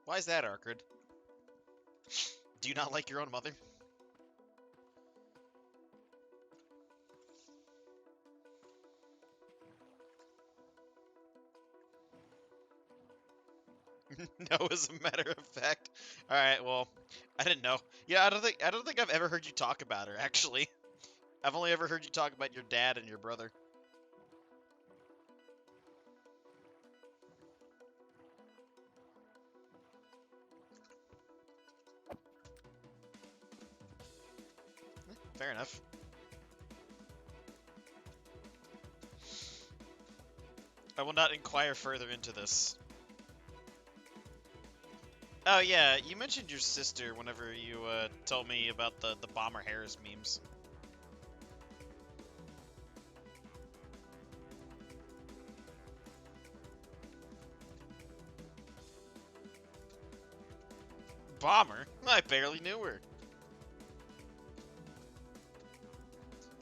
Why is that, Arkard? Do you not like your own mother? No, as a matter of fact. All right, well, I didn't know. Yeah, I don't think I've ever heard you talk about her. Actually, I've only ever heard you talk about your dad and your brother. Fair enough. I will not inquire further into this. Oh yeah, you mentioned your sister whenever you told me about the Bomber Harris memes. Bomber? I barely knew her.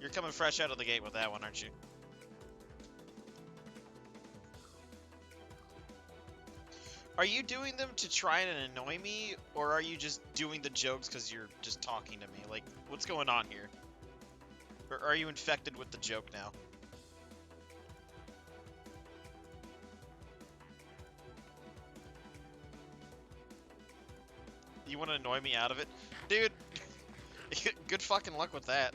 You're coming fresh out of the gate with that one, aren't you? Are you doing them to try and annoy me, or are you just doing the jokes because you're just talking to me? Like, what's going on here? Or are you infected with the joke now? You want to annoy me out of it? Dude, good fucking luck with that.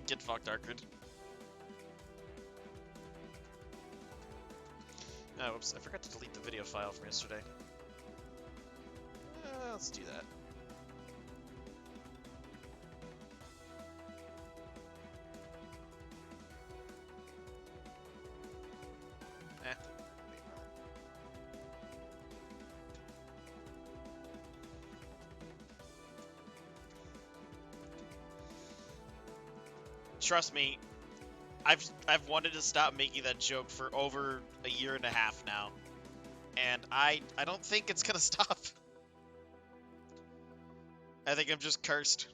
Get fucked, Arkard. Oh, whoops, I forgot to delete the video file from yesterday. Let's do that. Eh. Trust me, I've wanted to stop making that joke for over a year and a half now, and I don't think it's gonna stop. I think I'm just cursed.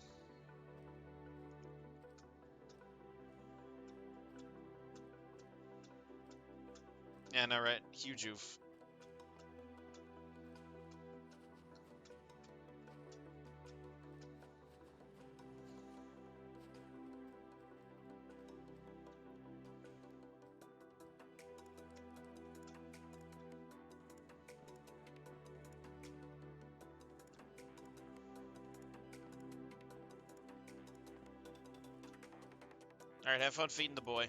Yeah, no, right. Huge oof. Alright, have fun feeding the boy.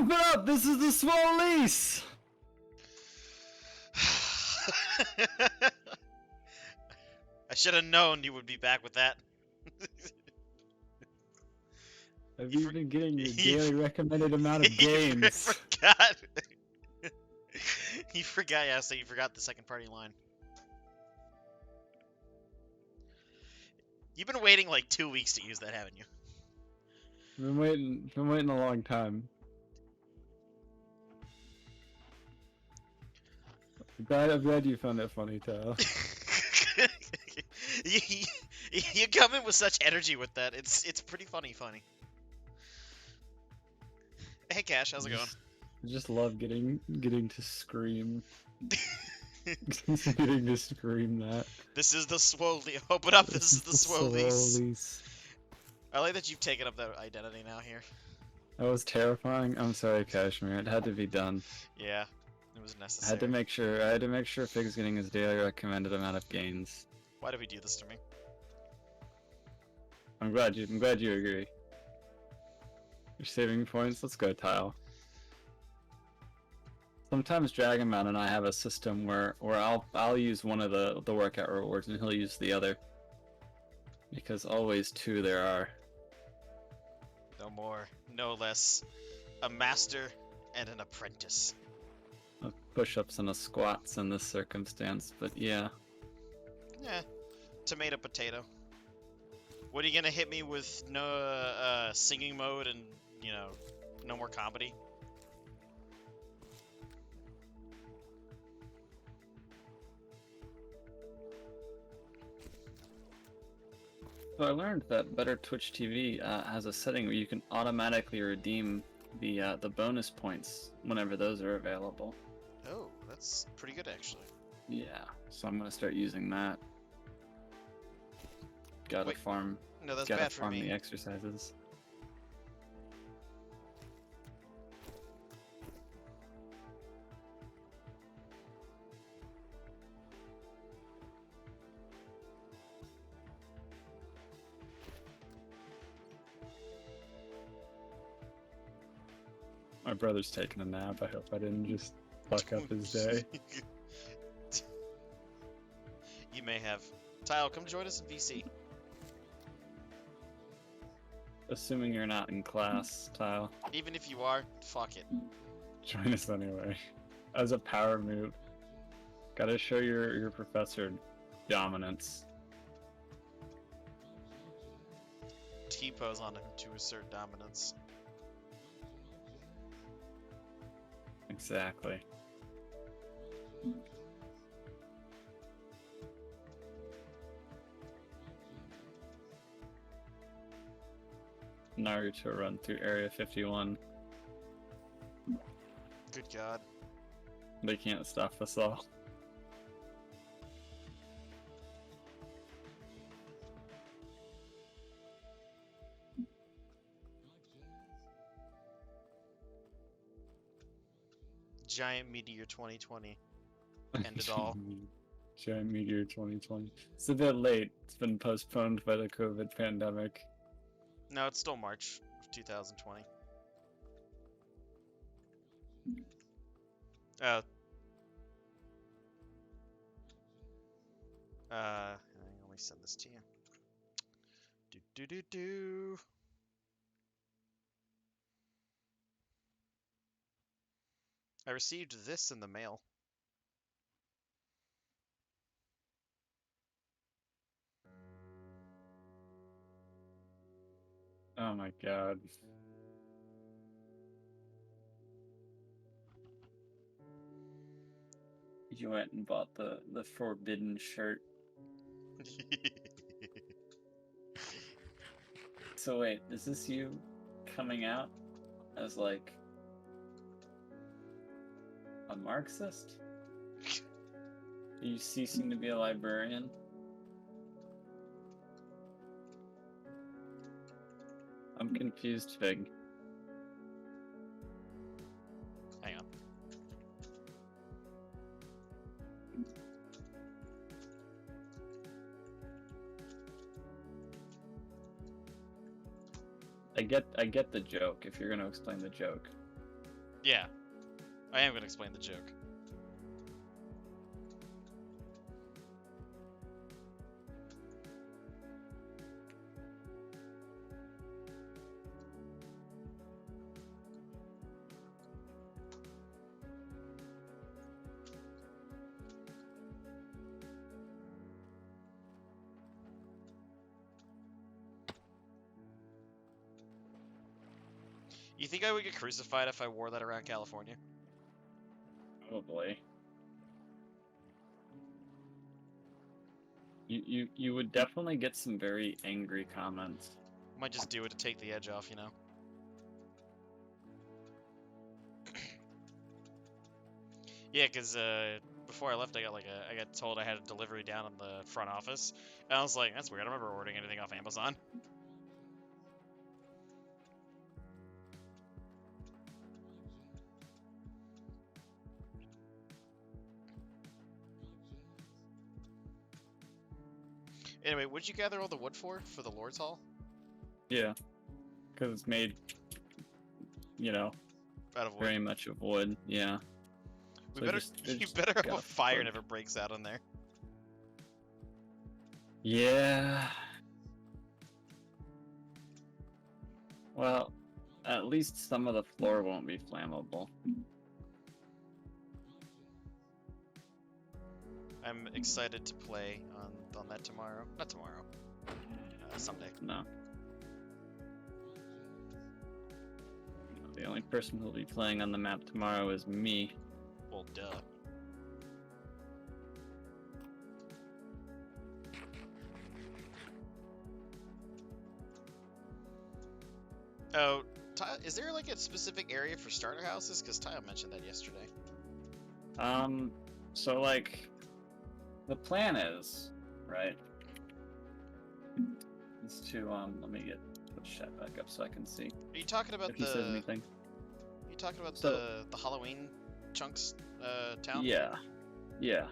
Open up! This is the small lease! I should have known you would be back with that. Have You you for- been getting your you daily recommended amount of You games? forgot. You forgot, yeah, so you forgot the second party line. You've been waiting like 2 weeks to use that, haven't you? Been waiting a long time. I'm glad you found that funny, Tal. you, you come in with such energy with that. It's pretty funny. Hey Cash, how's it going? I just love getting to scream. Getting to scream that. This is the Swole. Open up. This is the Swolies. Swolies. I like that you've taken up that identity now here. That was terrifying. I'm sorry, Kashmir. It had to be done. Yeah, it was I necessary. had to make sure Fig's getting his daily recommended amount of gains. Why did we do this to me? I'm glad you agree. You're saving points. Let's go, Tile. Sometimes Dragonman and I have a system where I'll use one of the workout rewards and he'll use the other. Because always two there are. No more, no less. A master and an apprentice. Push-ups and a squats in this circumstance, but yeah. Yeah, tomato potato. What are you gonna hit me with? No singing mode and no more comedy. So I learned that Better Twitch TV has a setting where you can automatically redeem the bonus points whenever those are available. Oh, that's pretty good actually. Yeah, so I'm gonna start using that. Gotta Wait, farm. No, that's Gotta bad for farm me. the exercises. My brother's taking a nap. I hope I didn't just fuck up his day. You may have. Tile, come join us in VC. Assuming you're not in class, Tile. Even if you are, fuck it. Join us anyway. As a power move. Gotta show your professor dominance. T-pose on him to assert dominance. Exactly. Naruto run through Area 51. Good God. They can't stop us all. Giant Meteor 2020. End it all. Giant Meteor 2020. It's a bit late. It's been postponed by the COVID pandemic. No, it's still March of 2020. Let me send this to you. Do. I received this in the mail. Oh my god. You went and bought the forbidden shirt. So wait, is this you coming out as like a Marxist? Are you ceasing to be a librarian? I'm confused, Fig. Hang on. I get the joke if you're gonna explain the joke. Yeah, I am gonna explain the joke. You think I would get crucified if I wore that around California? Probably. You would definitely get some very angry comments. Might just do it to take the edge off, you know? Yeah, because before I left, I got told I had a delivery down in the front office, and I was like, that's weird. I don't remember ordering anything off Amazon. Anyway, what'd you gather all the wood for the Lord's Hall? Yeah, because it's made, you know, Out of wood. very much of wood. Yeah. We So better they you just better have got a fire wood. never breaks out in there. Yeah. Well, at least some of the floor won't be flammable. I'm excited to play on that tomorrow. Not tomorrow. Someday. No. The only person who'll be playing on the map tomorrow is me. Well, duh. Oh, is there like a specific area for starter houses? Because Tyle mentioned that yesterday. So like, the plan is, right, is to, let me put chat back up so I can see Are you talking about if he says anything. Are you talking about So- the Halloween chunks town? Yeah. Yeah.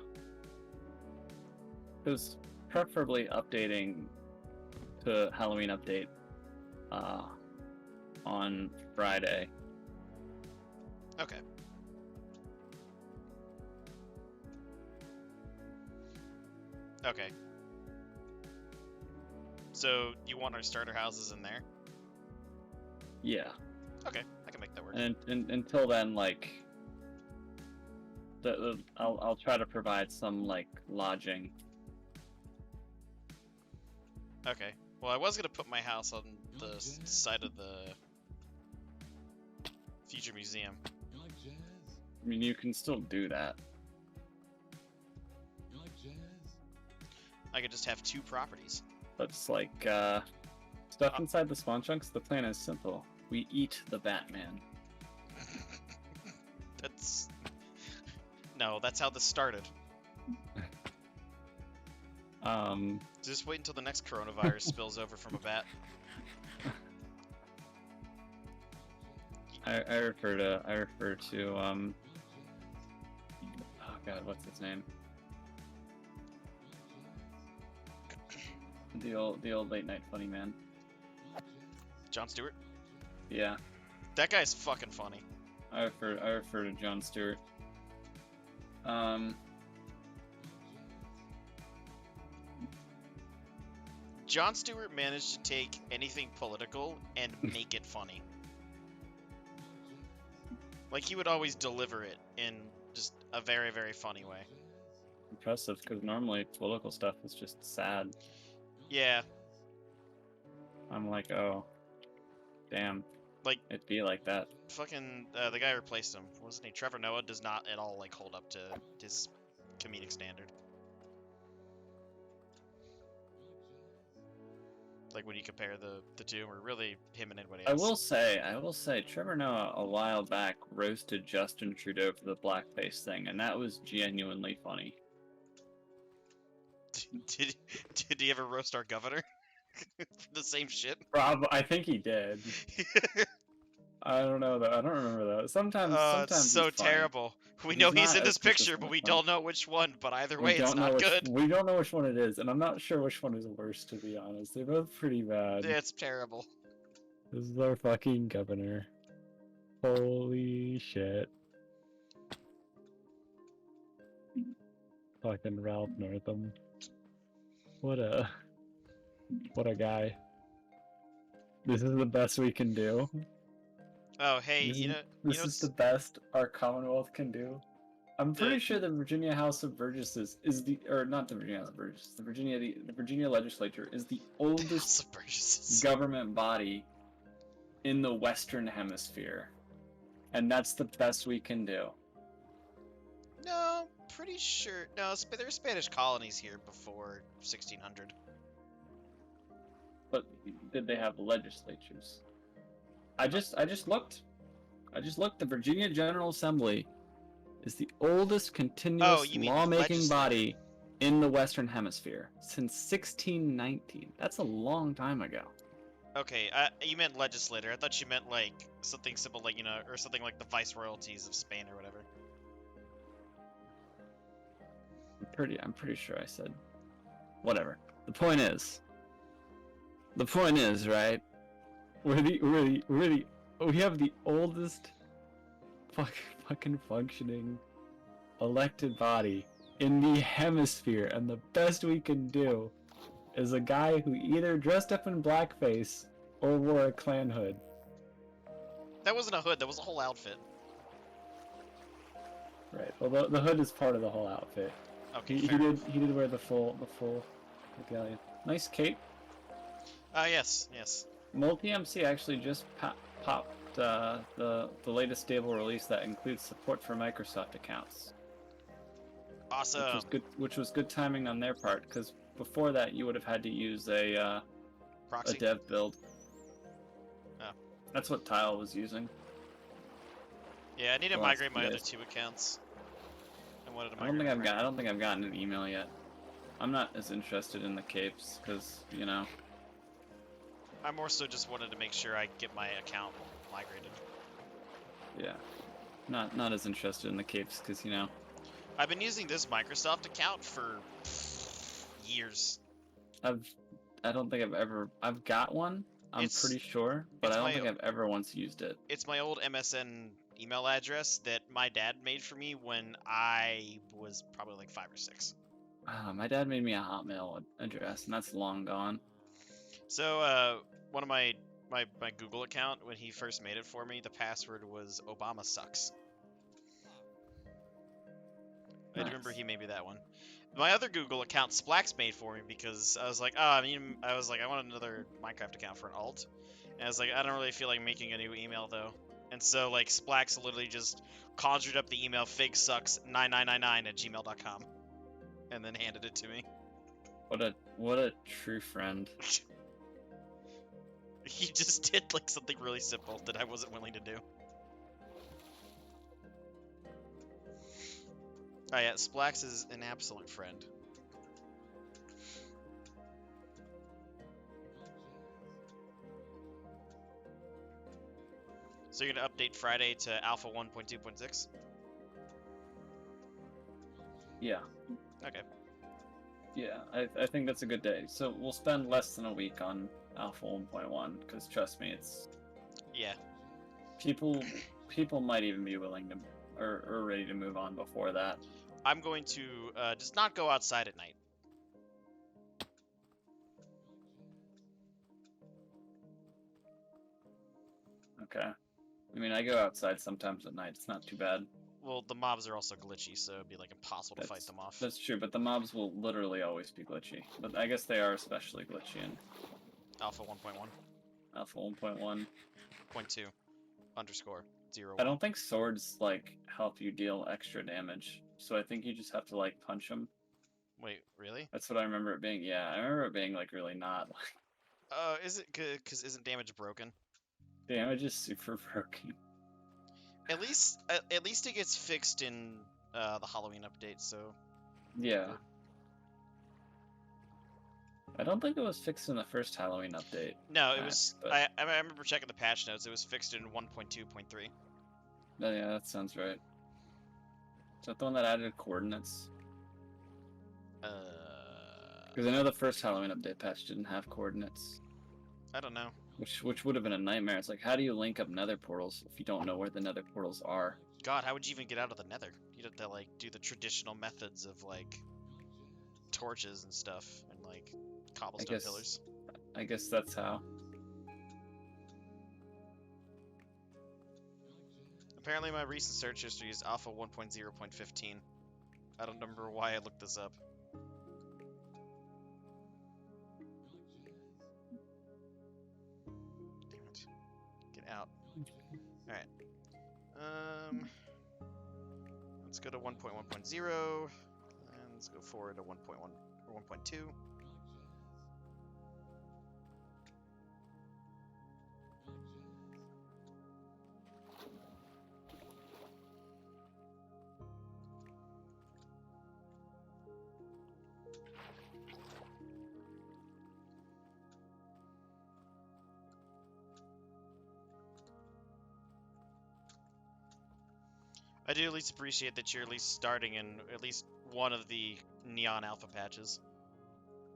Because preferably updating to Halloween update, on Friday. Okay. Okay. So you want our starter houses in there? Yeah. Okay, I can make that work. And until then, like, I'll try to provide some like lodging. Okay. Well, I was gonna put my house on the side of the future museum. I mean, you can still do that. I could just have two properties. But it's like stuff inside the spawn chunks. The plan is simple. We eat the Batman. That's no. That's how this started. Just wait until the next coronavirus spills over from a bat. I refer to oh god, what's his name? The old late night funny man. Jon Stewart. Yeah, That guy's fucking funny. I refer to Jon Stewart. Jon Stewart managed to take anything political and make it funny. Like, he would always deliver it in just a very, very funny way. Impressive, because normally political stuff is just sad. Yeah, I'm like, oh, damn. Like- it'd be like that. fucking the guy who replaced him, wasn't he? Trevor Noah does not at all like hold up to his comedic standard. Like when you compare the two, or really him and anybody I else. will say, Trevor Noah a while back roasted Justin Trudeau for the blackface thing, and that was genuinely funny. Did he ever roast our governor for the same shit? I think he did. I don't know though. I don't remember that. Sometimes It's so he's funny. terrible. We He's know he's not in as this picture, but consistent we as funny. don't know which one. But either We way, it's don't know not which, good. We don't know which one it is, and I'm not sure which one is worse, to be honest. They're both pretty bad. It's terrible. This is our fucking governor. Holy shit. Fucking Ralph Northam. What a guy. This is the best we can do. Oh, hey, This is, you know this is what's the best our Commonwealth can do. I'm the pretty sure the Virginia House of Burgesses is the, or not the Virginia House of Burgesses, the Virginia Legislature is the oldest House of Burgesses. government body in the Western Hemisphere, and that's the best we can do. No, pretty sure. No, there were Spanish colonies here before 1600. But did they have legislatures? I just looked. The Virginia General Assembly is the oldest continuous you mean lawmaking legislature. body in the Western Hemisphere since 1619. That's a long time ago. Okay, you meant legislator. I thought you meant like something simple, like or something like the viceroyalties of Spain or whatever. I'm pretty sure I said whatever. The point is, right? We have the oldest fucking functioning elected body in the hemisphere, and the best we can do is a guy who either dressed up in blackface or wore a Klan hood. That wasn't a hood. That was a whole outfit. Right. Well, the hood is part of the whole outfit. Okay, He fair. did wear the full medallion. Nice cape. Yes. Multi MC actually just popped the latest stable release that includes support for Microsoft accounts. Awesome. Which was good timing on their part, because before that you would have had to use a Proxy. dev build. Oh. That's what Tile was using. Yeah, I need to The migrate last my few other 2 accounts. I wanted to I don't migrate. think I've gotten an email yet. I'm not as interested in the capes because I more so just wanted to make sure I get my account migrated. yeah, not as interested in the capes because I've been using this Microsoft account for years. I don't think I've got one. I'm pretty sure, but I don't think I've ever once used it. It's my old MSN email address that my dad made for me when I was probably like 5 or 6. My dad made me a Hotmail address, and that's long gone. So, one of my Google account, when he first made it for me, the password was Obama sucks. I remember he made me that one. My other Google account, Splax made for me because I was like, I want another Minecraft account for an alt. And I was like, I don't really feel like making a new email though. And so like Splax literally just conjured up the email figsucks9999@gmail.com and then handed it to me. What a true friend. He just did like something really simple that I wasn't willing to do. Oh yeah, Splax is an absolute friend. So you're gonna update Friday to Alpha 1.2.6? Yeah. Okay. Yeah, I think that's a good day. So we'll spend less than a week on Alpha 1.1 because trust me, it's Yeah. people might even be willing to or ready to move on before that. I'm going to just not go outside at night. Okay. I mean, I go outside sometimes at night. It's not too bad. Well, the mobs are also glitchy, so it'd be like impossible to fight them off. That's true, but the mobs will literally always be glitchy. But I guess they are especially glitchy in Alpha 1.1. Alpha 1.1. 0.2 underscore 0. I don't think swords like help you deal extra damage, so I think you just have to like punch them. Wait, really? That's what I remember it being. Yeah, I remember it being like really not. Is it good? Cause isn't damage broken? Damage is super broken. At least it gets fixed in the Halloween update. So. Yeah. I don't think it was fixed in the first Halloween update. No, it was. But... I remember checking the patch notes. It was fixed in 1.2.3. Oh, yeah, that sounds right. Is that the one that added coordinates? Because I know the first Halloween update patch didn't have coordinates. I don't know. which would have been a nightmare. It's like, how do you link up nether portals if you don't know where the nether portals are? God, how would you even get out of the nether? You'd have to, like, do the traditional methods of, like, torches and stuff, and, like, cobblestone pillars. I guess that's how. Apparently my recent search history is alpha 1.0.15. I don't remember why I looked this up. Damn it. Get out. Alright. Let's go to 1.1.0, and let's go forward to 1.1 or 1.2. I do at least appreciate that you're at least starting in at least one of the Neon Alpha patches.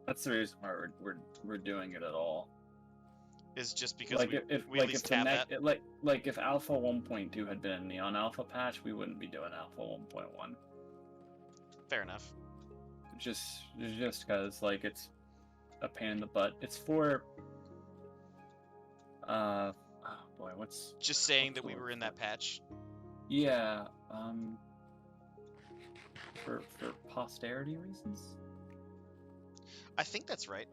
That's the reason why we're doing it at all. Is just because Like we at least have that. like if Alpha 1.2 had been a Neon Alpha patch, we wouldn't be doing Alpha 1.1. Fair enough. Just because like it's a pain in the butt. It's for oh boy, what's Just saying that the we word were in for that it? patch. Yeah, for posterity reasons. I think that's right.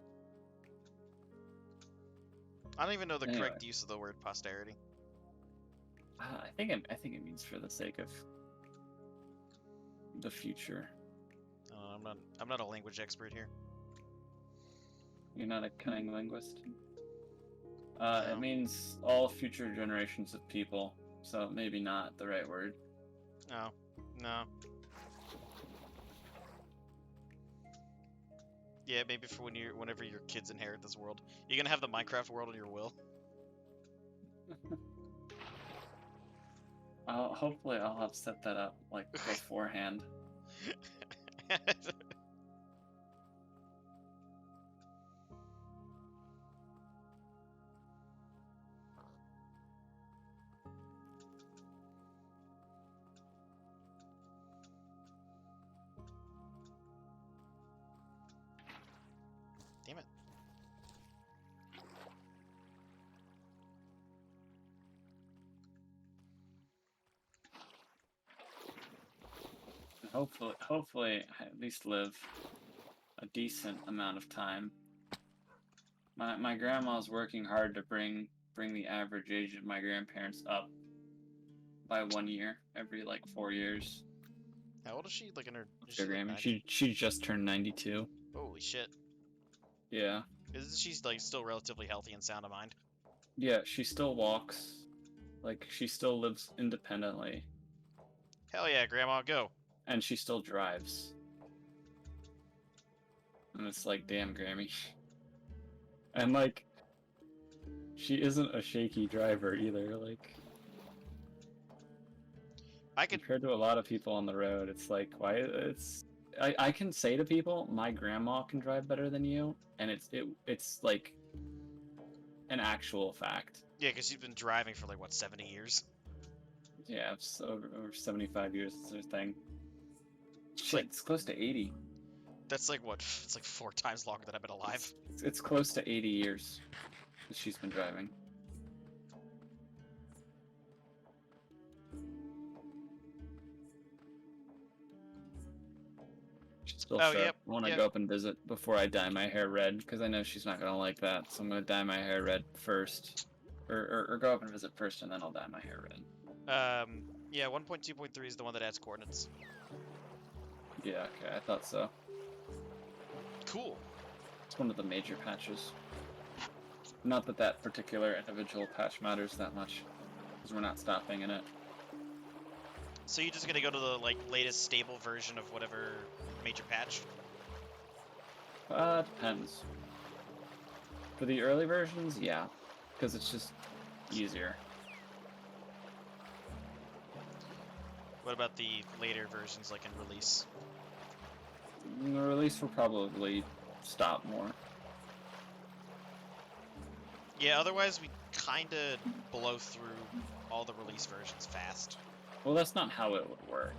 I don't even know the correct use of the word posterity. I think it means for the sake of the future. I'm not a language expert here. You're not a cunning linguist. No. It means all future generations of people, so maybe not the right word. No. No. Yeah, maybe for whenever your kids inherit this world. You're gonna have the Minecraft world in your will. Hopefully I'll have set that up like beforehand. Damn it. Hopefully I at least live a decent amount of time. My grandma's working hard to bring the average age of my grandparents up by 1 year every like 4 years. How old is she? Like in her. She just turned 92. Holy shit. Yeah. Isn't she like still relatively healthy and sound of mind? Yeah, she still walks. Like she still lives independently. Hell yeah, Grandma, go. And she still drives. And it's like, damn, Grammy. And like, she isn't a shaky driver either. Like, compared to a lot of people on the road, it's like, why? I can say to people, my grandma can drive better than you, and it's like an actual fact. Yeah, because she's been driving for like what, 70 years? Yeah, it's over 75 years is her thing. It's like it's close to 80. That's like what? It's like 4 times longer than I've been alive. It's close to 80 years that she's been driving. She's still sharp. Yep, I want to go up and visit before I dye my hair red, because I know she's not going to like that, so I'm going to dye my hair red first. Or go up and visit first, and then I'll dye my hair red. Yeah, 1.2.3 is the one that adds coordinates. Yeah, okay, I thought so. Cool. It's one of the major patches. Not that that particular individual patch matters that much, because we're not stopping in it. So you're just gonna go to the like latest stable version of whatever major patch? Depends. For the early versions, yeah, because it's just easier. What about the later versions, like in release? The release will probably stop more. Yeah, otherwise we kind of blow through all the release versions fast. Well, that's not how it would work.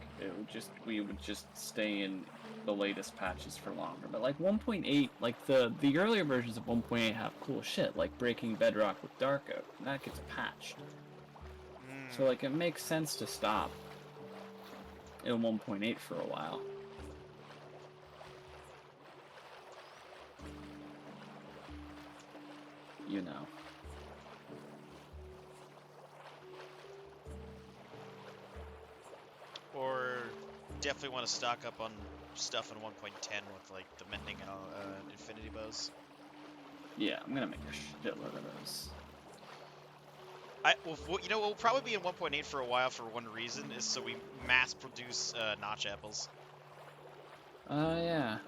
We would just stay in the latest patches for longer. But like 1.8, like the earlier versions of 1.8 have cool shit, like Breaking Bedrock with Darko, and that gets patched. So like it makes sense to stop in 1.8 for a while. You know. Or definitely want to stock up on stuff in 1.10 with like the mending infinity bows. Yeah, I'm gonna make a shitload of those. We'll probably be in 1.8 for a while for one reason, is so we mass produce notch apples. Yeah.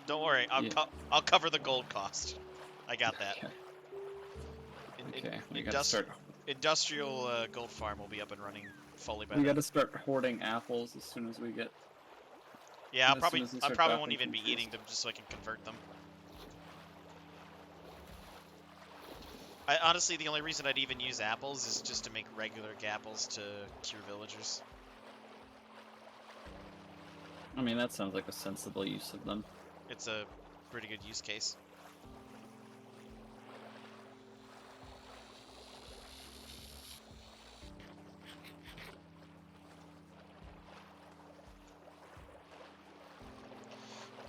Don't worry, I'll cover the gold cost. I got that. Okay. We gotta start. Industrial gold farm will be up and running fully by We then. gotta start hoarding apples as soon as we get. Yeah, I probably won't even be eating them just so I can convert them. Honestly, the only reason I'd even use apples is just to make regular gapples to cure villagers. I mean, that sounds like a sensible use of them. It's a pretty good use case.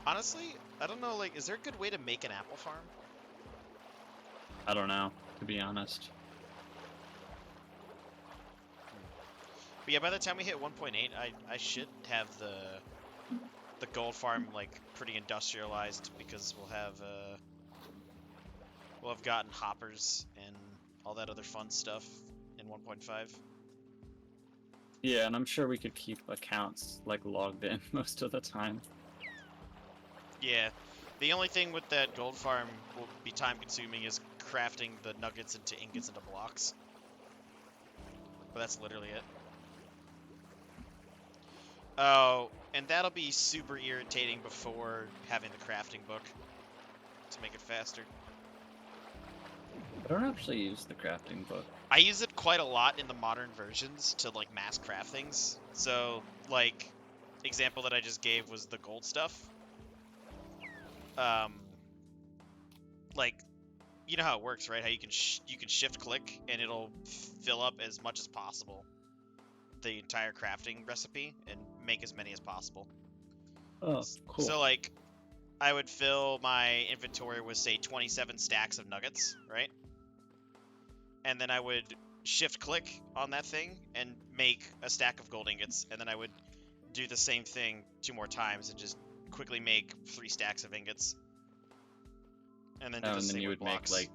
Honestly, I don't know, like, is there a good way to make an apple farm? I don't know, to be honest. But yeah, by the time we hit 1.8, I should have the gold farm like pretty industrialized, because we'll have gotten hoppers and all that other fun stuff in 1.5. Yeah, and I'm sure we could keep accounts like logged in most of the time. Yeah, the only thing with that gold farm will be time consuming is crafting the nuggets into ingots into blocks. But that's literally it. Oh, and that'll be super irritating before having the crafting book to make it faster. I don't actually use the crafting book. I use it quite a lot in the modern versions to like mass craft things. So, like, example that I just gave was the gold stuff. Like, you know how it works, right? How you can shift click and it'll fill up as much as possible the entire crafting recipe and make as many as possible. Oh, cool. So like, I would fill my inventory with say 27 stacks of nuggets, right? And then I would shift click on that thing and make a stack of gold ingots, and then I would do the same thing 2 more times and just quickly make 3 stacks of ingots. And then do the same with blocks. Make like,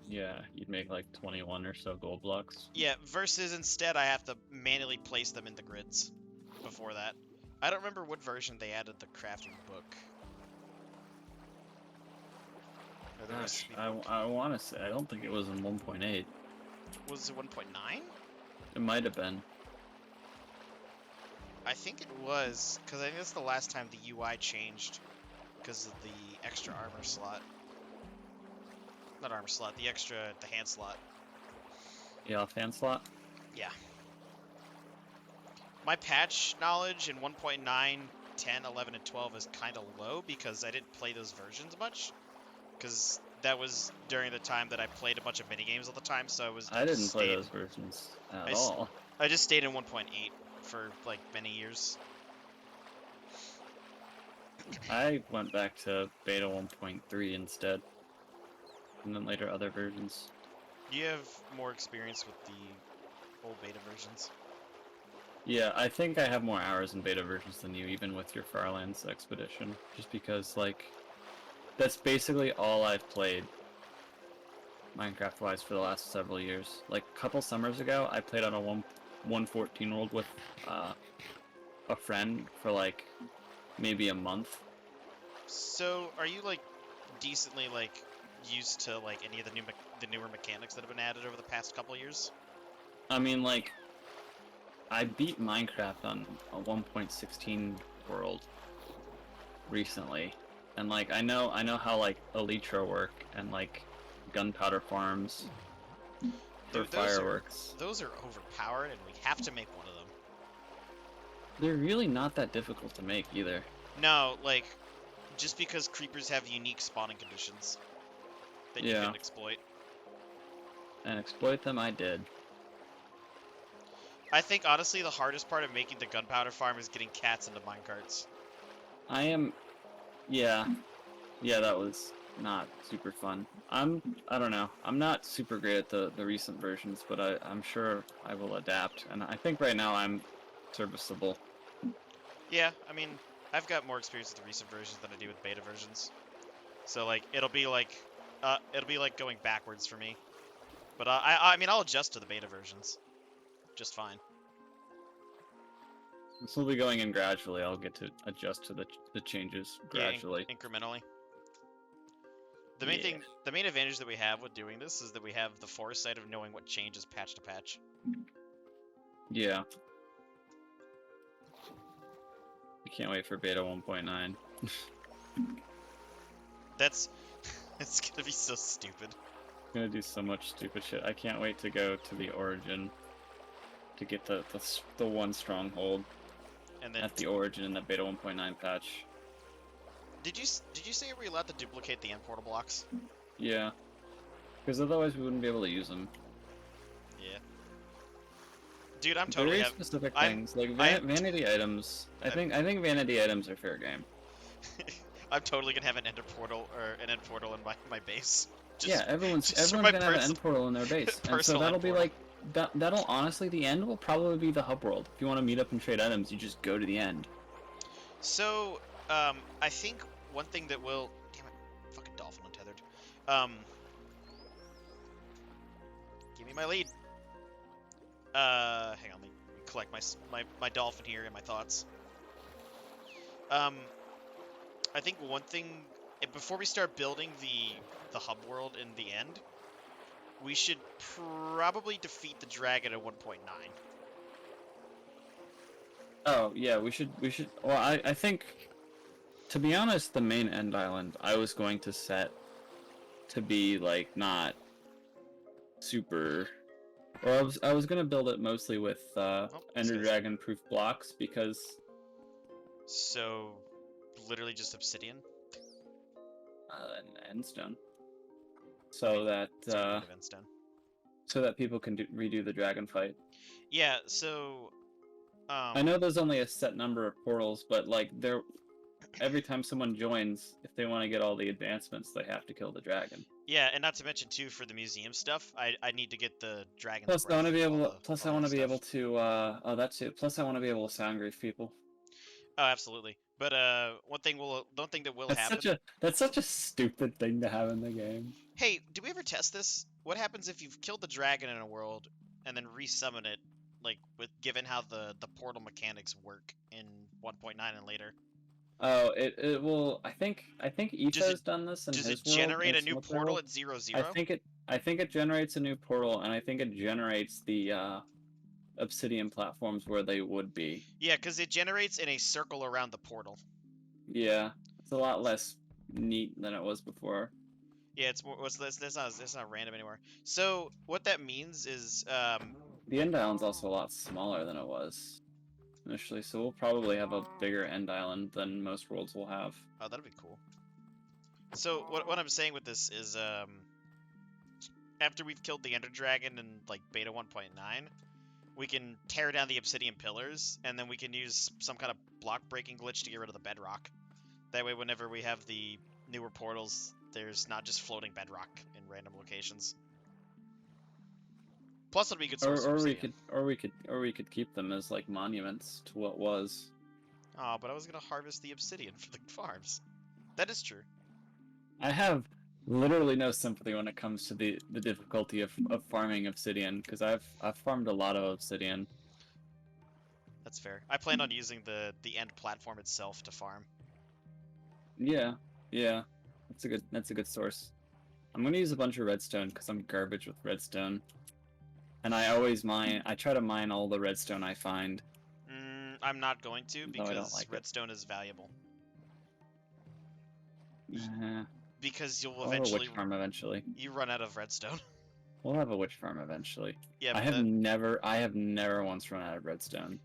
yeah, you'd make like 21 or so gold blocks. Yeah, versus instead I have to manually place them in the grids before that. I don't remember what version they added the crafting book. Gosh, I want to say, I don't think it was in 1.8. Was it 1.9? It might have been. I think it was, because I think that's the last time the UI changed because of the extra armor slot. Not armor slot, the hand slot. Yeah, offhand slot? Yeah. My patch knowledge in 1.9, 10, 11, and 12 is kind of low because I didn't play those versions much. Because that was during the time that I played a bunch of minigames all the time, so I didn't play those versions at all. I just stayed in 1.8 for like many years. I went back to beta 1.3 instead, and then later other versions. You have more experience with the old beta versions. Yeah, I think I have more hours in beta versions than you, even with your Farlands expedition, just because, like, that's basically all I've played Minecraft-wise for the last several years. Like, a couple summers ago, I played on a 1.14 world with a friend for, like, maybe a month. So, are you, like, decently, like, used to, like, any of the newer mechanics that have been added over the past couple years? I mean, like, I beat Minecraft on a 1.16 world recently, and like I know how like Elytra work and like gunpowder farms for Dude, those fireworks. those are overpowered, and we have to make one of them. They're really not that difficult to make either. No, like, just because creepers have unique spawning conditions that you Yeah. can exploit. And exploit them I did. I think, honestly, the hardest part of making the gunpowder farm is getting cats into minecarts. Yeah. Yeah, that was not super fun. I don't know. I'm not super great at the recent versions, but I'm sure I will adapt. And I think right now I'm serviceable. Yeah, I mean, I've got more experience with the recent versions than I do with beta versions. So, like, it'll be like going backwards for me. But I mean, I'll adjust to the beta versions just fine. This will be going in gradually. I'll get to adjust to the changes gradually. Yeah, incrementally. The main advantage that we have with doing this is that we have the foresight of knowing what changes patch to patch. Yeah. I can't wait for beta 1.9. That's it's gonna be so stupid. I'm gonna do so much stupid shit. I can't wait to go to the origin to get the one stronghold And then at the origin in the beta 1.9 patch. did you say we're allowed to duplicate the end portal blocks? Yeah, because otherwise we wouldn't be able to use them. Yeah. Dude, I'm totally Very specific things like vanity items. I think vanity items are fair game. I'm totally gonna have an ender portal or an end portal in my base. Yeah, everyone's gonna have an end portal in their base, and so that'll be like that'll honestly the end will probably be the hub world. If you want to meet up and trade items, you just go to the end. So, I think one thing that will damn it, fucking dolphin untethered. Give me my lead. Hang on, let me collect my dolphin here and my thoughts. I think one thing before we start building the hub world in the end, we should probably defeat the dragon at 1.9. Oh yeah, we should. Well, I think, to be honest, the main end island I was going to set to be like not super, or I was gonna build it mostly with Ender Dragon proof blocks because. So, literally just obsidian. And endstone. So that so that people can redo the dragon fight. Yeah. So. I know there's only a set number of portals, but like every time someone joins, if they want to get all the advancements, they have to kill the dragon. Yeah, and not to mention too, for the museum stuff, I need to get the dragon. Plus, I want to be able to. Plus, I want to be able to. Oh, that's it. Plus, I want to be able to sound grief people. Oh, absolutely. But one thing that will happen. That's such a stupid thing to have in the game. Hey, do we ever test this? What happens if you've killed the dragon in a world and then resummon it? Like, given how the portal mechanics work in 1.9 and later. Oh, it will. I think Etho's done this in his world. Does it generate a new portal at 0-0? I think it generates a new portal, and I think it generates the obsidian platforms where they would be. Yeah, because it generates in a circle around the portal. Yeah, it's a lot less neat than it was before. Yeah, it's more. It's not random anymore. So what that means is the end island's also a lot smaller than it was initially, so we'll probably have a bigger end island than most worlds will have. Oh, that'd be cool. So what I'm saying with this is after we've killed the Ender Dragon in like beta 1.9, we can tear down the obsidian pillars, and then we can use some kind of block breaking glitch to get rid of the bedrock. That way, whenever we have the newer portals, there's not just floating bedrock in random locations. Plus, it'll be a good source. Or we could keep them as like monuments to what was. Oh, but I was gonna harvest the obsidian for the farms. That is true. I have literally no sympathy when it comes to the difficulty of farming obsidian, because I've farmed a lot of obsidian. That's fair. I plan on using the end platform itself to farm. Yeah, that's a good source. I'm gonna use a bunch of redstone because I'm garbage with redstone, and I try to mine all the redstone I find. I'm not going to because I don't like redstone is valuable. because you'll We'll have a eventually witch farm eventually. you run out of redstone. We'll have a witch farm eventually. Yeah, I but have never once run out of redstone.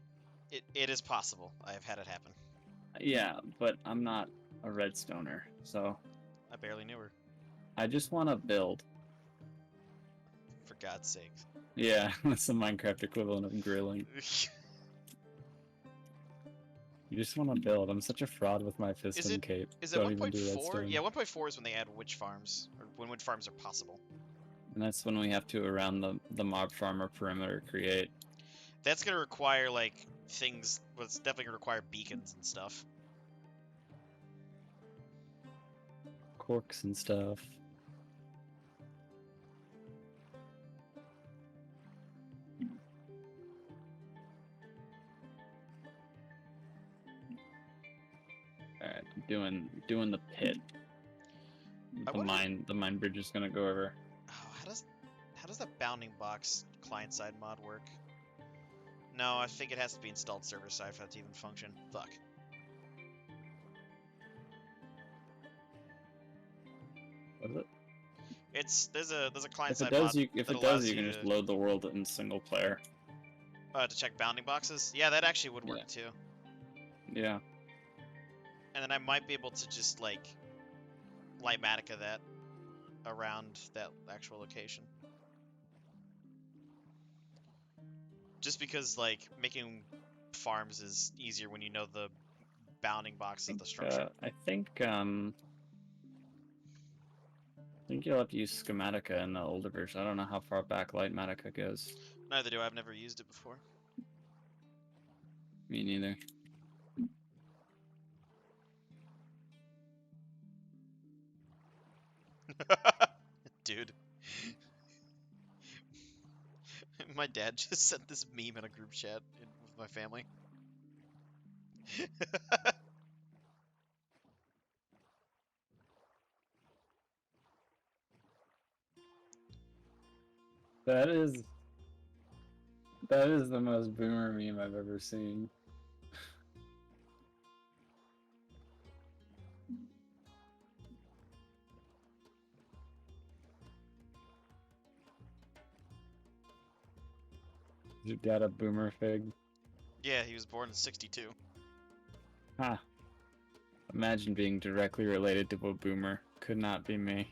it is possible. I have had it happen. Yeah, but I'm not a redstoner, so I barely knew her. I just want to build. For God's sake. Yeah, that's the Minecraft equivalent of grilling. You just want to build. I'm such a fraud with my piston cape. Is it Don't even do 1.4? redstone. Yeah, 1.4 is when they add witch farms, or when witch farms are possible. And that's when we have to, around the mob farmer perimeter, create. That's gonna require like things. Well, it's definitely gonna require beacons and stuff. Corks and stuff. Alright, I'm doing the pit. The mine bridge is gonna go over. Oh, how does that bounding box client side mod work? No, I think it has to be installed server side for that to even function. Fuck. What is it? There's a client If side it does, mod if that it allows does, you can just load the world in single player. to check bounding boxes. Yeah, that actually would work too. Yeah. And then I might be able to just like Lightmatica that around that actual location. Just because like making farms is easier when you know the bounding boxes of the structure. I think you'll have to use Schematica in the older version. I don't know how far back Lightmatica goes. Neither do I. I've never used it before. Me neither. Dude. My dad just sent this meme in a group chat with my family. That is the most boomer meme I've ever seen. Is your dad a boomer fig? Yeah, he was born in 62. Huh. Imagine being directly related to a boomer. Could not be me.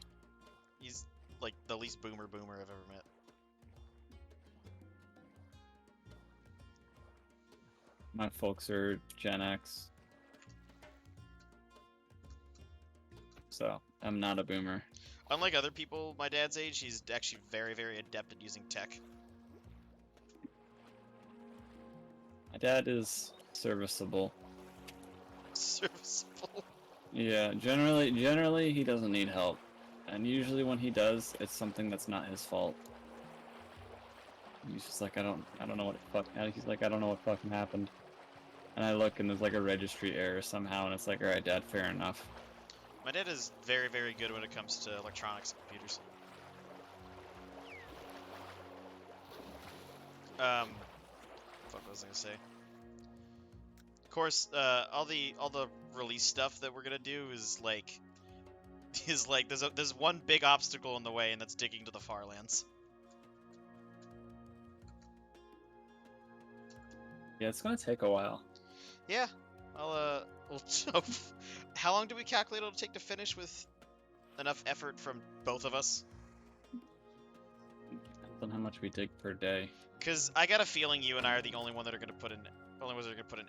He's like the least boomer I've ever met. My folks are Gen X. So, I'm not a boomer. Unlike other people my dad's age, he's actually very, very adept at using tech. My dad is serviceable. Serviceable. Yeah, generally he doesn't need help. And usually when he does, it's something that's not his fault. He's just like, I don't know what he's like, I don't know what fucking happened. And I look and there's like a registry error somehow and it's like, alright dad, fair enough. My dad is very, very good when it comes to electronics and computers. What was I gonna say? Of course, all the release stuff that we're gonna do is like there's one big obstacle in the way, and that's digging to the Farlands. Yeah, it's gonna take a while. Yeah, how long do we calculate it'll take to finish with enough effort from both of us? Depends on how much we dig per day. Because I got a feeling you and I are the only ones that are gonna put in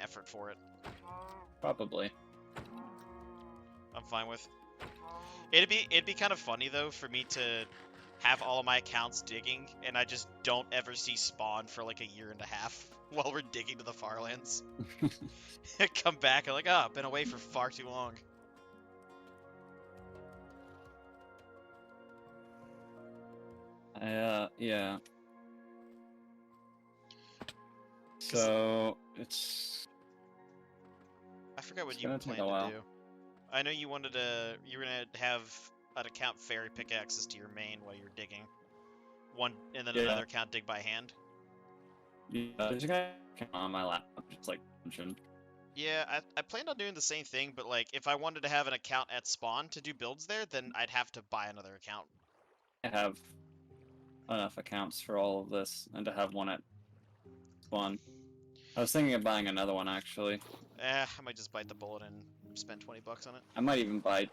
effort for it. Probably. I'm fine with. It'd be kind of funny though for me to have all of my accounts digging and I just don't ever see spawn for like a year and a half while we're digging to the Farlands. Come back and like, oh, I've been away for far too long. Yeah. So it's. I forgot what It's you gonna take planned a to while. do. I know you were gonna have an account fairy pickaxes to your main while you're digging. One and then Yeah. another account dig by hand. Yeah, there's a guy on my laptop just like punching. Yeah, I planned on doing the same thing, but like if I wanted to have an account at spawn to do builds there, then I'd have to buy another account. I have enough accounts for all of this, and to have one at spawn. I was thinking of buying another one actually. I might just bite the bullet and spend 20 bucks on it. I might even buy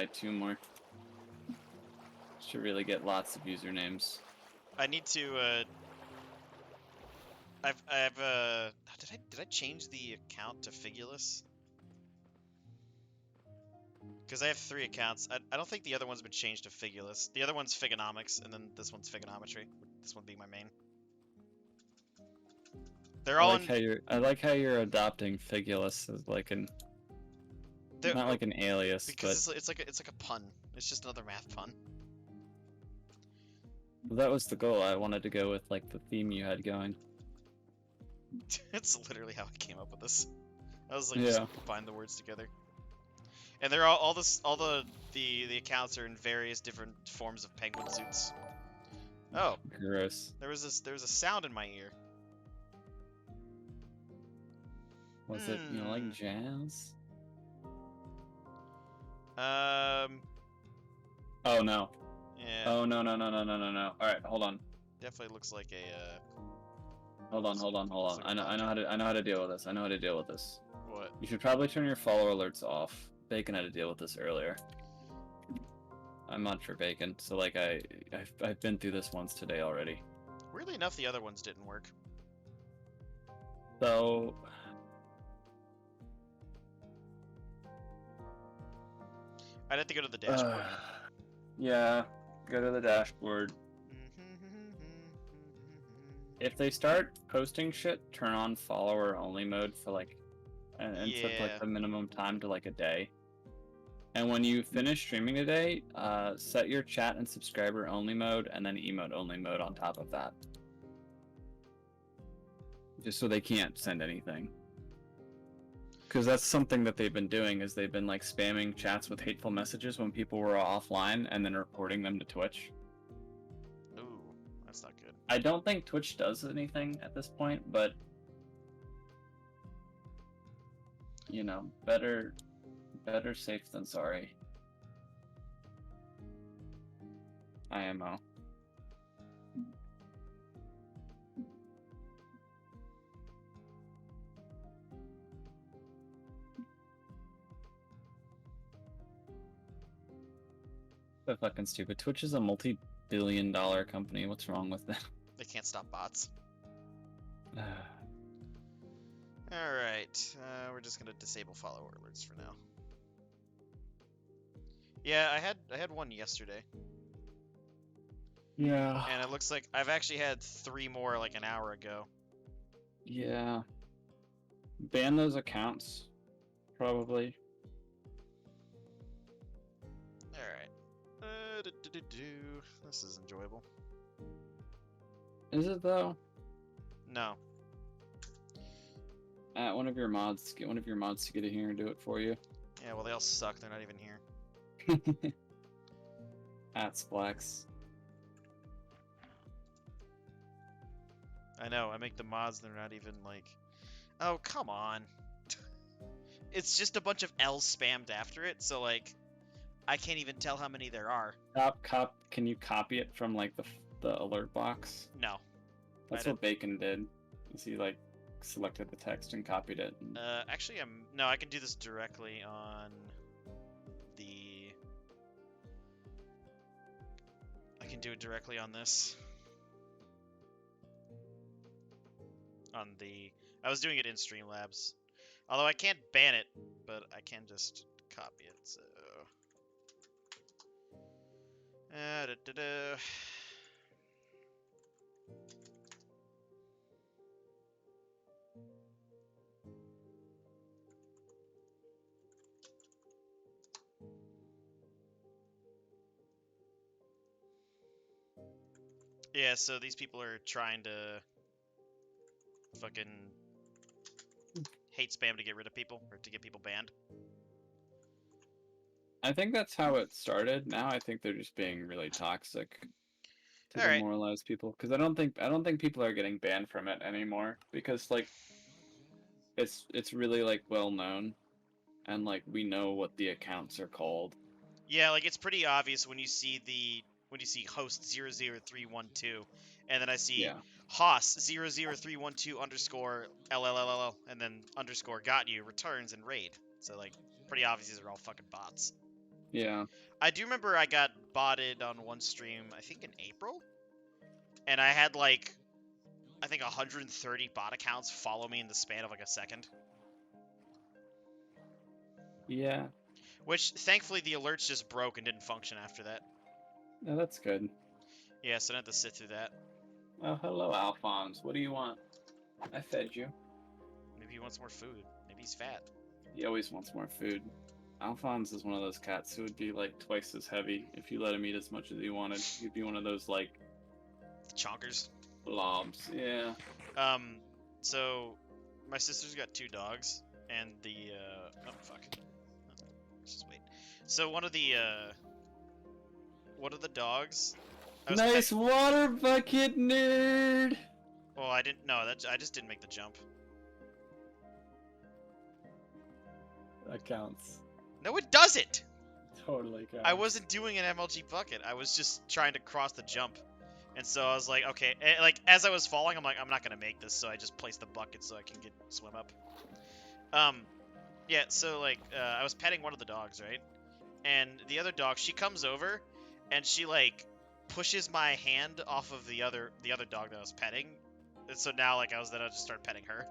2 more. Should really get lots of usernames. I need to did I change the account to Figulous? Because I have 3 accounts. I don't think the other one's been changed to Figulous. The other one's Figonomics, and then this one's Figonometry. This one being my main. They're all I like how you're adopting Figulous as like an not like an alias, because but it's like a pun. It's just another math pun. that was the goal. I wanted to go with like the theme you had going. It's literally how I came up with this. I was like, Yeah. just combine the words together. And they're all the accounts are in various different forms of penguin suits. Oh, Gross. there was a sound in my ear. Was it like jazz? Oh no. Yeah. Oh no. All right, hold on. Definitely looks like a Hold on. I know how to deal with this. what? You should probably turn your follower alerts off. Bacon had to deal with this earlier. I'm not for Bacon, so like I've been through this once today already. Weirdly enough, the other ones didn't work. So I'd have to go to the dashboard. Yeah, go to the dashboard. If they start posting shit, turn on follower only mode for like and set like the minimum time to like a day. And when you finish streaming a day, set your chat and subscriber only mode and then emote only mode on top of that. Just so they can't send anything. Because that's something that they've been doing is they've been like spamming chats with hateful messages when people were offline and then reporting them to Twitch. Ooh, that's not good. I don't think Twitch does anything at this point, but you know, better safe than sorry. IMO. So fucking stupid. Twitch is a multi-billion-dollar company. What's wrong with them? They can't stop bots. Alright, we're just gonna disable follower alerts for now. Yeah, I had one yesterday. Yeah. And it looks like I've actually had 3 more like an hour ago. Yeah. Ban those accounts, probably. Alright. This is enjoyable. Is it though? No. One of your mods, get one of your mods to get in here and do it for you. Yeah, well they all suck, they're not even here. At Splax. I know, I make the mods, they're not even like... Oh, come on. It's just a bunch of L's spammed after it, so like... I can't even tell how many there are. Can you copy it from like the alert box? No. That's what Bacon did. Is he like selected the text and copied it? And... Actually, no, I can do this directly on the... I can do it directly on this. On the... I was doing it in Streamlabs. Although I can't ban it, but I can just copy it, so... Yeah, so these people are trying to fucking hate spam to get rid of people, or to get people banned. I think that's how it started. Now I think they're just being really toxic to demoralize people. Because I don't think people are getting banned from it anymore. Because like it's really like well known, and like we know what the accounts are called. Yeah, like it's pretty obvious when you see host 00312, and then I see Yeah. Haas 00312 underscore LLLL, and then underscore got you returns and raid. So like pretty obvious these are all fucking bots. Yeah. I do remember I got botted on one stream, I think in April, and I had like I think 130 bot accounts follow me in the span of like a second. Yeah. Which thankfully the alerts just broke and didn't function after that. No, that's good. Yeah, so I didn't have to sit through that. Oh, hello, Alphonse. What do you want? I fed you. Maybe he wants more food. Maybe he's fat. He always wants more food. Alphonse is one of those cats who would be like twice as heavy if you let him eat as much as he wanted. He'd be one of those like The chonkers. blobs. Yeah. So my sister's got 2 dogs, and oh fuck. Let's just wait. So one of the dogs. Nice water bucket, nerd. Well, I didn't. No, I just didn't make the jump. That counts. No, it doesn't. Totally counts. I wasn't doing an MLG bucket. I was just trying to cross the jump. And so I was like, okay, like as I was falling, I'm like, I'm not gonna make this, so I just placed the bucket so I can swim up. Yeah, so like, I was petting one of the dogs, right? And the other dog, she comes over, and she like pushes my hand off of the other dog that I was petting, and so now like I just start petting her.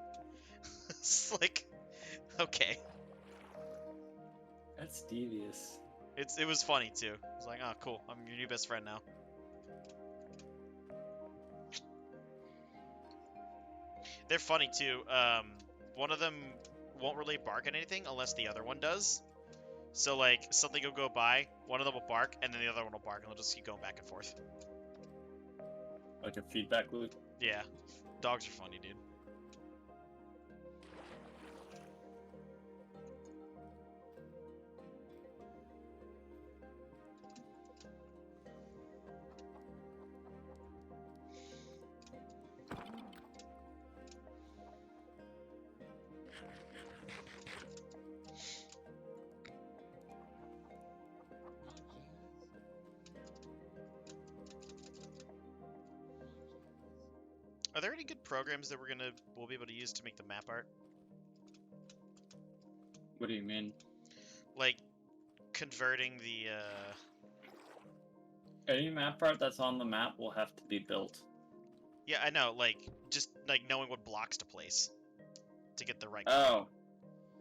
It's like, okay, That's devious. it was funny too. I was like, oh cool, I'm your new best friend now. They're funny too. One of them won't really bark at anything unless the other one does. So like something will go by, one of them will bark, and then the other one will bark, and they'll just keep going back and forth. Like a feedback loop. Yeah, dogs are funny, dude. Are there any good programs that we'll be able to use to make the map art? What do you mean? Like converting the Any map art that's on the map will have to be built. Yeah, I know, like just like knowing what blocks to place to get the right Oh.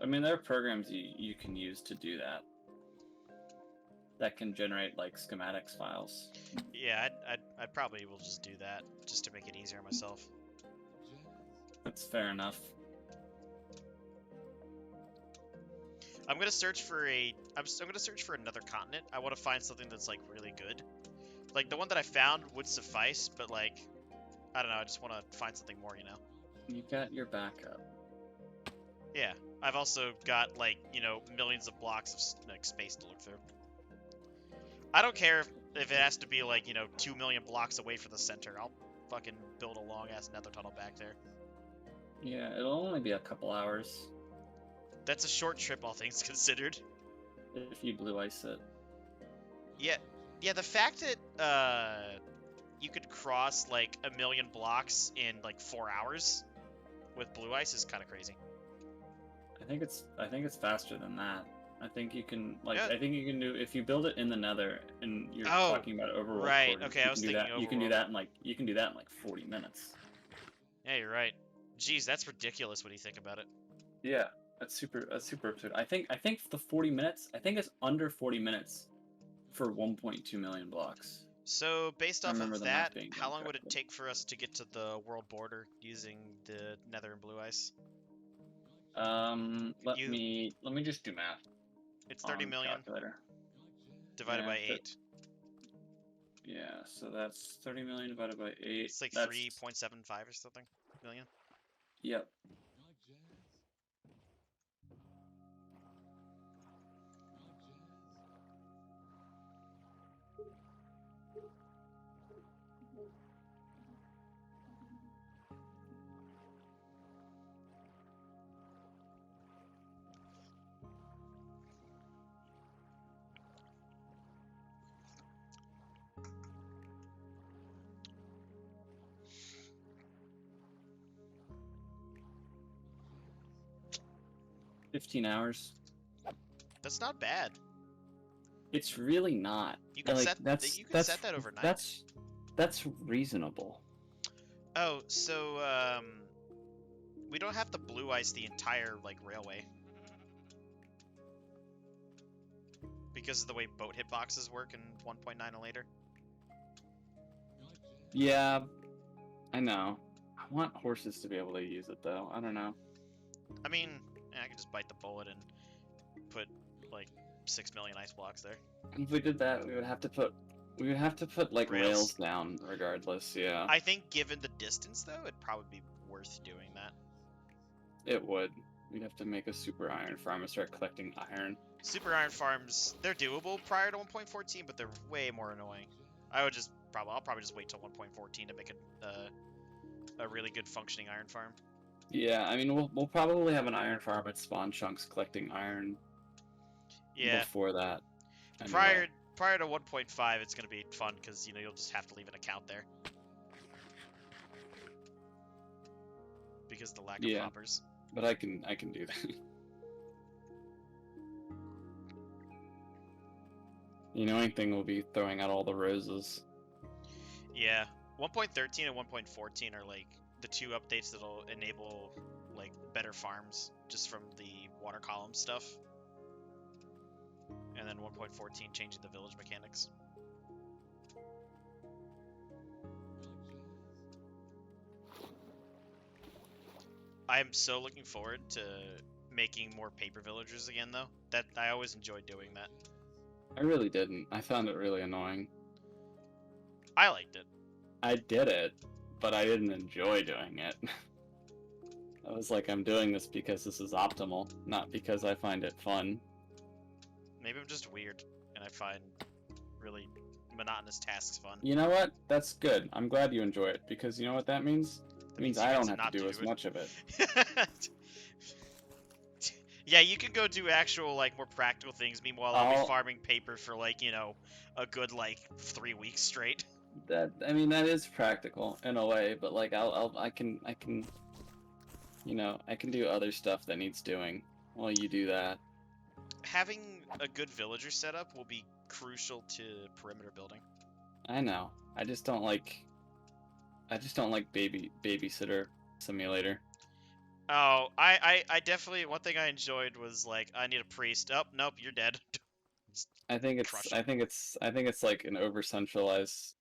I mean, there are programs you can use to do that. That can generate like schematics files. Yeah, I probably will just do that just to make it easier on myself. That's fair enough. I'm gonna search for I'm gonna search for another continent. I want to find something that's like really good. Like the one that I found would suffice, but like I don't know. I just want to find something more, you know. You got your backup. Yeah, I've also got like millions of blocks of like space to look through. I don't care if it has to be like 2 million blocks away from the center. I'll fucking build a long ass nether tunnel back there. Yeah, it'll only be a couple hours. That's a short trip, all things considered. If you blue ice it. Yeah. The fact that you could cross like 1 million blocks in like 4 hours with blue ice is kind of crazy. I think it's faster than that. I think you can Yeah. I think you can do if you build it in the Nether and you're talking about overworld. Right. Quarters, Okay, I was thinking you can do that in like 40 minutes. Yeah, you're right. Jeez, that's ridiculous when you think about it. Yeah, that's super absurd. I think the 40 minutes. I think it's under 40 minutes for 1.2 million blocks. So based off of that, how long would it correctly. take for us to get to the world border using the Nether and blue ice? Let me just do math. It's 30 million calculator. divided by 8. Yeah, so that's 30 million divided by 8. It's like 3.75 or something million. Yep. 15 hours. That's not bad. It's really not. You can Like, set that overnight. That's reasonable. Oh, so we don't have to blue ice the entire like railway because of the way boat hitboxes work in 1.9 and later. Yeah, I know. I want horses to be able to use it though. I don't know. I mean, I could just bite the bullet and put like 6 million ice blocks there. If we did that, we would have to put like Rails. rails down regardless. Yeah, I think given the distance though, it'd probably be worth doing that. it would. We'd have to make a super iron farm and start collecting iron. Super iron farms, they're doable prior to 1.14, but they're way more annoying. I'll probably just wait till 1.14 to make a really good functioning iron farm. Yeah, I mean we'll probably have an iron farm at Spawn Chunks collecting iron. Yeah. Before that. Anyway. Prior to 1.5, it's gonna be fun because you'll just have to leave an account there because of the lack of hoppers. But I can do that. The annoying thing will be throwing out all the roses. Yeah, 1.13 and 1.14 are like the two updates that'll enable like better farms just from the water column stuff. And then 1.14 changing the village mechanics. I'm so looking forward to making more paper villagers again, though. That I always enjoyed doing that. I really didn't. I found it really annoying. I liked it. I did it, but I didn't enjoy doing it. I was like, I'm doing this because this is optimal, not because I find it fun. Maybe I'm just weird, and I find really monotonous tasks fun. You know what? That's good. I'm glad you enjoy it, because you know what that means? It means I don't have to do as much of it. Yeah, you can go do actual, like, more practical things. Meanwhile, I'll be farming paper for, like, a good, like, 3 weeks straight. That is practical in a way, but like I can do other stuff that needs doing while you do that. Having a good villager setup will be crucial to perimeter building. I know. I just don't like babysitter simulator. Oh, I definitely, one thing I enjoyed was like, I need a priest. Oh, nope, you're dead. I think it's like an over centralized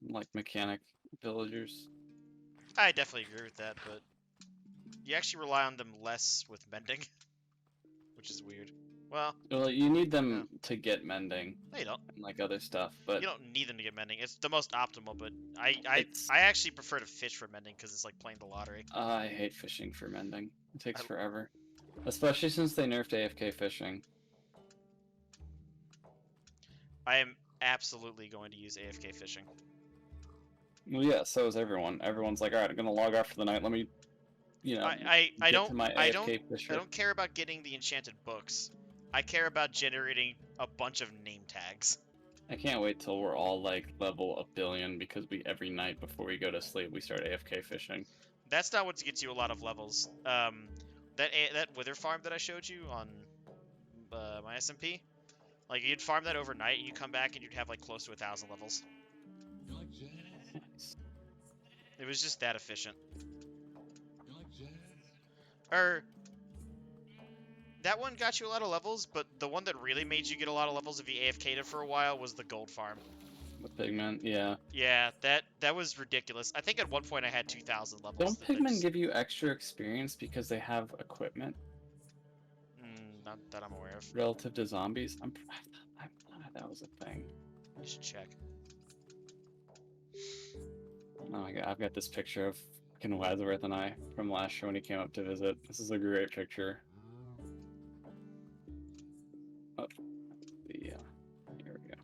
like mechanic villagers. I definitely agree with that, but you actually rely on them less with mending, which is weird. Well, you need them to get mending. No, you don't. And like other stuff, but you don't need them to get mending. It's the most optimal, but I actually prefer to fish for mending because it's like playing the lottery. I hate fishing for mending. It takes forever, especially since they nerfed AFK fishing. I am absolutely going to use AFK fishing. Well, yeah, so is everyone. Everyone's like, all right, I'm gonna log off for the night. Let me, I don't care about getting the enchanted books. I care about generating a bunch of name tags. I can't wait till we're all like level 1 billion because every night before we go to sleep we start AFK fishing. That's not what gets you a lot of levels. That wither farm that I showed you on my SMP, like you'd farm that overnight, you come back and you'd have like close to 1,000 levels. It was just that efficient. That one got you a lot of levels, but the one that really made you get a lot of levels if you AFK'd it for a while was the gold farm. The pigmen, yeah. Yeah, that was ridiculous. I think at one point I had 2,000 levels. Don't pigmen give you extra experience because they have equipment? Not that I'm aware of. Relative to zombies? I thought that was a thing. You should check. Oh my god, I've got this picture of fucking Wadsworth and I from last year when he came up to visit. This is a great picture. Oh, here we go.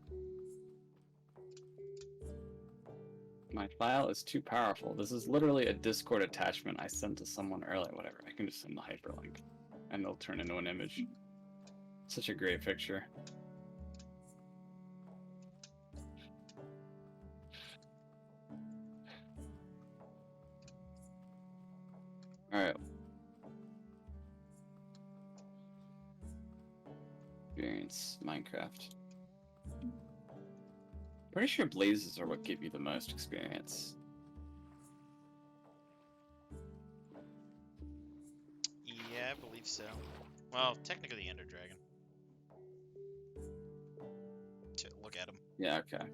My file is too powerful. This is literally a Discord attachment I sent to someone earlier. Whatever, I can just send the hyperlink and it'll turn into an image. Such a great picture. Alright. is Minecraft. Pretty sure blazes are what give you the most experience. Yeah, I believe so. Well, technically the Ender Dragon. Look at him. Yeah, okay.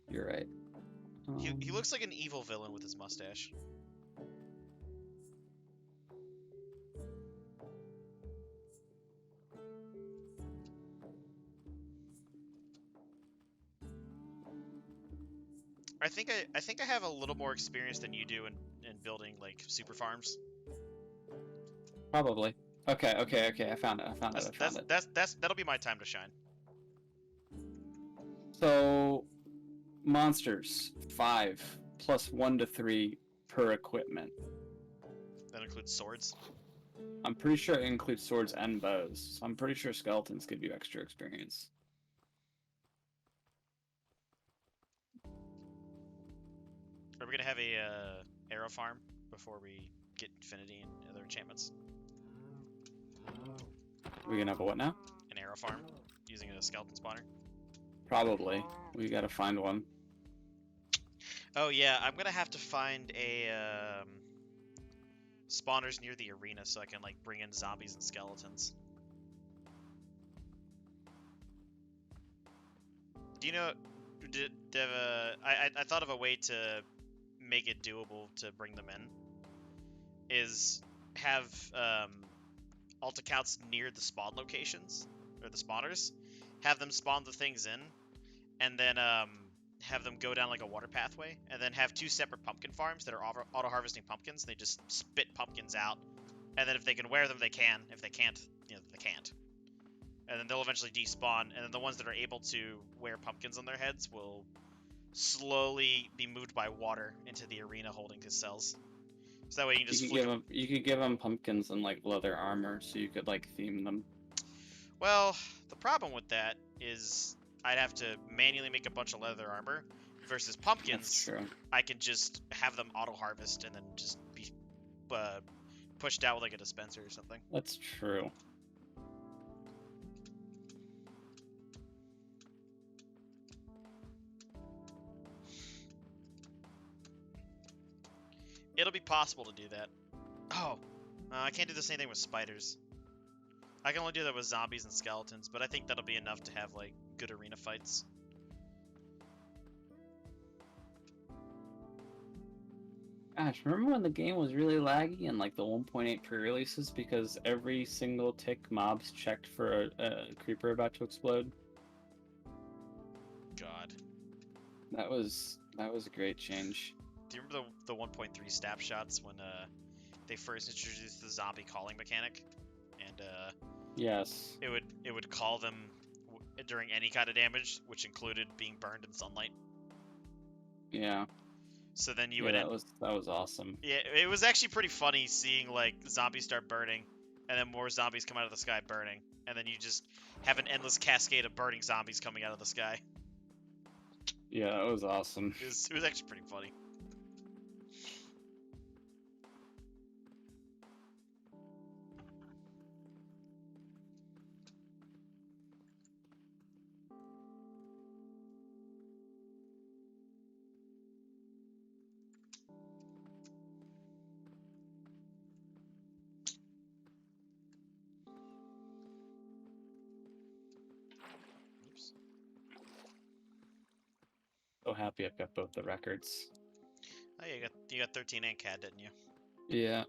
You're right. He looks like an evil villain with his mustache. I think I have a little more experience than you do in building like super farms. Probably. Okay. I found it. That'll be my time to shine. So, monsters 5 plus 1 to 3 per equipment. That includes swords. I'm pretty sure it includes swords and bows. So I'm pretty sure skeletons give you extra experience. Are we gonna have a arrow farm before we get infinity and other enchantments? We're gonna have a what now? An arrow farm using a skeleton spawner. Probably. We gotta find one. Oh yeah, I'm gonna have to find a spawners near the arena so I can like bring in zombies and skeletons. Do you know? I thought of a way to make it doable to bring them in. Is have alt accounts near the spawn locations or the spawners, have them spawn the things in, and then have them go down like a water pathway, and then have 2 separate pumpkin farms that are auto-harvesting pumpkins. They just spit pumpkins out, and then if they can wear them, they can. If they can't, you know, they can't. And then they'll eventually despawn, and then the ones that are able to wear pumpkins on their heads will slowly be moved by water into the arena holding his cells. So that way you can just you could give them pumpkins and like leather armor, so you could like theme them. Well, the problem with that is I'd have to manually make a bunch of leather armor versus pumpkins. That's true. I can just have them auto harvest and then just be pushed out with like a dispenser or something. That's true. It'll be possible to do that. Oh, I can't do the same thing with spiders. I can only do that with zombies and skeletons, but I think that'll be enough to have like good arena fights. Gosh, remember when the game was really laggy and like the 1.8 pre-releases because every single tick mobs checked for a creeper about to explode? God. That was a great change. Do you remember the 1.3 snapshots when they first introduced the zombie calling mechanic? And yes, it would call them during any kind of damage, which included being burned in sunlight. Yeah. So then you would that was awesome. Yeah, it was actually pretty funny seeing like zombies start burning, and then more zombies come out of the sky burning, and then you just have an endless cascade of burning zombies coming out of the sky. Yeah, that was awesome. It was actually pretty funny. So happy I've got both the records. Oh, yeah, you got 13 and CAD, didn't you? Yeah.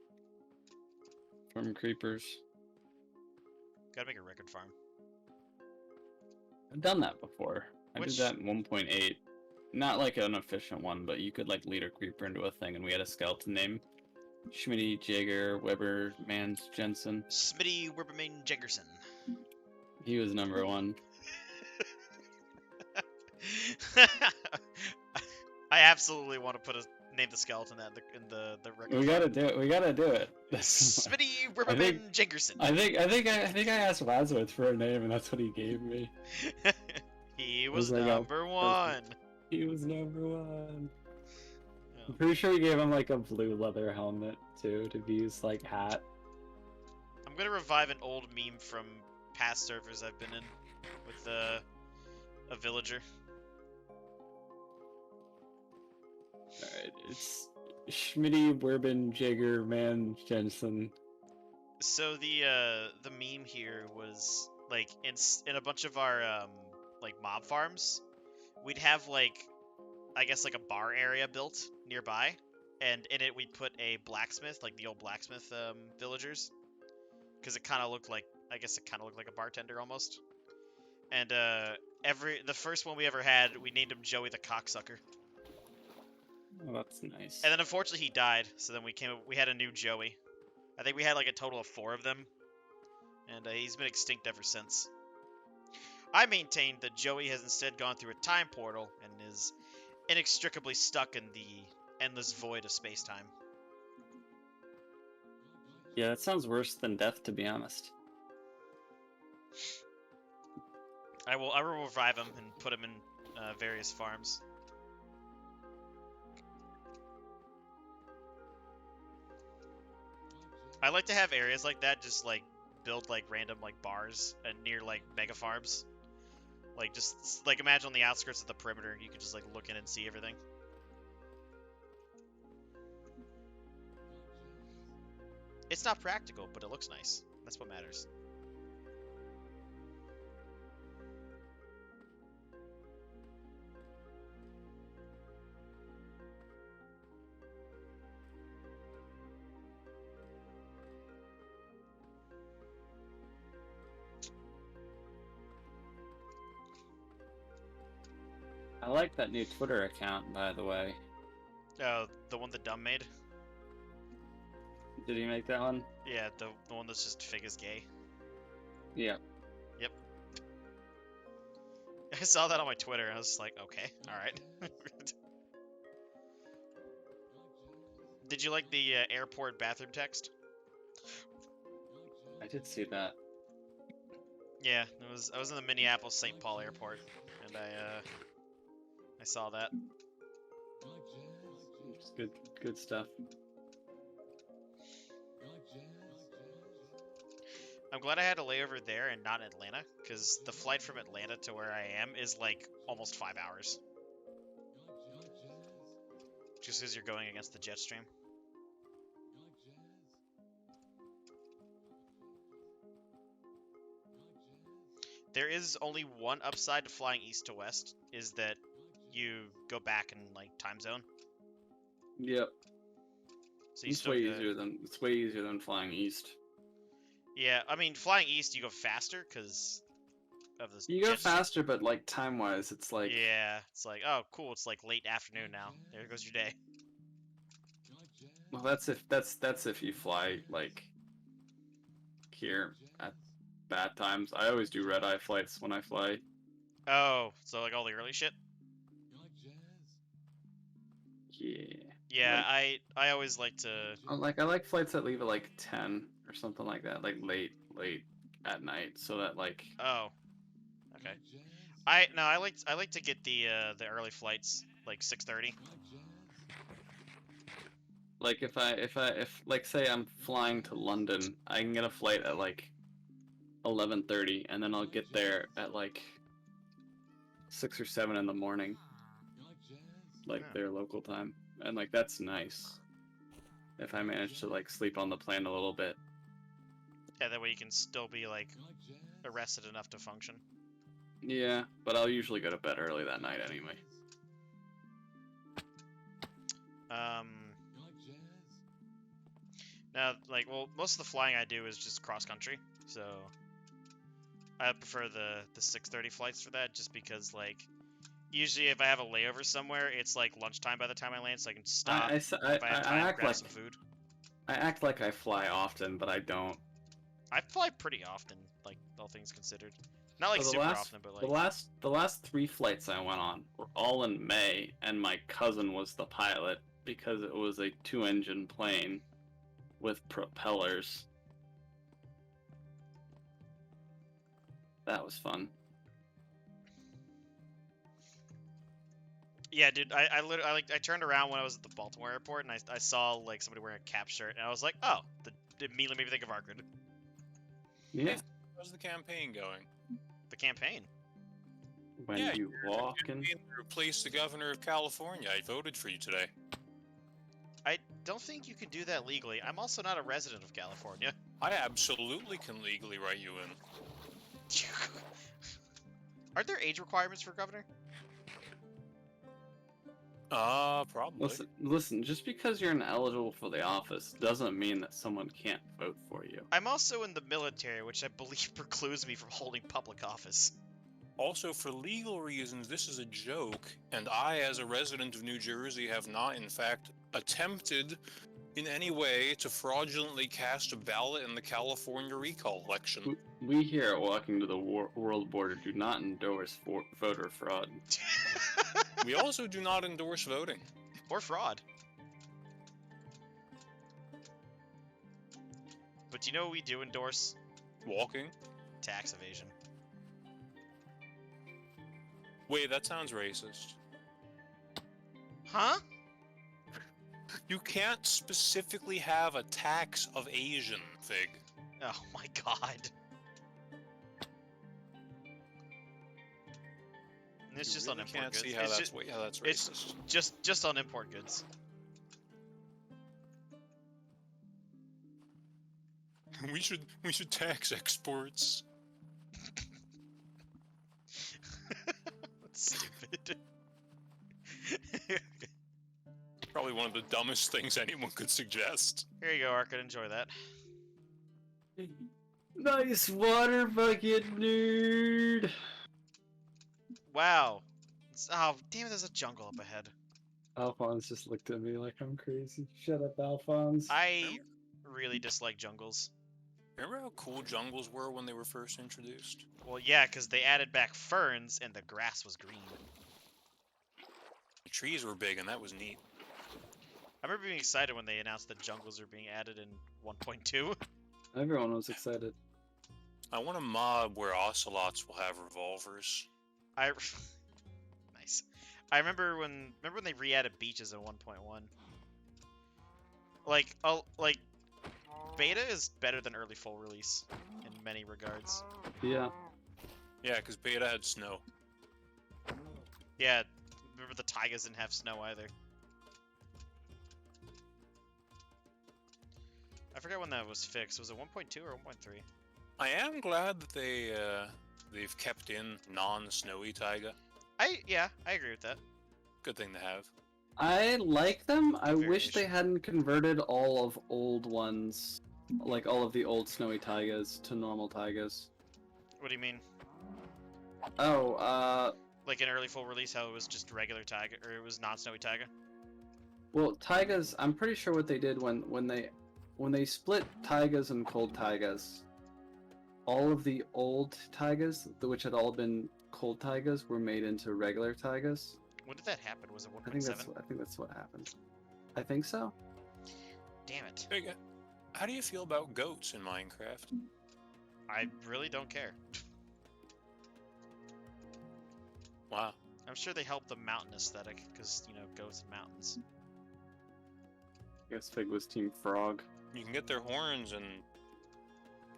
From creepers. Gotta make a record farm. I've done that before. I Which... did that in 1.8. Not like an efficient one, but you could like lead a creeper into a thing, and we had a skeleton name. Schmitty, Jaeger, Weber, Mans, Jensen. Smitty, Weberman, Jeggerson. He was number 1. I absolutely want to name the skeleton in the record. We gotta do it. We gotta do it. Smitty, Weberman, Jeggerson. I think I asked Lazarus for a name, and that's what he gave me. He was number 1. He was number 1. Yeah. I'm pretty sure we gave him like a blue leather helmet too to be his like hat. gonna revive an old meme from past servers I've been in with a villager. Alright, it's Schmitty, Werbin, Jaeger, Man, Jensen. So the meme here was like in a bunch of our like mob farms, we'd have like I guess like a bar area built nearby, and in it we'd put a blacksmith, like the old blacksmith villagers, because it kind of looked like I guess it kind of looked like a bartender almost. And the first one we ever had, we named him Joey the Cocksucker. Oh, that's nice. And then unfortunately he died, so then we had a new Joey. I think we had like a total of 4 of them, and he's been extinct ever since. I maintain that Joey has instead gone through a time portal and is inextricably stuck in the endless void of space-time. Yeah, that sounds worse than death, to be honest. I will revive him and put him in various farms. I like to have areas like that, just like build like random like bars and near like mega farms. Like just like imagine on the outskirts of the perimeter, you could just like look in and see everything. It's not practical, but it looks nice. That's what matters. I like that new Twitter account, by the way. The one that Dumb made? Did he make that one? Yeah, the one that's just fig as gay. Yeah. Yep. I saw that on my Twitter, and I was just like, okay, alright. Did you like the airport bathroom text? I did see that. Yeah, I was in the Minneapolis St. Paul airport, and I saw that. It's good stuff. I'm glad I had a layover there and not in Atlanta, because the flight from Atlanta to where I am is like almost 5 hours. Just because you're going against the jet stream. There is only one upside to flying east to west, is that you go back in like time zone. Yep. So you It's way easier than flying east. Yeah, I mean flying east you go faster because of this. You go faster, but like time wise, it's like yeah, it's like oh cool, it's like late afternoon now. There goes your day. Well, that's if you fly like here at bad times. I always do red eye flights when I fly. Oh, so like all the early shit. Yeah. Yeah, I always like to. I like flights that leave at like 10 or something like that, like late at night, so that like. Oh. Okay. I like to get the early flights like 6:30. Like if like say I'm flying to London, I can get a flight at like 11:30, and then I'll get there at like 6 or 7 in the morning, like their local time, and like that's nice. If I manage to like sleep on the plane a little bit. Yeah, that way you can still be like arrested enough to function. Yeah, but I'll usually go to bed early that night anyway. Now, like, well, most of the flying I do is just cross country, so I prefer the 6:30 flights for that, just because like usually if I have a layover somewhere, it's like lunchtime by the time I land, so I can stop if I have time to grab some food. I act like I fly often, but I don't. I fly pretty often, like all things considered. Not like super often, but like the last 3 flights I went on were all in May, and my cousin was the pilot because it was a 2-engine plane with propellers. That was fun. Yeah, dude, I literally I turned around when I was at the Baltimore airport and I saw like somebody wearing a cap shirt and I was like, oh, it immediately made me think of Arkwood. Yeah. How's the campaign going? The campaign. When Yeah, you walk in. Campaign to replace the governor of California. I voted for you today. I don't think you can do that legally. I'm also not a resident of California. I absolutely can legally write you in. Are there age requirements for governor? Probably. Listen. Just because you're ineligible for the office doesn't mean that someone can't vote for you. I'm also in the military, which I believe precludes me from holding public office. Also, for legal reasons, this is a joke, and I, as a resident of New Jersey, have not, in fact, attempted in any way to fraudulently cast a ballot in the California recall election. We here at Walking to the World Border do not endorse voter fraud. We also do not endorse voting. Or fraud. But you know what we do endorse? Walking? Tax evasion. Wait, that sounds racist. Huh? You can't specifically have a tax of Asian, Fig. Oh my god. And it's You just really on import can't goods. see how It's that's, ju- how that's it's racist. just on import goods. We should tax exports. That's stupid. Probably one of the dumbest things anyone could suggest. Here you go, Arkin. Enjoy that. Nice water bucket, nerd. Wow. Oh, damn it, there's a jungle up ahead. Alphonse just looked at me like I'm crazy. Shut up, Alphonse. I really dislike jungles. Remember how cool jungles were when they were first introduced? Well, yeah, because they added back ferns and the grass was green. The trees were big, and that was neat. I remember being excited when they announced that jungles are being added in 1.2. Everyone was excited. I want a mob where ocelots will have revolvers. Nice. I remember when they re-added beaches in 1.1. Like beta is better than early full release in many regards. Yeah. Yeah, because beta had snow. Yeah, remember the taigas didn't have snow either. I forgot when that was fixed. Was it 1.2 or 1.3? I am glad that they've kept in non-snowy taiga. I agree with that. Good thing to have. I like them. I wish Variation. they hadn't converted all of old ones, like all of the old snowy taigas to normal taigas. What do you mean? Oh, Like in early full release, how it was just regular taiga, or it was non-snowy taiga? well, taigas. I'm pretty sure what they did when they split taigas and cold taigas. All of the old taigas, which had all been cold taigas, were made into regular taigas. When did that happen? Was it I think 1.7? that's what happened. I think so. Damn it. Hey, how do you feel about goats in Minecraft? I really don't care. Wow. I'm sure they help the mountain aesthetic, because, you know, goats and mountains. I guess Fig was Team Frog. You can get their horns and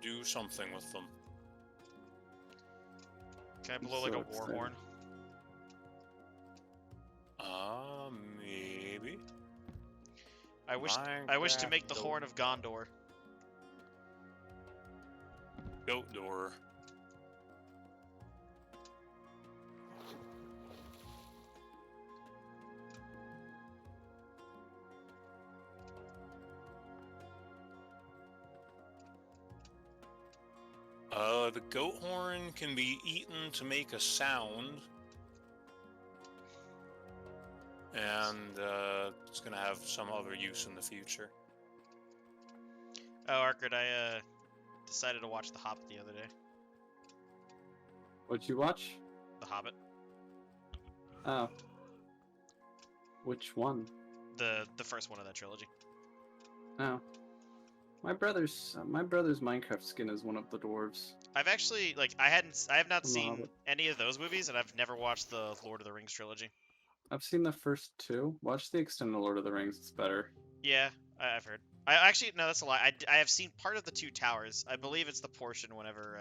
do something with them. Can I I'm blow like so a war excited. horn? Maybe. I wish to make the Minecraft horn of Gondor. Goat door. The goat horn can be eaten to make a sound. And it's gonna have some other use in the future. Oh, Arkard, I decided to watch The Hobbit the other day. What'd you watch? The Hobbit, Oh. Which one? the first one of that trilogy. Oh. My brother's Minecraft skin is one of the dwarves. I've actually I have not From The seen Hobbit. any of those movies, and I've never watched the Lord of the Rings trilogy. I've seen the first two. Watch the extended Lord of the Rings. It's better. Yeah, I've heard. I actually no, that's a lie. I have seen part of the two towers. I believe it's the portion whenever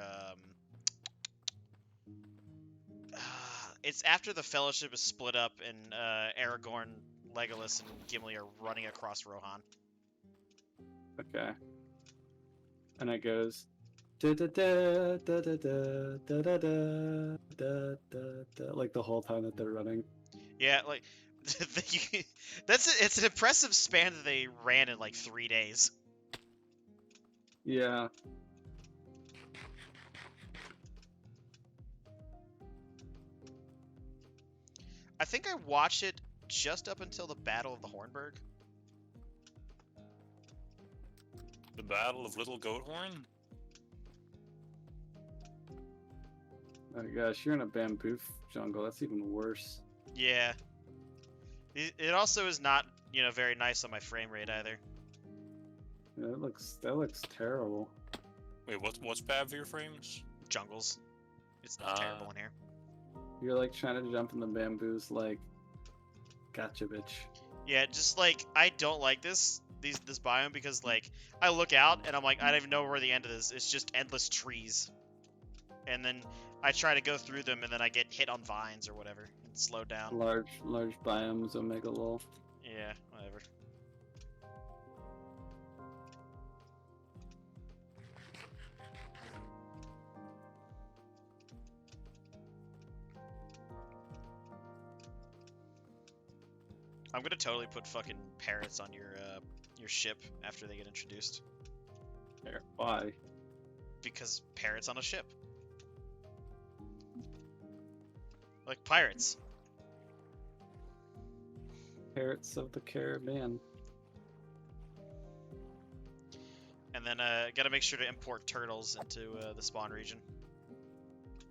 it's after the Fellowship is split up and Aragorn, Legolas, and Gimli are running across Rohan. Okay. And it goes. Da da da da da da da da da da da, like the whole time that they're running. Yeah, like it's an impressive span that they ran in like 3 days. Yeah. I think I watched it just up until the Battle of the Hornburg. The Battle of Little Goathorn? Oh gosh, you're in a bamboo jungle. That's even worse. Yeah. It also is not, very nice on my frame rate either. Yeah, that looks terrible. Wait, what's bad for your frames? Jungles. It's not terrible in here. You're like trying to jump in the bamboos, like, gotcha, bitch. Yeah, just like I don't like this biome because like I look out and I'm like I don't even know where the end of this. It's just endless trees, and then I try to go through them and then I get hit on vines or whatever and slow down. Large biomes, Omega lol. Yeah, whatever. I'm gonna totally put fucking parrots on your ship after they get introduced. Why? Because parrots on a ship. Like pirates. Parrots of the Caribbean. And then gotta make sure to import turtles into the spawn region.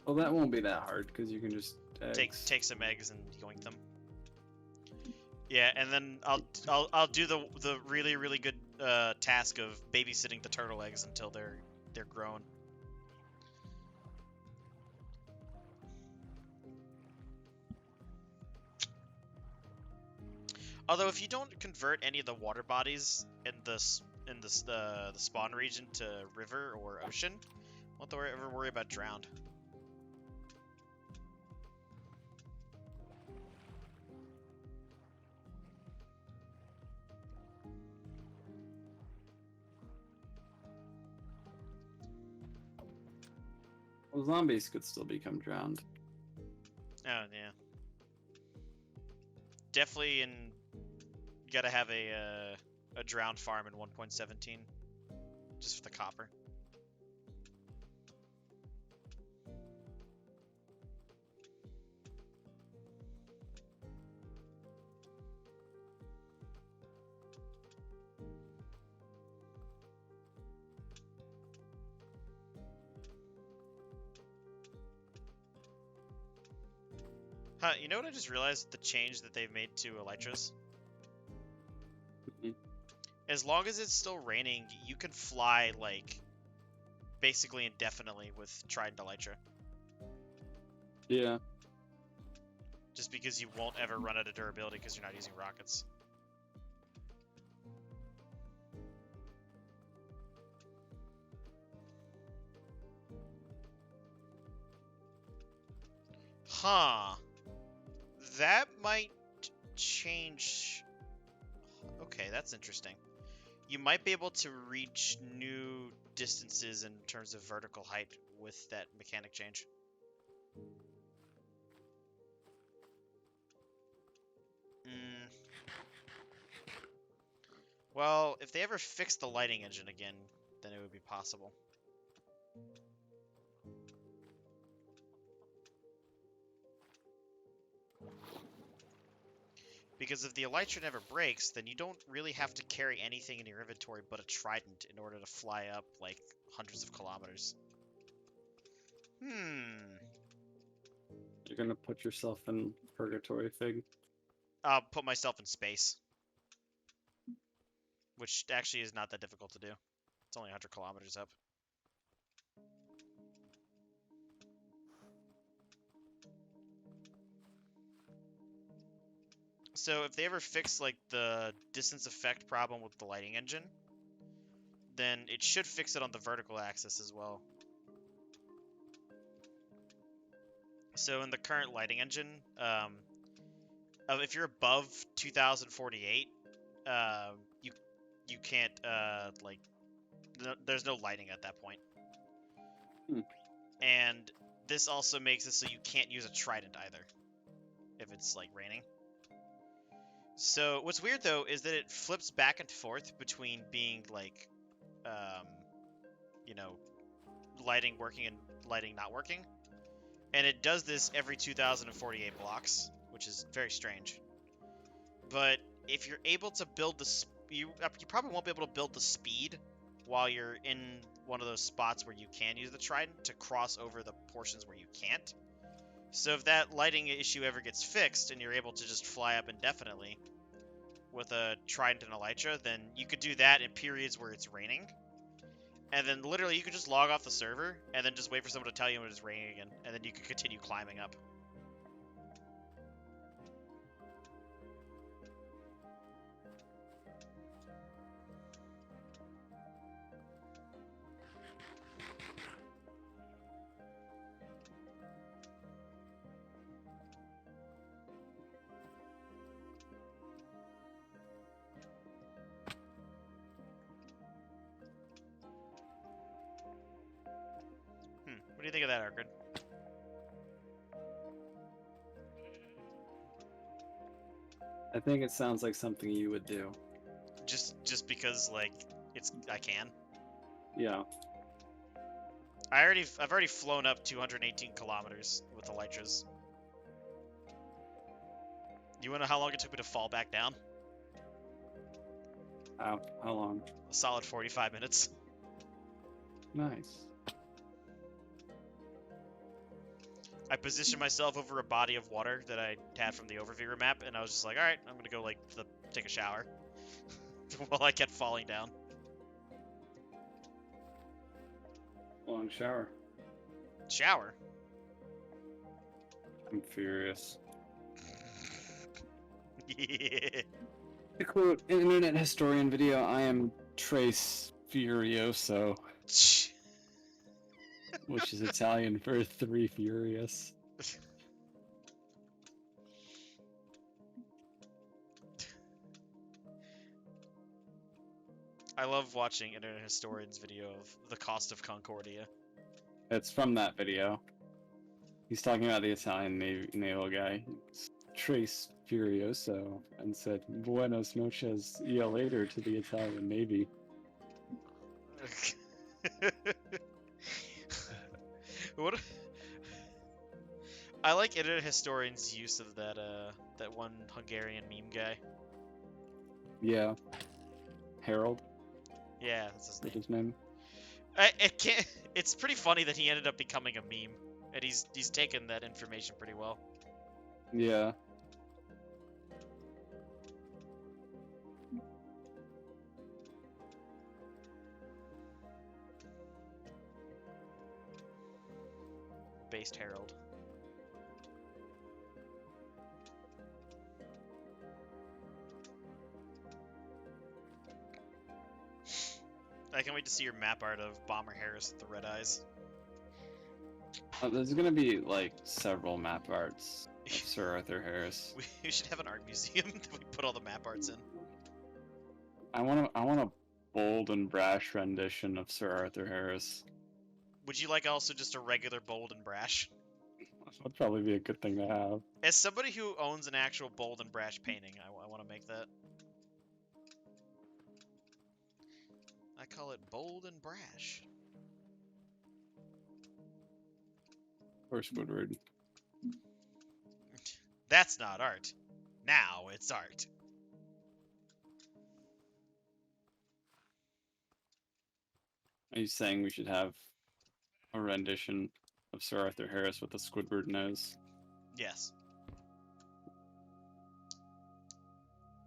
Well, that won't be that hard because you can just eggs. Take some eggs and yoink them. Yeah, and then I'll do the really really good task of babysitting the turtle eggs until they're grown. Although if you don't convert any of the water bodies in the spawn region to river or ocean, won't ever worry about drowned. Well, zombies could still become drowned. Oh yeah. Definitely you gotta have a drowned farm in 1.17, just for the copper. Huh, you know what I just realized? The change that they've made to elytras? Mhm. As long as it's still raining, you can fly, like, basically indefinitely with Trident Elytra. Yeah. Just because you won't ever run out of durability because you're not using rockets. Huh. That might change. Okay, that's interesting. You might be able to reach new distances in terms of vertical height with that mechanic change. Well, if they ever fix the lighting engine again, then it would be possible. Because if the elytra never breaks, then you don't really have to carry anything in your inventory but a trident in order to fly up, like, hundreds of kilometers. You're gonna put yourself in purgatory, Fig. I'll put myself in space. Which actually is not that difficult to do. It's only 100 kilometers up. So if they ever fix like the distance effect problem with the lighting engine, then it should fix it on the vertical axis as well. So in the current lighting engine, if you're above 2048, you can't like there's no lighting at that point. And this also makes it so you can't use a trident either if it's like raining. So what's weird though is that it flips back and forth between being like, you know, lighting working and lighting not working, and it does this every 2048 blocks, which is very strange. But if you're able to build the you probably won't be able to build the speed while you're in one of those spots where you can use the trident to cross over the portions where you can't. So if that lighting issue ever gets fixed and you're able to just fly up indefinitely with a trident and elytra, then you could do that in periods where it's raining. And then literally you could just log off the server and then just wait for someone to tell you when it's raining again. And then you could continue climbing up. What do you think of that, Arkrid? I think it sounds like something you would do. Just because like I can. Yeah. I've already flown up 218 kilometers with elytras. You wanna know how long it took me to fall back down? How long? A solid 45 minutes. Nice. I positioned myself over a body of water that I had from the overview map, and I was just like, alright, I'm gonna go, like, take a shower. While I kept falling down. Long shower. Shower? I'm furious. Yeah. To quote an internet historian video, I am Trace Furioso, which is Italian for Three Furious. I love watching internet historians' video of the cost of Concordia. It's from that video. He's talking about the Italian naval guy, Trace Furioso, and said, "Buenos noches, y later" to the Italian Navy. What? I like internet historians' use of that that one Hungarian meme guy. Yeah. Harold, Yeah, that's his is name. his name. It can't. It's pretty funny that he ended up becoming a meme, and he's taken that information pretty well. Yeah. Based Harold. I can't wait to see your map art of Bomber Harris with the red eyes. There's gonna be like several map arts of Sir Arthur Harris. We should have an art museum that we put all the map arts in. I want a bold and brash rendition of Sir Arthur Harris. Would you like also just a regular bold and brash? That'd probably be a good thing to have. As somebody who owns an actual bold and brash painting, I want to make that. I call it bold and brash. Or Squidward. That's not art. Now it's art. Are you saying we should have a rendition of Sir Arthur Harris with a Squidward nose? Yes.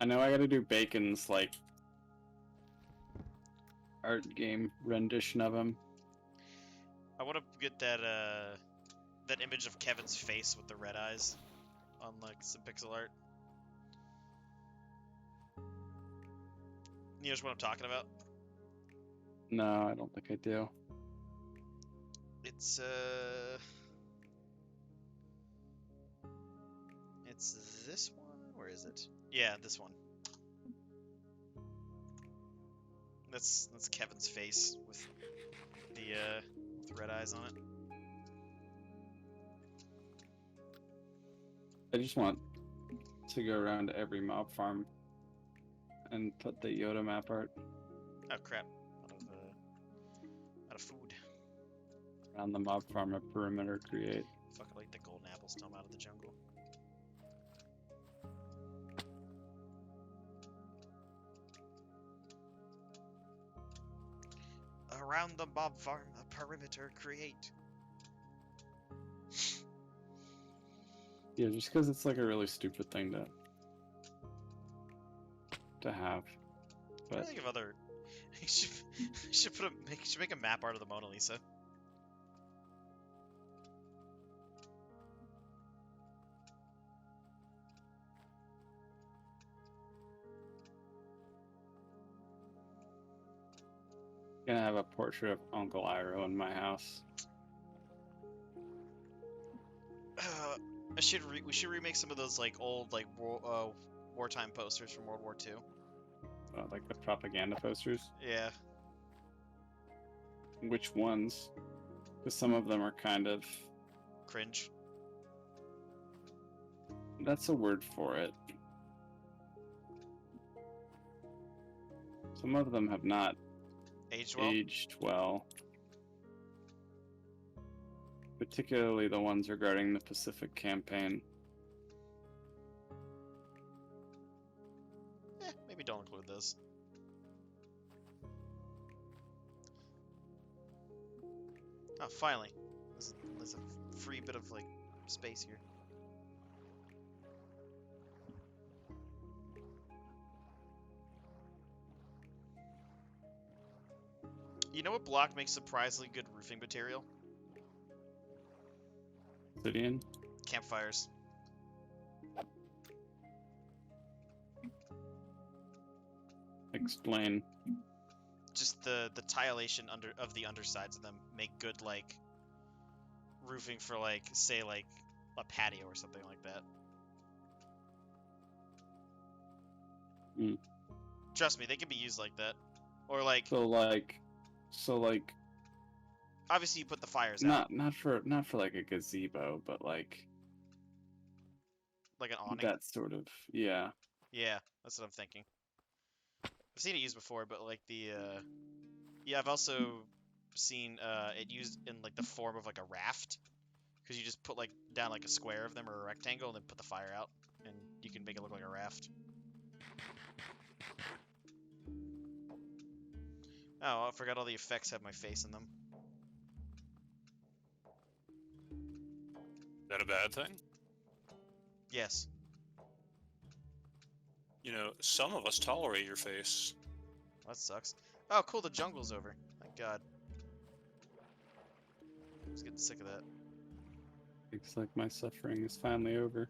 I know I gotta do Bacon's, like, art game rendition of him. I want to get that that image of Kevin's face with the red eyes on like some pixel art. You know what I'm talking about? No, I don't think I do. It's this one. Where is it? Yeah, this one. That's Kevin's face with the with red eyes on it. I just want to go around to every mob farm and put the Yoda map art Oh crap! Out of food. around the mob farm at perimeter create. Fucking like the golden apples come out of the jungle. Around the mob farm, a perimeter create. Yeah, just because it's like a really stupid thing to have. I But think of other. You should make a map art of the Mona Lisa. I'm gonna have a portrait of Uncle Iroh in my house. We should remake some of those like old like wartime posters from World War II. Like the propaganda posters. Yeah. Which ones? Because some of them are kind of. Cringe. That's a word for it. Some of them have not Aged well. aged well. Particularly the ones regarding the Pacific Campaign. Maybe don't include those. Oh, finally. There's a free bit of like space here. You know what block makes surprisingly good roofing material? Obsidian? Campfires. Explain. Just the tilation of the undersides of them make good like roofing for like say like a patio or something like that. Mm. Trust me, they can be used like that. Or like So like obviously you put the fires out not for like a gazebo, but like like an awning. that sort of, yeah. Yeah, that's what I'm thinking. I've seen it used before, but like the yeah, I've also seen it used in like the form of like a raft, because you just put like down like a square of them or a rectangle and then put the fire out, and you can make it look like a raft. Oh, I forgot all the effects have my face in them. Is that a bad thing? Yes. You know, some of us tolerate your face. That sucks. Oh, cool, the jungle's over. Thank God. I was getting sick of that. Looks like my suffering is finally over.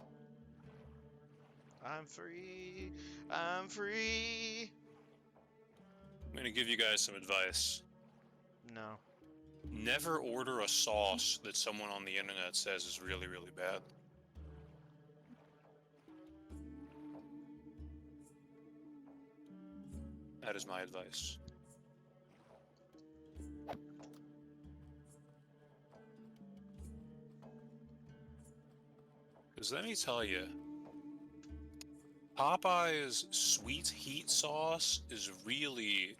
I'm free. I'm free. I'm gonna give you guys some advice. No. Never order a sauce that someone on the internet says is really, really bad. That is my advice. Because let me tell you, Popeye's sweet heat sauce is really...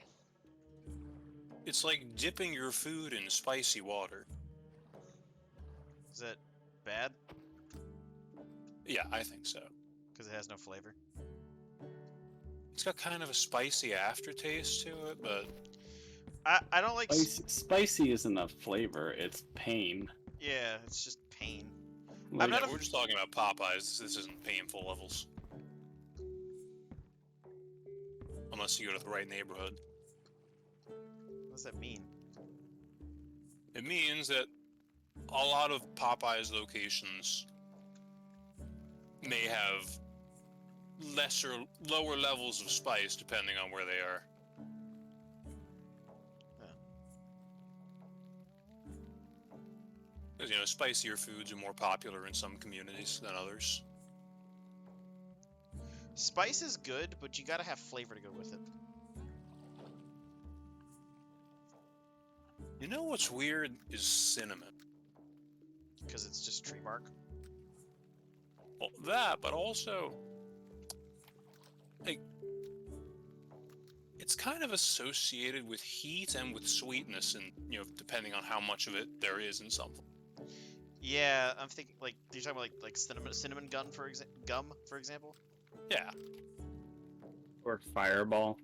It's like dipping your food in spicy water. Is that bad? Yeah, I think so. Because it has no flavor. It's got kind of a spicy aftertaste to it, but... I don't like... Spicy isn't a flavor, it's pain. Yeah, it's just pain. Like, not a- We're just talking about Popeyes. This isn't painful levels. Unless you go to the right neighborhood. What does that mean? It means that a lot of Popeyes locations may have lower levels of spice depending on where they are. 'Cause, spicier foods are more popular in some communities than others. Spice is good, but you gotta have flavor to go with it. You know what's weird is cinnamon. Because it's just tree bark. Well, that, but also, like, it's kind of associated with heat and with sweetness, and depending on how much of it there is in something. Yeah, I'm thinking like you're talking about like cinnamon gum for example. Yeah, Or Fireball.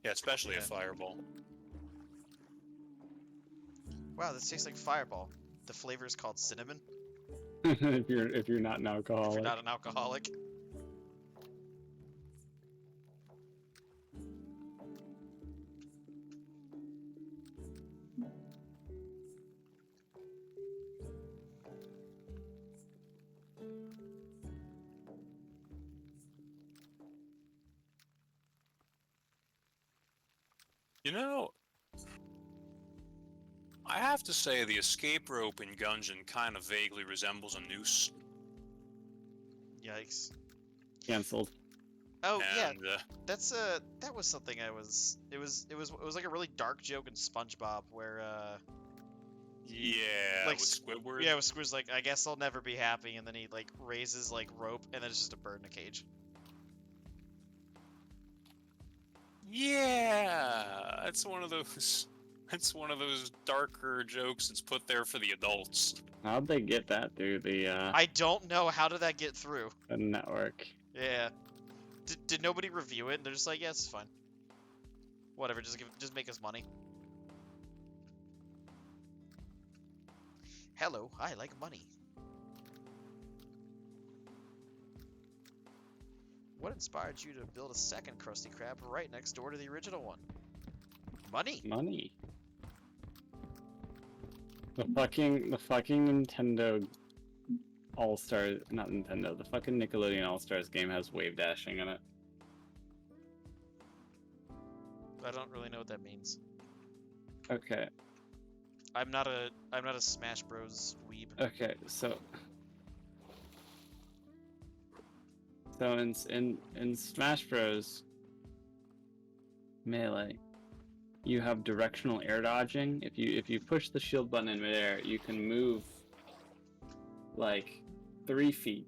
yeah, especially Yeah. a fireball. Wow, this tastes like Fireball. The flavor is called cinnamon. if you're not an If alcoholic. you're not an alcoholic. I have to say the escape rope in Gungeon kind of vaguely resembles a noose. Yikes. Canceled. Oh yeah, And, that was something I was. It was like a really dark joke in SpongeBob where yeah, like with Squidward. yeah, with Squid's like, I guess I'll never be happy, and then he like raises like rope, and then it's just a bird in a cage. Yeah, that's one of those. It's one of those darker jokes that's put there for the adults. How'd they get that through the I don't know, how did that get through? network? Yeah. Did nobody review it? And they're just like, yeah, it's fine. Whatever, just make us money. Hello, I like money. What inspired you to build a second Krusty Krab right next door to the original one? Money. Money. The fucking Nintendo All-Star, not Nintendo, the fucking Nickelodeon All-Stars game has wave dashing in it. I don't really know what that means. Okay, I'm not a Smash Bros. Weeb. okay, so in Smash Bros. Melee, you have directional air dodging. If you push the shield button in midair, you can move like 3 feet,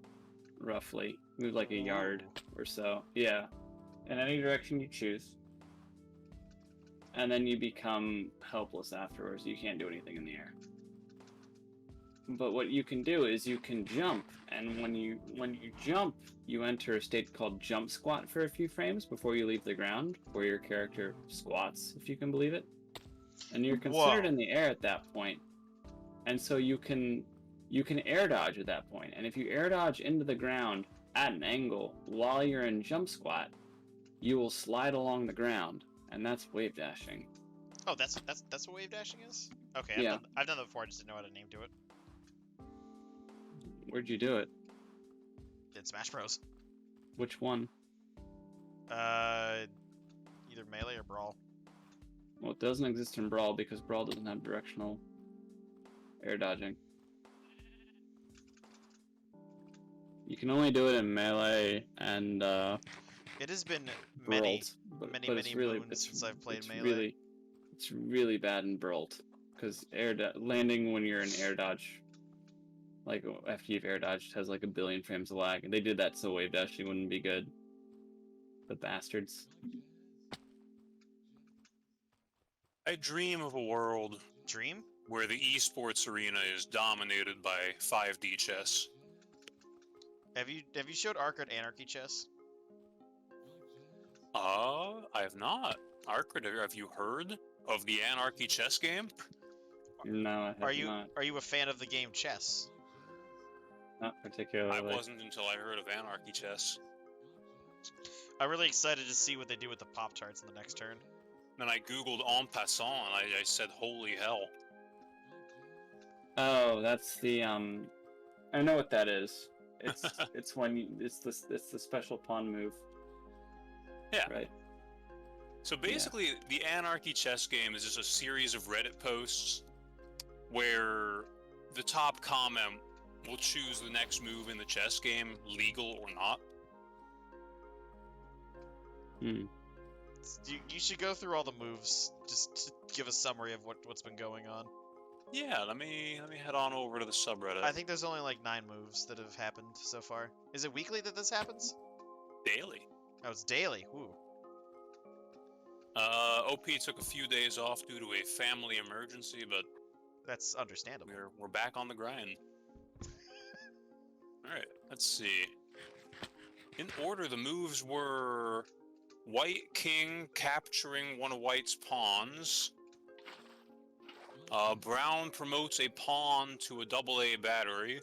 roughly. Move like a yard or so. Yeah, in any direction you choose. And then you become helpless afterwards. You can't do anything in the air. But what you can do is you can jump, and when you jump, you enter a state called jump squat for a few frames before you leave the ground, where your character squats, if you can believe it. And you're considered Whoa. in the air at that point. And so you can air dodge at that point. And if you air dodge into the ground at an angle while you're in jump squat, you will slide along the ground, and that's wave dashing. Oh, that's what wave dashing is? Okay, Yeah. I've done that before, I just didn't know how to name to it. Where'd you do it? In Smash Bros. Which one? Either Melee or Brawl. Well, it doesn't exist in Brawl because Brawl doesn't have directional air dodging. You can only do it in Melee and It has been many, Brawl, many it's really, moons since I've played it's Melee. It's really bad in Brawl because landing when you're in air dodge, like after you've air dodged, has like a billion frames of lag, and they did that so wave dashing wouldn't be good. The bastards. I dream of a world Dream? where the esports arena is dominated by 5D chess. Have you showed Arcade Anarchy Chess? I have not. Arcade, have you heard of the Anarchy chess game? No, I have not. Are you a fan of the game chess? Not particularly. I wasn't until I heard of Anarchy chess. I'm really excited to see what they do with the Pop-Tarts in the next turn. Then I googled en passant, and I said, holy hell. Oh, that's the I know what that is. It's it's when it's the special pawn move. Yeah. Right. So basically, the Anarchy chess game is just a series of Reddit posts where the top comment will choose the next move in the chess game, legal or not. You should go through all the moves just to give a summary of what's been going on. Yeah, let me head on over to the subreddit. I think there's only like 9 moves that have happened so far. Is it weekly that this happens? Daily. Oh, it's daily. Ooh. OP took a few days off due to a family emergency, but That's understandable. we're back on the grind. Alright, let's see. In order, the moves were White King capturing one of White's pawns. Brown promotes a pawn to a AA battery.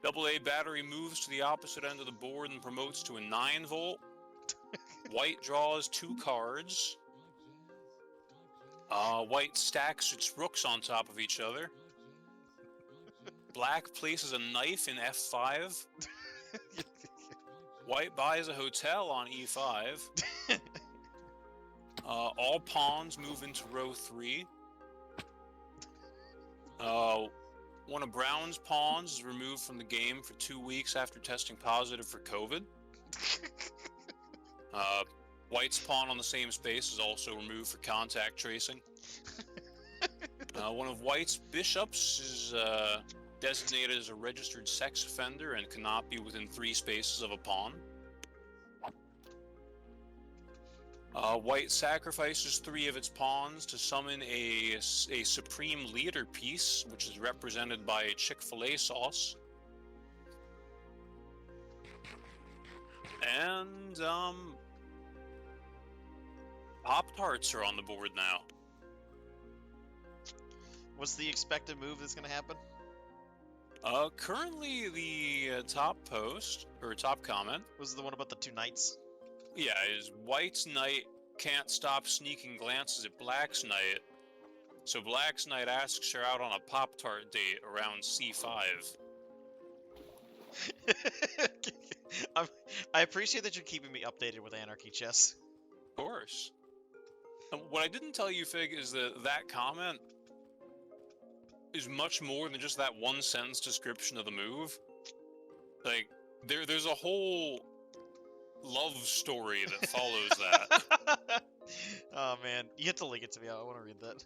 AA battery moves to the opposite end of the board and promotes to a 9-volt. White draws 2 cards. White stacks its rooks on top of each other. Black places a knife in F5. White buys a hotel on E5. All pawns move into row 3. One of Brown's pawns is removed from the game for 2 weeks after testing positive for COVID. White's pawn on the same space is also removed for contact tracing. One of White's bishops is designated as a registered sex offender and cannot be within 3 spaces of a pawn. White sacrifices 3 of its pawns to summon a supreme leader piece, which is represented by a Chick-fil-A sauce. And, Pop-Tarts are on the board now. What's the expected move that's gonna happen? Currently the top post, or top comment, Was it the one about the 2 knights? yeah, is White's knight can't stop sneaking glances at Black's knight, so Black's knight asks her out on a Pop-Tart date around C5. I appreciate that you're keeping me updated with Anarchy Chess. Of course. What I didn't tell you, Fig, is that comment is much more than just that 1-sentence description of the move. Like, there's a whole love story that follows that. Oh man, you have to link it to me. I want to read that.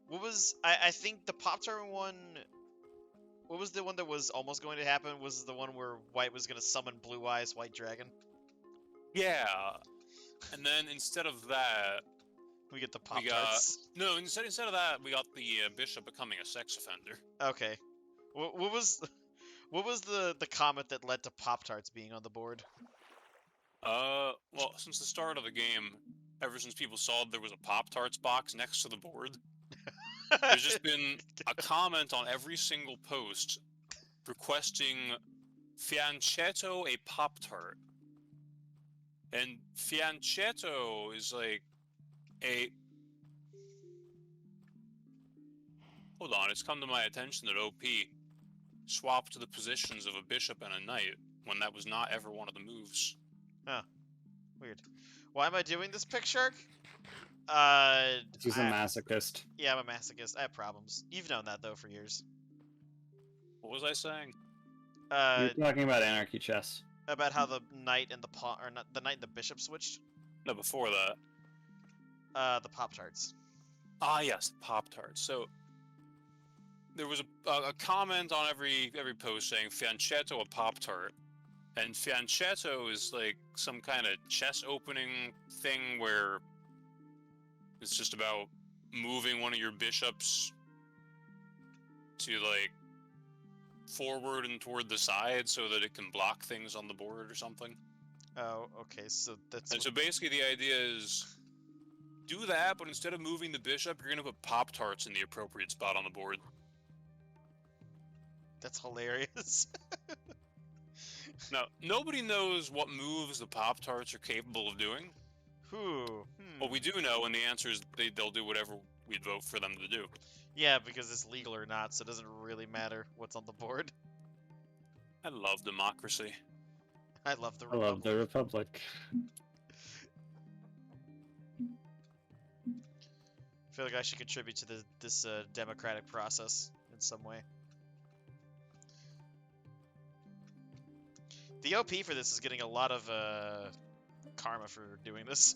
What was I think the Pop-Tart one? What was the one that was almost going to happen? Was the one where White was going to summon Blue Eyes White Dragon? Yeah. And then instead of that, We get the Pop-Tarts. no. Instead of that, we got the bishop becoming a sex offender. Okay. What was the comment that led to Pop-Tarts being on the board? Well, since the start of the game, ever since people saw there was a Pop-Tarts box next to the board, there's just been a comment on every single post requesting Fianchetto a Pop-Tart. And Fianchetto is like a... Hold on, it's come to my attention that OP swapped the positions of a bishop and a knight when that was not ever one of the moves. Weird. Why am I doing this, Pickshark? He's a masochist. Yeah, I'm a masochist. I have problems. You've known that though for years. What was I saying? You're talking about Anarchy Chess. About how the knight and the pawn, or not the knight and the bishop switched. No, before that. The Pop-Tarts. Ah, yes, Pop-Tarts. So, there was a comment on every post saying Fianchetto a Pop-Tart. And Fianchetto is like some kind of chess opening thing where it's just about moving one of your bishops to like forward and toward the side so that it can block things on the board or something. Oh, okay, so that's... And so basically the idea is do that, but instead of moving the bishop, you're going to put Pop-Tarts in the appropriate spot on the board. That's hilarious. Now, nobody knows what moves the Pop-Tarts are capable of doing. What we do know, and the answer is they'll do whatever we'd vote for them to do. Yeah, because it's legal or not, so it doesn't really matter what's on the board. I love democracy. I love the I Republic. love the Republic. feel like I should contribute to this democratic process in some way. The OP for this is getting a lot of karma for doing this.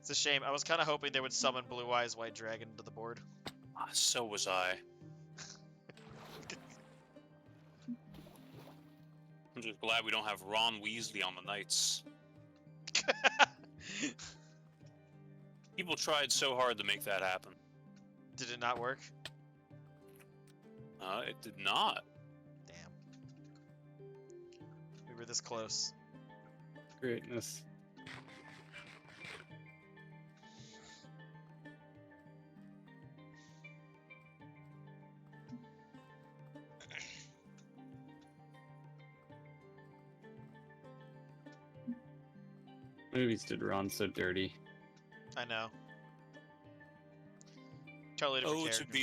It's a shame. I was kind of hoping they would summon Blue Eyes White Dragon to the board. So was I. I'm just glad we don't have Ron Weasley on the Knights. People tried so hard to make that happen. Did it not work? It did not. Damn. We were this close. Greatness. Movies did Ron so dirty. I know. Totally different Oh, character to in the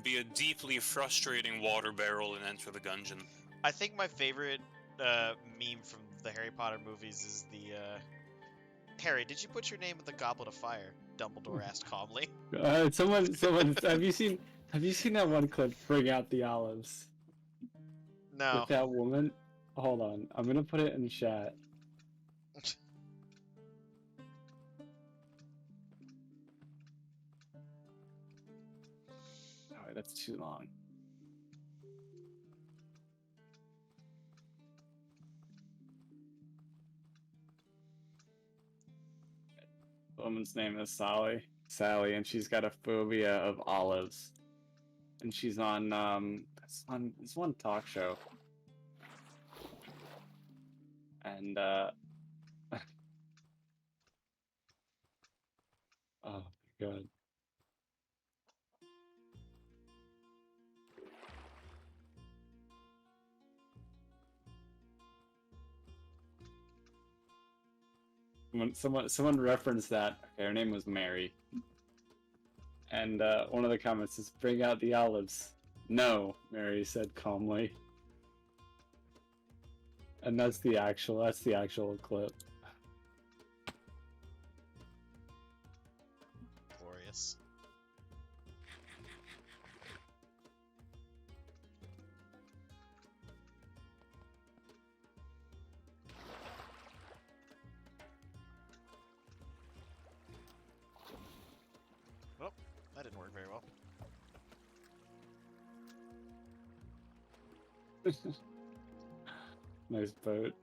be book. a deeply frustrating water barrel in Enter the Gungeon. I think my favorite meme from the Harry Potter movies is the Harry, did you put your name in the Goblet of Fire? Dumbledore asked calmly. Someone, have you seen that one clip? Bring out the olives. No. With that woman. Hold on, I'm gonna put it in chat. Alright, that's too long. The woman's name is Sally, and she's got a phobia of olives. And she's on this one talk show. And oh my god. Someone referenced that. Okay, her name was Mary. And one of the comments is, "Bring out the olives." "No," Mary said calmly. And that's the actual clip. Glorious. Well, that didn't work very well. Nice boat.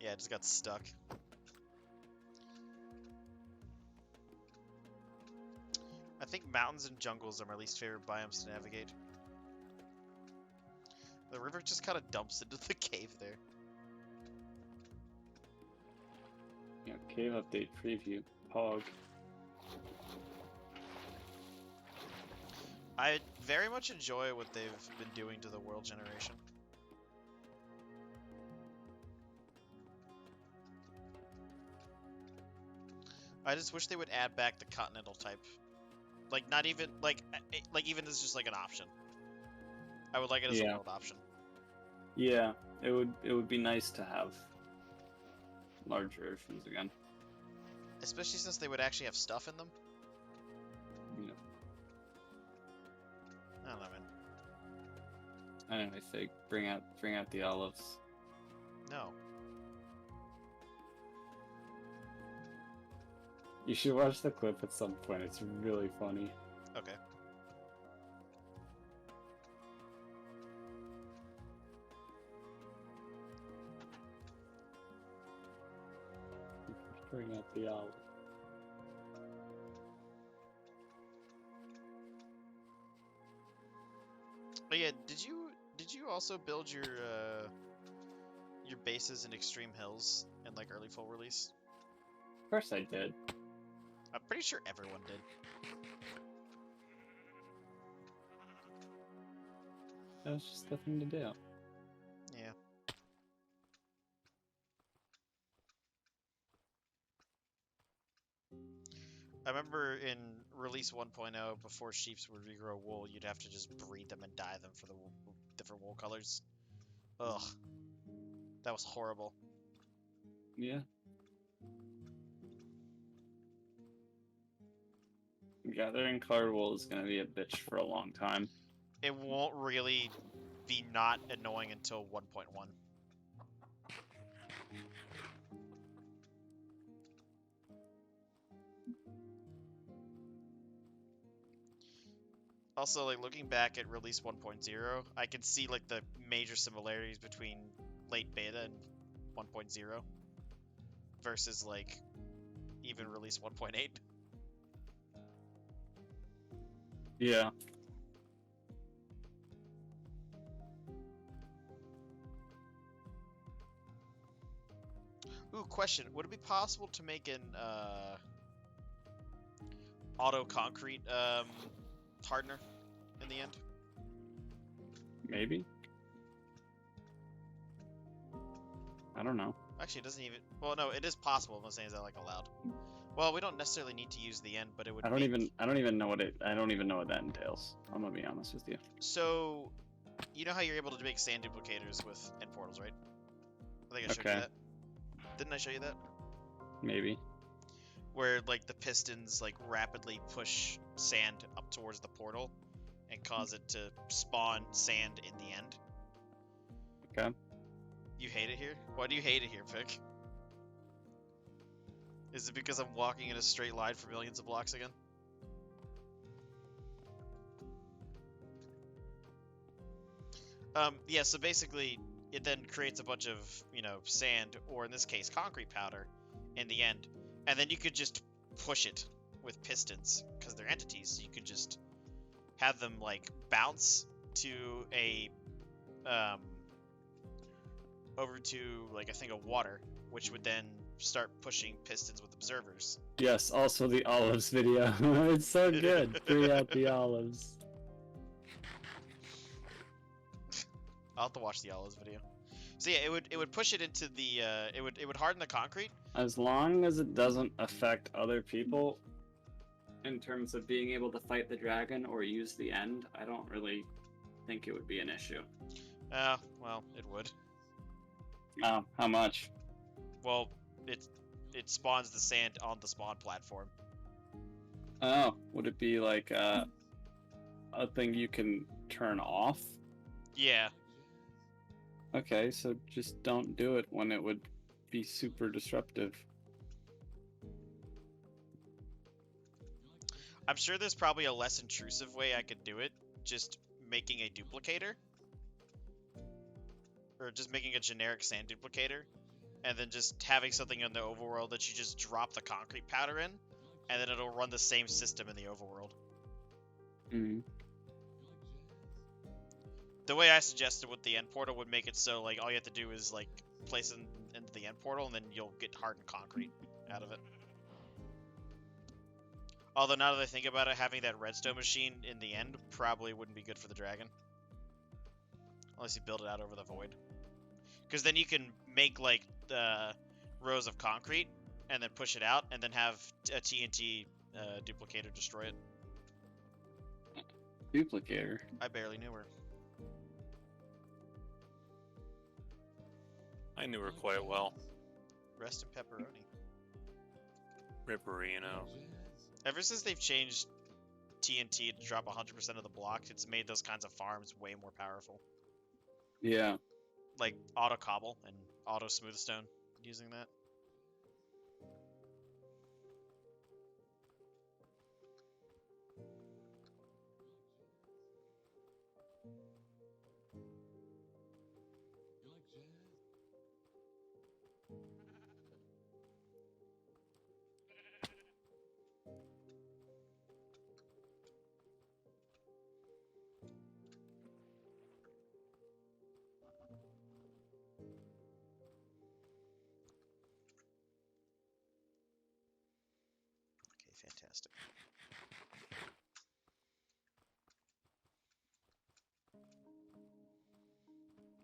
Yeah, it just got stuck. I think mountains and jungles are my least favorite biomes to navigate. The river just kind of dumps into the cave there. Yeah, cave update preview. Pog. I very much enjoy what they've been doing to the world generation. I just wish they would add back the continental type. Like, not even, like even as just like an option. I would like it as a world option. Yeah, it would be nice to have larger oceans again. Especially since they would actually have stuff in them. Yeah. I don't know, man. Anyway, Fig, bring out the olives. No. You should watch the clip at some point. It's really funny. Okay. Bring out the olive. Oh yeah, did you also build your bases in Extreme Hills in like early full release? Of course I did. I'm pretty sure everyone did. That was just the thing to do. Yeah. I remember in release 1.0, before sheeps would regrow wool, you'd have to just breed them and dye them for the different wool colors. Ugh. That was horrible. Yeah. Gathering colored wool is gonna be a bitch for a long time. It won't really be not annoying until 1.1. Also, like, looking back at release 1.0, I can see, like, the major similarities between late beta and 1.0 versus, like, even release 1.8. Yeah. Ooh, question. Would it be possible to make an, auto concrete, hardener in the end? Maybe. I don't know. Actually, it doesn't even... Well, no, it is possible. I'm not saying is that, like, allowed. Well, we don't necessarily need to use the end, but it would I don't make... even know what that entails. I'm gonna be honest with you. So, you know how you're able to make sand duplicators with end portals, right? I think I showed you Okay. that. Didn't I show you that? Maybe. Where, like, the pistons, like, rapidly push sand up towards the portal and cause it to spawn sand in the end. Okay. You hate it here? Why do you hate it here, Vic? Is it because I'm walking in a straight line for millions of blocks again? Yeah, so basically, it then creates a bunch of, you know, sand, or in this case, concrete powder, in the end. And then you could just push it with pistons, because they're entities, so you could just have them, like, bounce to a, over to, like, a thing of water, which would then start pushing pistons with observers. Yes, also the olives video. It's so good. Bring out the olives. I'll have to watch the olives video. So yeah, it would push it into the it would harden the concrete. As long as it doesn't affect other people in terms of being able to fight the dragon or use the end, I don't really think it would be an issue. Well, it would. How much? Well, it spawns the sand on the spawn platform. Oh, would it be like a thing you can turn off? Yeah. Okay, so just don't do it when it would be super disruptive. I'm sure there's probably a less intrusive way I could do it, just making a duplicator. Or just making a generic sand duplicator, and then just having something in the overworld that you just drop the concrete powder in, and then it'll run the same system in the overworld. Mm-hmm. The way I suggested with the end portal would make it so, like, all you have to do is, like, place it into the end portal, and then you'll get hardened concrete out of it. Although, now that I think about it, having that redstone machine in the end probably wouldn't be good for the dragon. Unless you build it out over the void. Because then you can make, like, rows of concrete, and then push it out, and then have a TNT duplicator destroy it. Duplicator? I barely knew her. I knew her quite well. Rest in pepperoni. Ripperino. Ever since they've changed TNT to drop 100% of the blocks, it's made those kinds of farms way more powerful. Yeah. Like auto cobble and auto smoothstone using that. Okay, fantastic.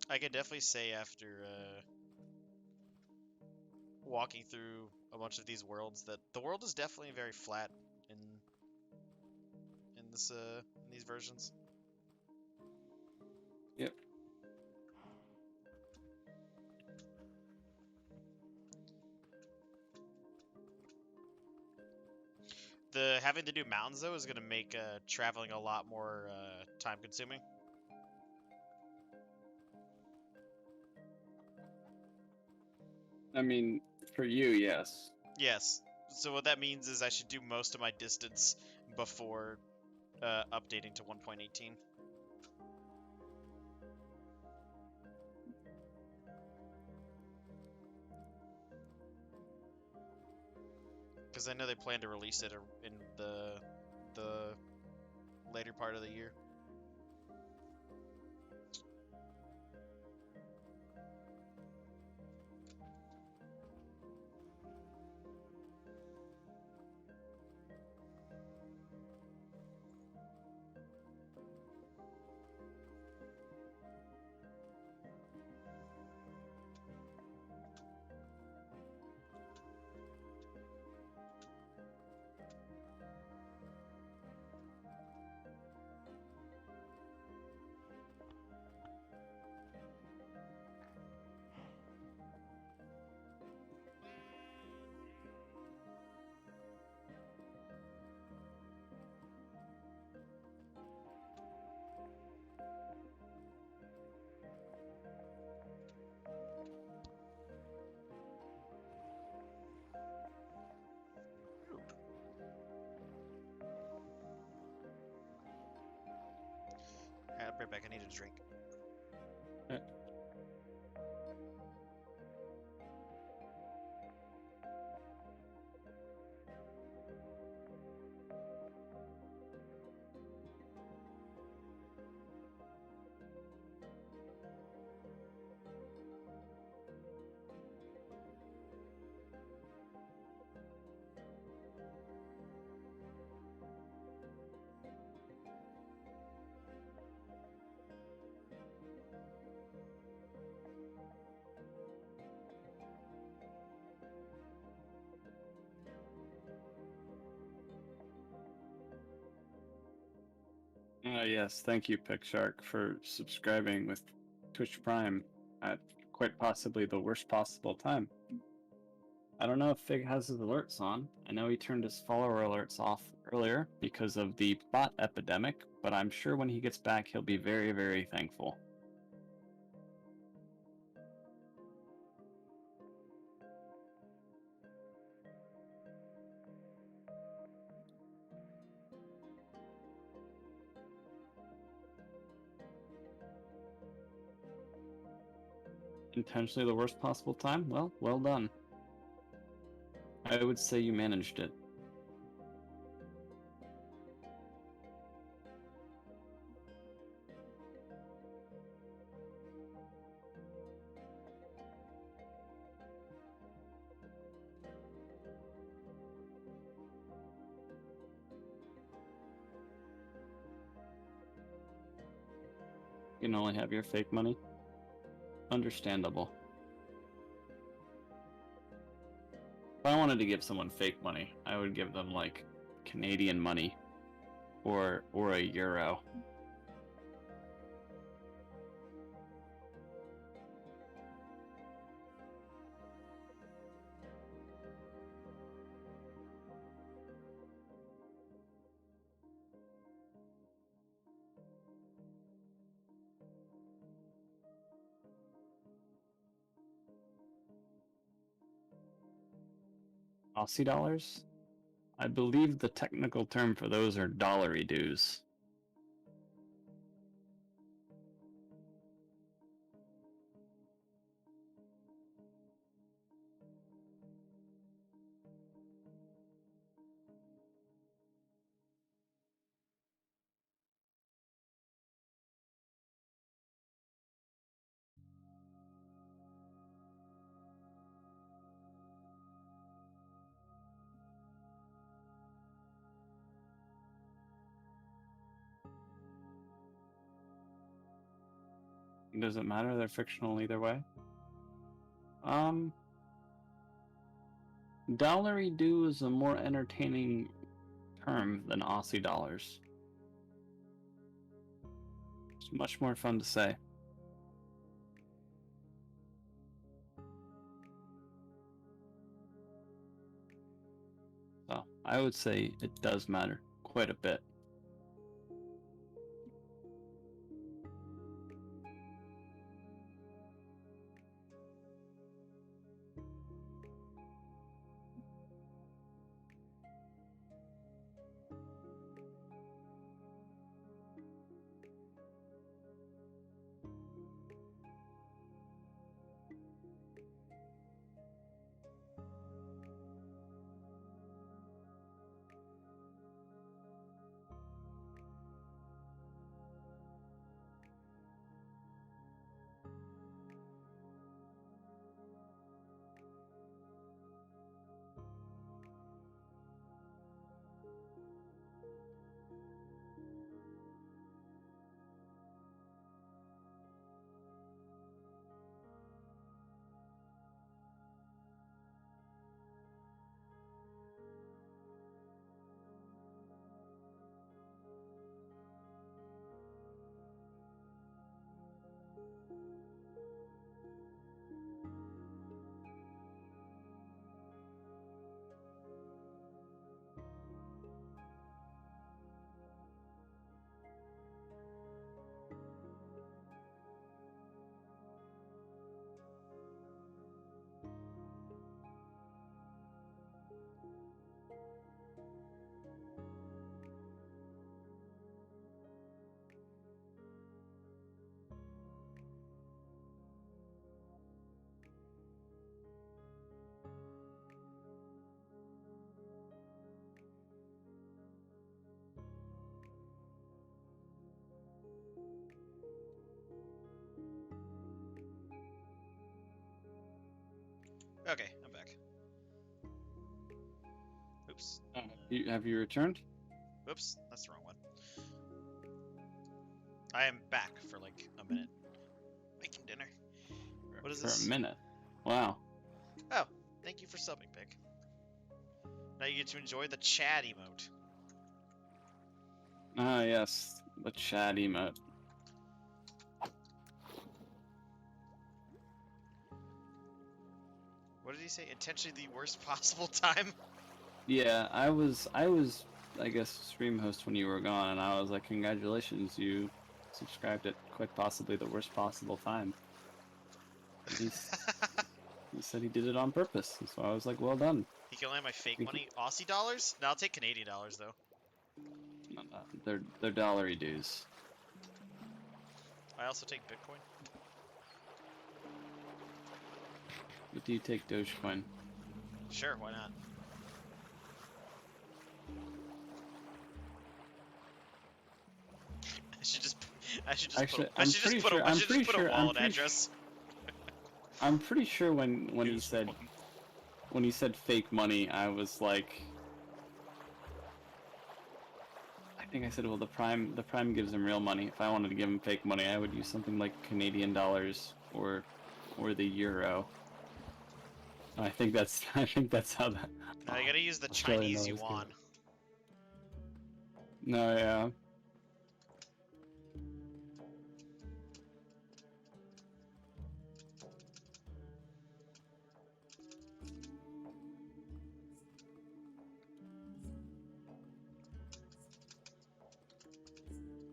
I can definitely say after walking through a bunch of these worlds that the world is definitely very flat in in these versions. Yep. The having to do mountains though is gonna make traveling a lot more time consuming. I mean, for you, yes. Yes. So what that means is I should do most of my distance before updating to 1.18. Because I know they plan to release it in the later part of the year. Alright, I'll be right back. I need a drink. Yes, thank you, PickShark, for subscribing with Twitch Prime at quite possibly the worst possible time. I don't know if Fig has his alerts on. I know he turned his follower alerts off earlier because of the bot epidemic, but I'm sure when he gets back he'll be very, very thankful. Intentionally the worst possible time? Well, well done. I would say you managed it. You can only have your fake money. Understandable. If I wanted to give someone fake money, I would give them like Canadian money or a euro. Aussie dollars? I believe the technical term for those are dollary dues. Does it matter? They're fictional either way. Dollary due is a more entertaining term than Aussie dollars. It's much more fun to say. So I would say it does matter quite a bit. Okay, I'm back. Oops. Have you returned? Whoops, that's the wrong one. I am back for like a minute. Making dinner. What is For this? a minute. Wow. Oh, thank you for subbing, Pig. Now you get to enjoy the Chad emote. Ah, yes. The Chad emote. What did he say? Intentionally the worst possible time? Yeah, I was, I guess, stream host when you were gone, and I was like, congratulations, you subscribed at quite possibly the worst possible time. He said he did it on purpose, and so I was like, well done. He can only have my fake Thank money. Aussie dollars? No, I'll take Canadian dollars though. They're dollary dues. I also take Bitcoin. But do you take Dogecoin? Sure, why not? I should just Actually, put a wallet address. I'm pretty sure when he Use said button. when he said fake money, I was like, I think I said, well, the prime gives him real money. If I wanted to give him fake money, I would use something like Canadian dollars or the euro. I think that's how that. No, you gotta use the Australian Chinese dollars yuan. go. No, yeah.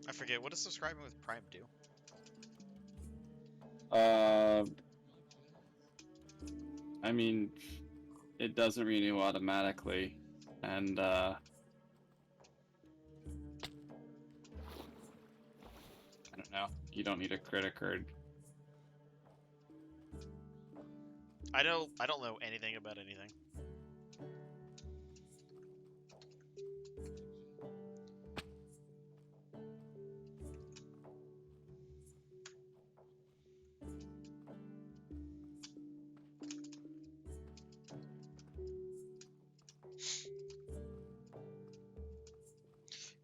I forget, what does subscribing with Prime do? I mean, it doesn't renew automatically, and I don't know. You don't need a credit card. I don't know anything about anything.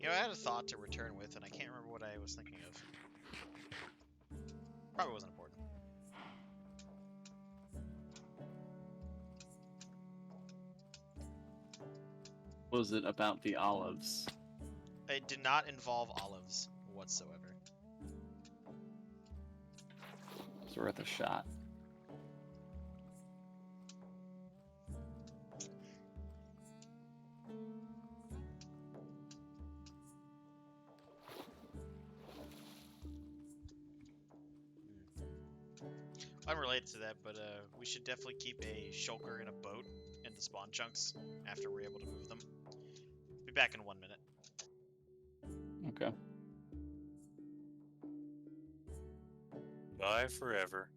You know, I had a thought to return with, and I can't remember what I was thinking of. Probably wasn't important. Was it about the olives? It did not involve olives whatsoever. It's worth a shot. Unrelated to that, but we should definitely keep a shulker in a boat in the spawn chunks after we're able to move them. Be back in 1 minute. Okay. Bye forever.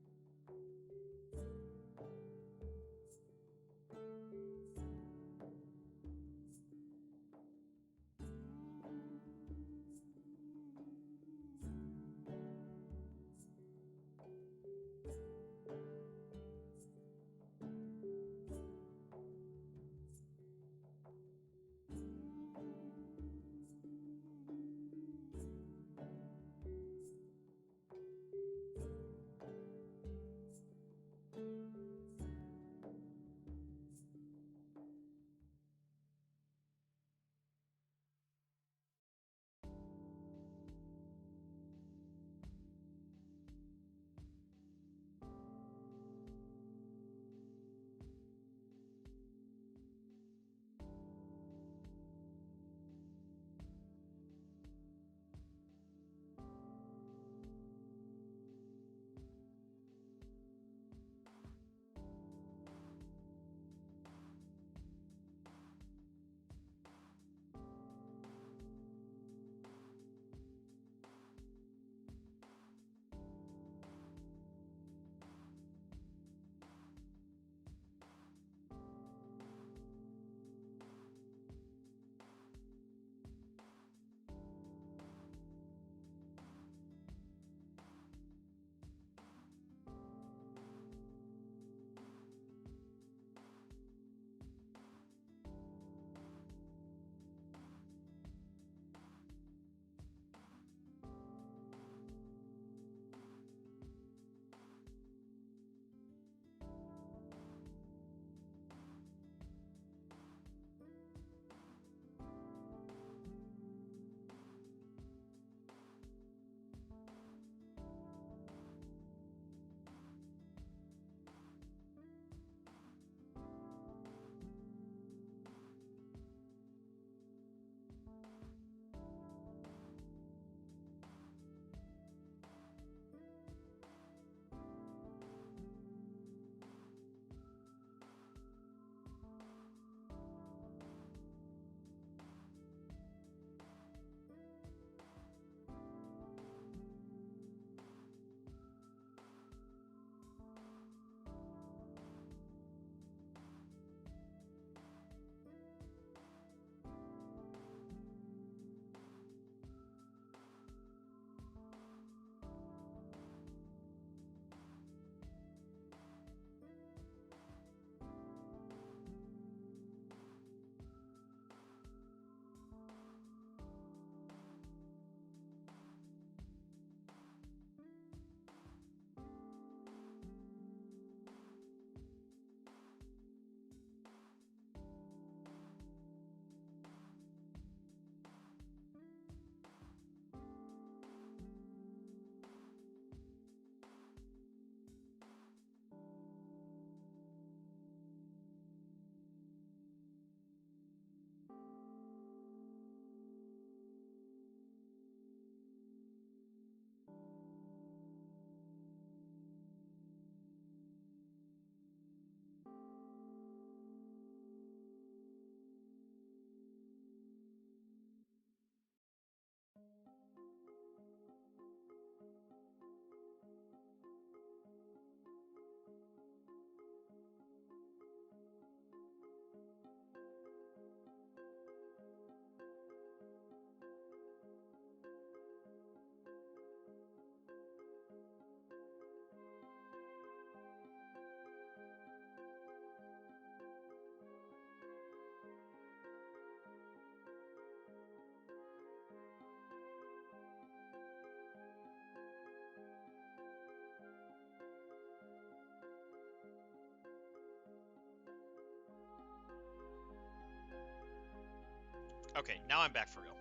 Okay, now I'm back for real.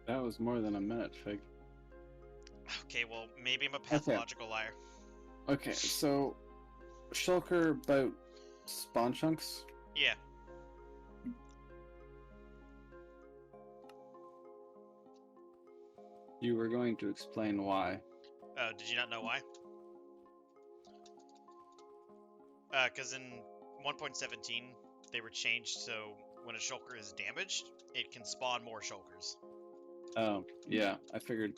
That was more than a minute, Fig. Okay. Okay, well, maybe I'm a pathological liar. Okay, so Shulker about spawn chunks. Yeah. You were going to explain why. Oh, did you not know why? Because in 1.17, they were changed so when a shulker is damaged, it can spawn more shulkers. Oh, yeah, I figured.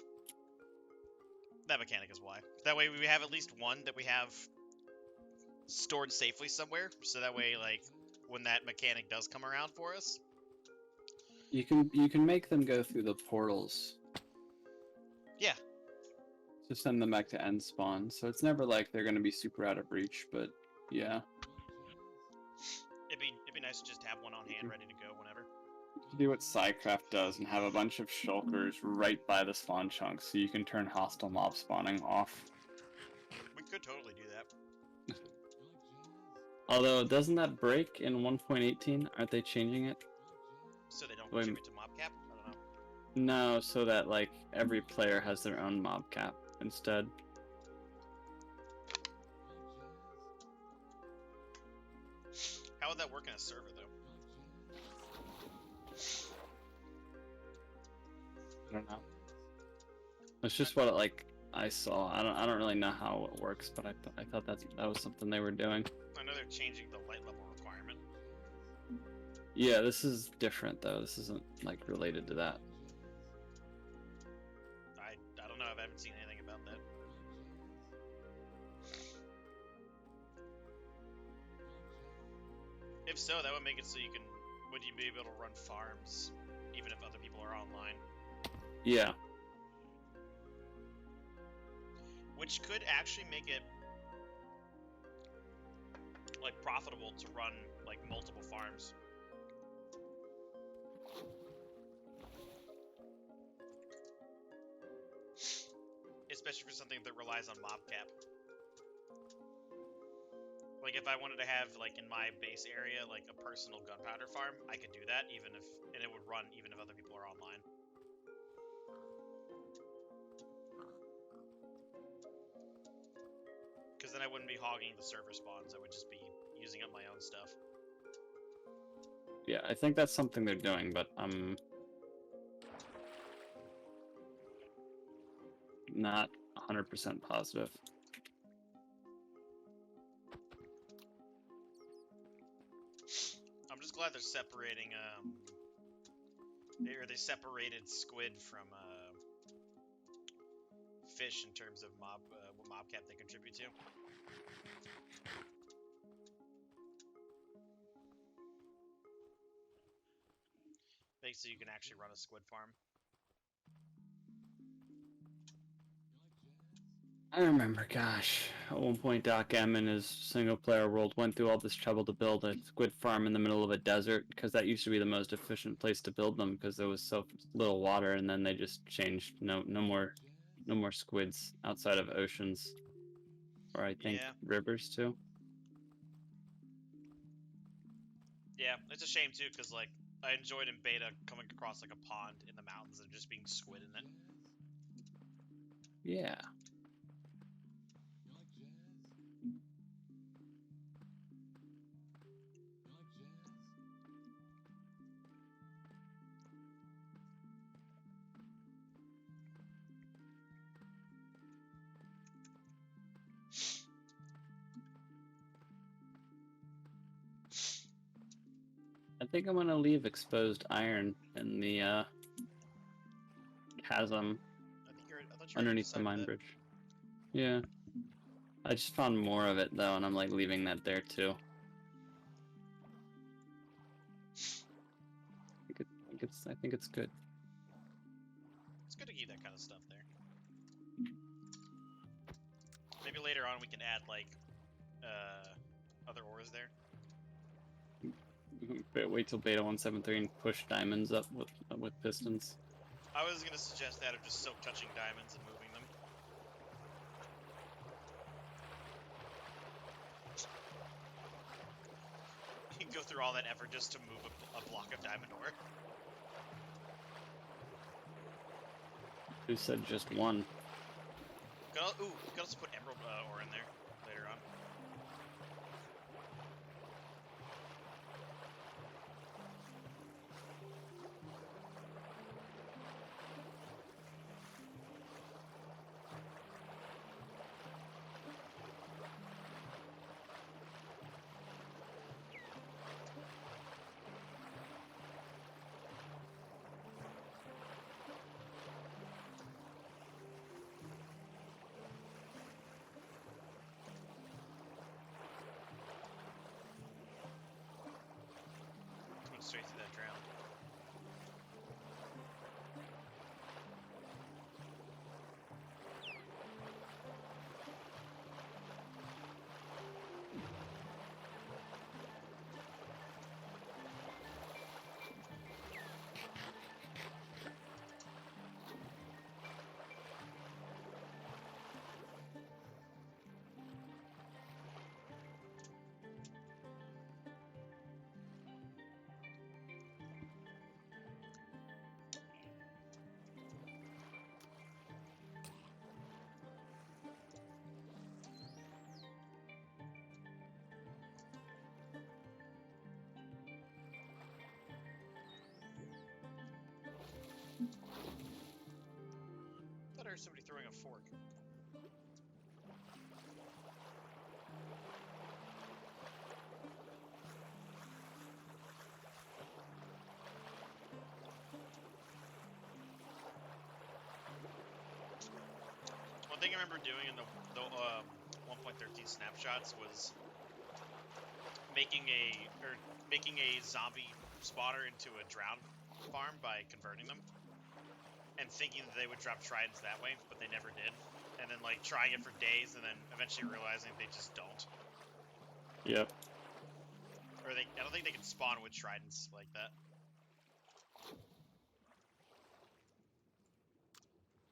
That mechanic is why. That way we have at least one that we have stored safely somewhere, so that way, like, when that mechanic does come around for us... You can make them go through the portals. Yeah. To send them back to end spawn, so it's never like they're gonna be super out of reach, but yeah. It'd be nice to just have one on hand ready to go whenever. You can do what Psycraft does and have a bunch of shulkers right by the spawn chunks, so you can turn hostile mob spawning off. We could totally do that. Although, doesn't that break in 1.18? Aren't they changing it? So they don't Wait. contribute to mobcap? I don't know. No, so that like every player has their own mob cap instead. How would that work in a server, though? I don't know. It's just what like I saw. I don't really know how it works, but I thought that was something they were doing. I know they're changing the light level requirement. Yeah, this is different though. This isn't like related to that. I don't know. I haven't seen anything about that. If so, that would make it so you can... Would you be able to run farms even if other people are online? Yeah. Which could actually make it like profitable to run like multiple farms. Especially for something that relies on mobcap. Like if I wanted to have like in my base area like a personal gunpowder farm, I could do that and it would run even if other people are online. Because then I wouldn't be hogging the server spawns, I would just be using up my own stuff. Yeah, I think that's something they're doing, but I'm not 100% positive. I'm just glad they're separating, they separated squid from, fish in terms of what mobcap they contribute to. Makes so you can actually run a squid farm. I remember, gosh, at one point Doc M in his single-player world went through all this trouble to build a squid farm in the middle of a desert, because that used to be the most efficient place to build them, because there was so little water, and then they just changed, no more squids outside of oceans, or I think rivers too. Yeah, it's a shame too, because like I enjoyed in beta coming across like a pond in the mountains and just being squid in it. Yeah. I think I'm gonna leave exposed iron in the chasm I thought you underneath the mine bridge. Yeah. I just found more of it though, and I'm like leaving that there too. I think it's good. It's good to keep that kind of stuff there. Maybe later on we can add like other ores there. Wait till beta 1.7.3 and push diamonds up with pistons. I was gonna suggest that of just silk touching diamonds and moving them. You can go through all that effort just to move a block of diamond ore. Who said just one? We could also put emerald ore in there later on. Coming straight through that drown. I thought I heard somebody throwing a fork. One thing I remember doing in the 1.13 snapshots was making a zombie spotter into a drown farm by converting them, and thinking that they would drop tridents that way, but they never did. And then like trying it for days, and then eventually realizing they just don't. Yep. Or I don't think they can spawn with tridents like that.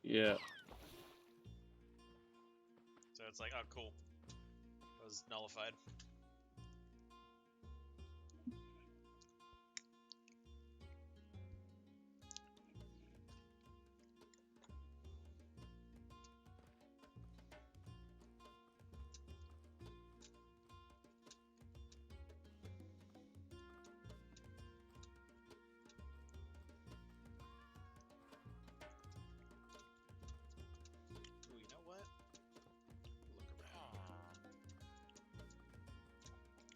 Yeah. So it's like, oh cool, that was nullified. Ooh, you know what? Look around.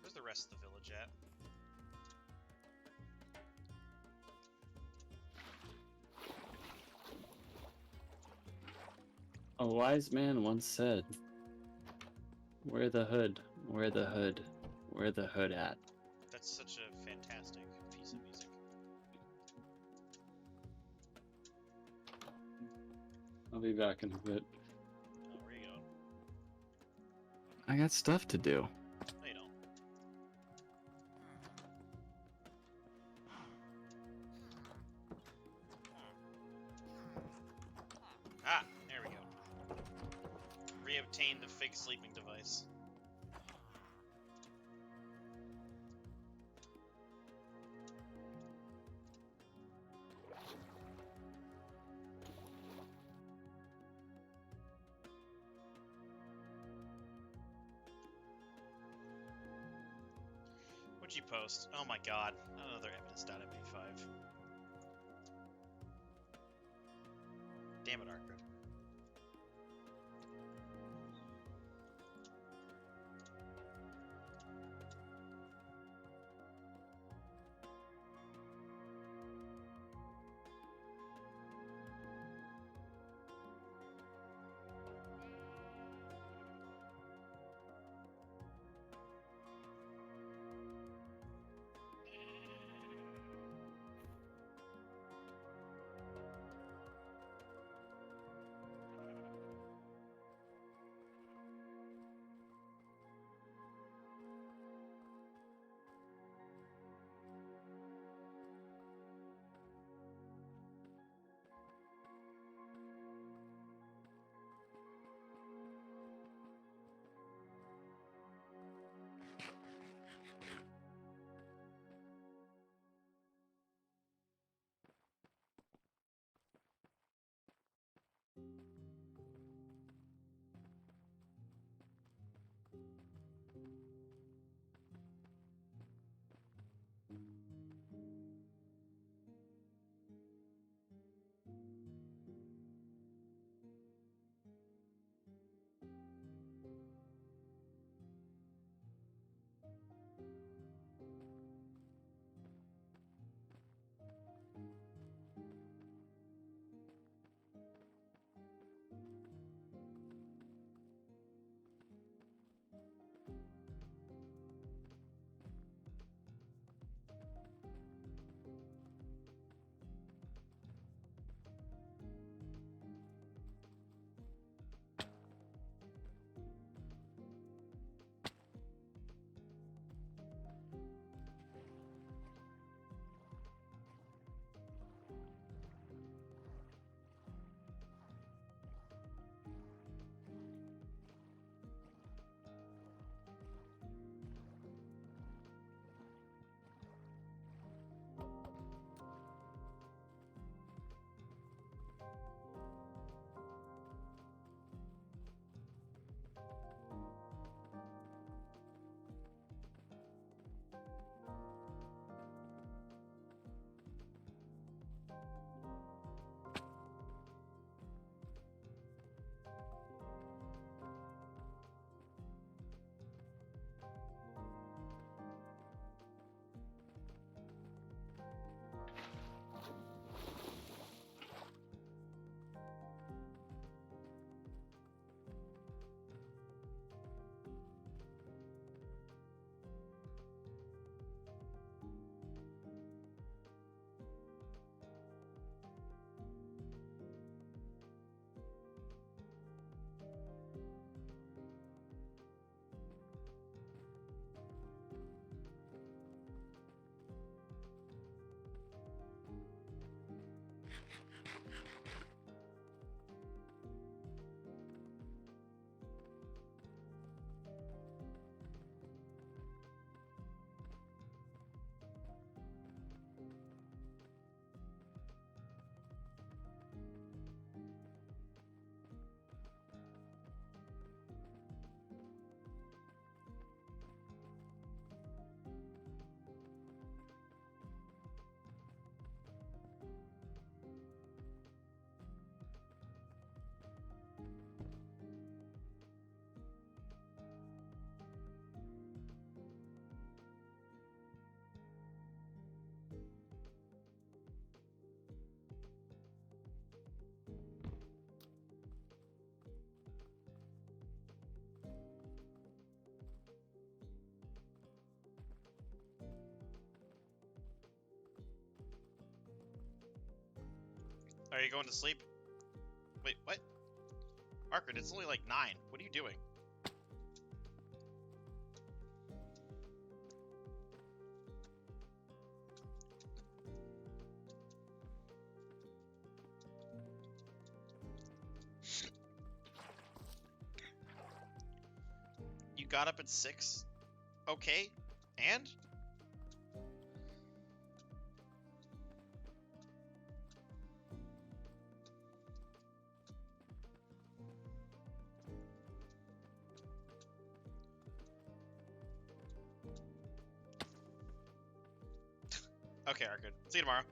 Where's the rest of the village at? A wise man once said, "Where the hood? Where the hood? Where the hood at?" That's such a fantastic piece of music. I'll be back in a bit. Oh, where you going? I got stuff to do. No, you don't. Ah, there we go. Reobtain the fake sleeping device. What'd you post? Oh my god, another evidence.mp5. Damn it, Arcrid. Are you going to sleep? Wait, what? Arkard, it's only like 9. What are you doing? You got up at 6? Okay. And? Okay, Arkard. See you tomorrow.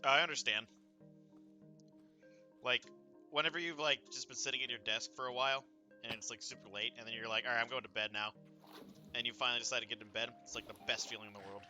I understand. Like, whenever you've, like, just been sitting at your desk for a while, and it's, like, super late, and then you're like, alright, I'm going to bed now, and you finally decide to get in bed, it's, like, the best feeling in the world.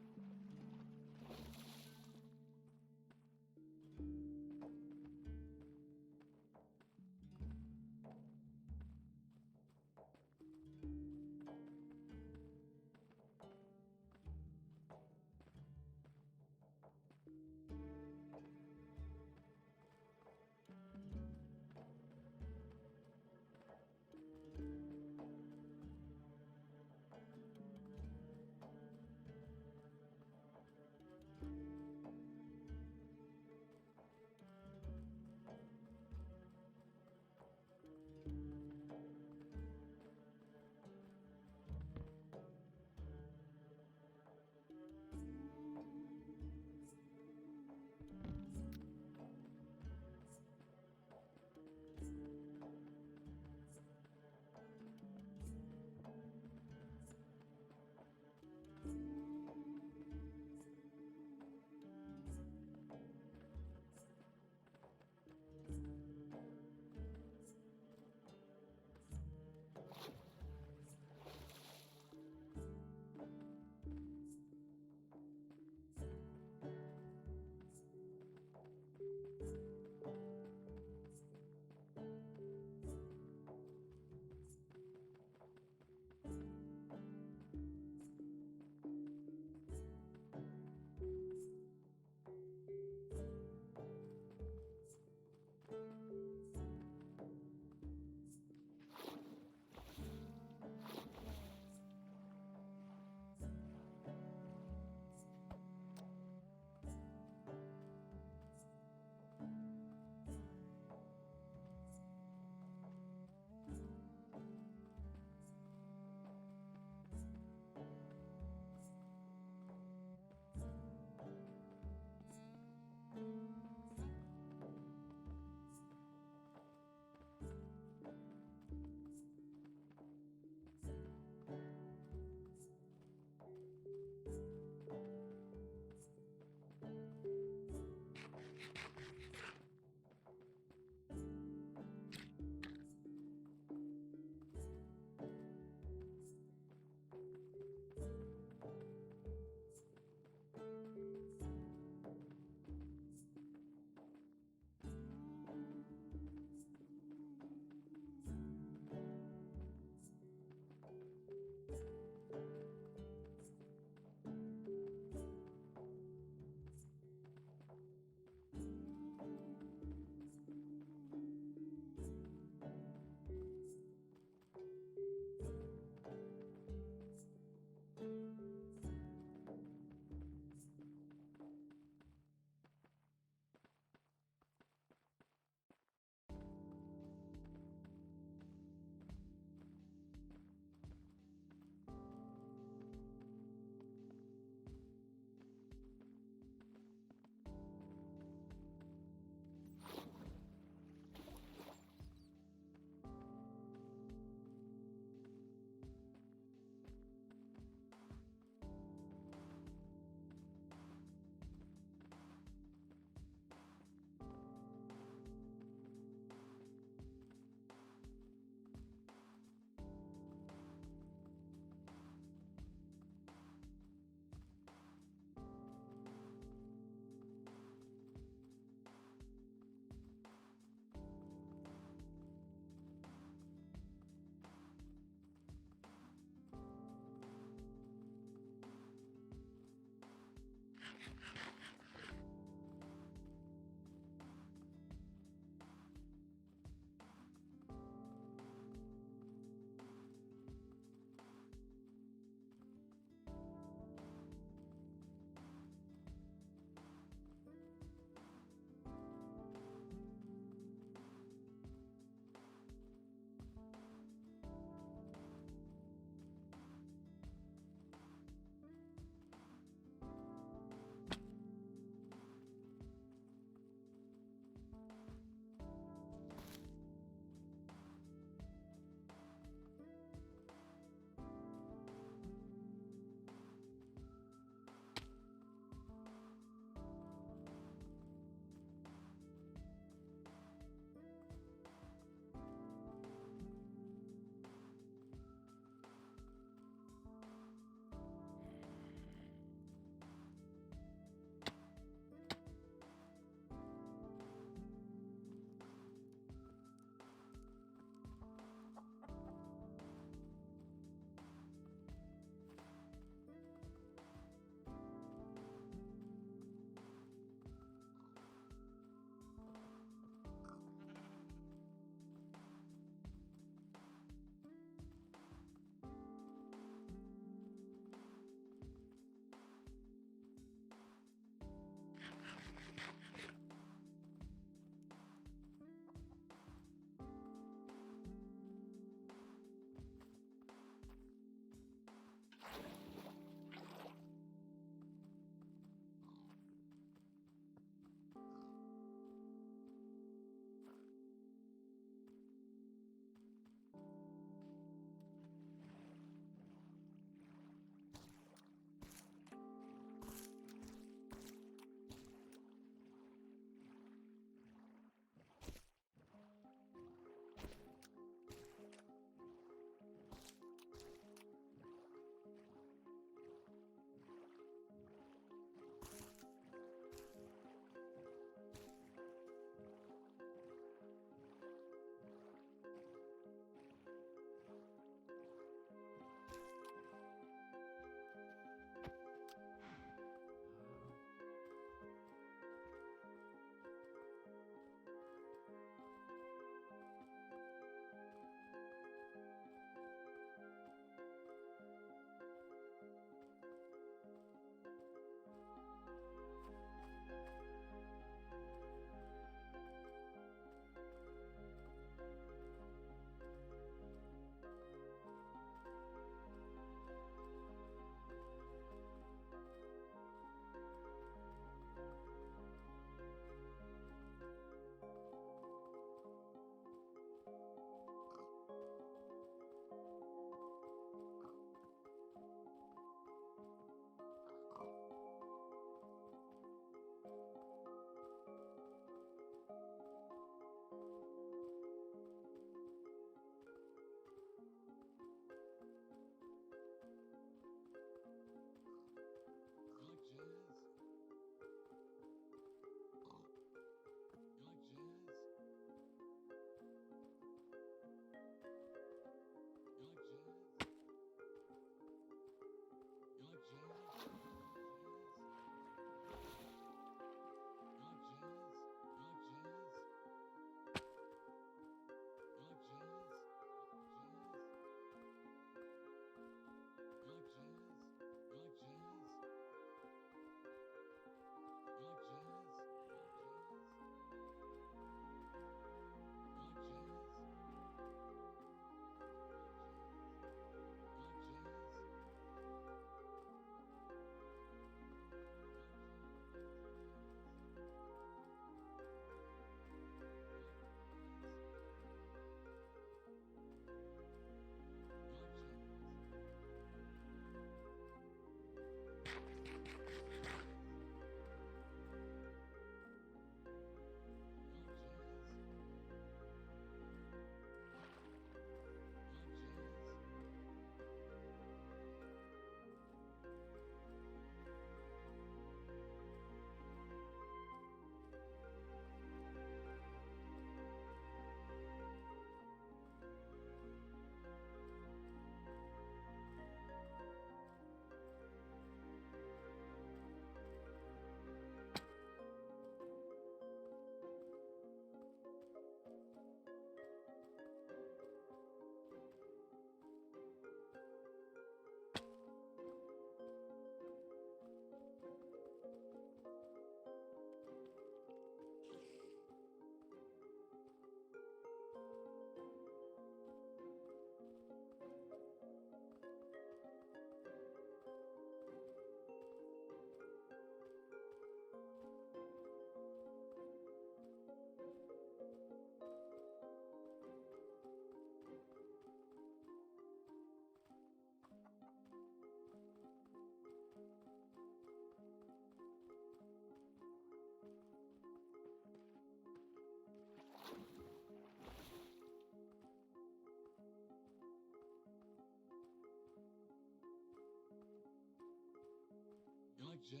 jazz?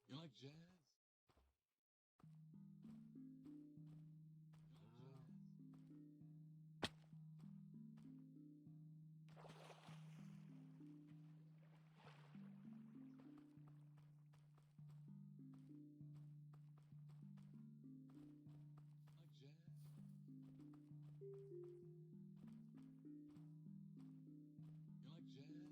You like jazz? Like jazz? You like jazz?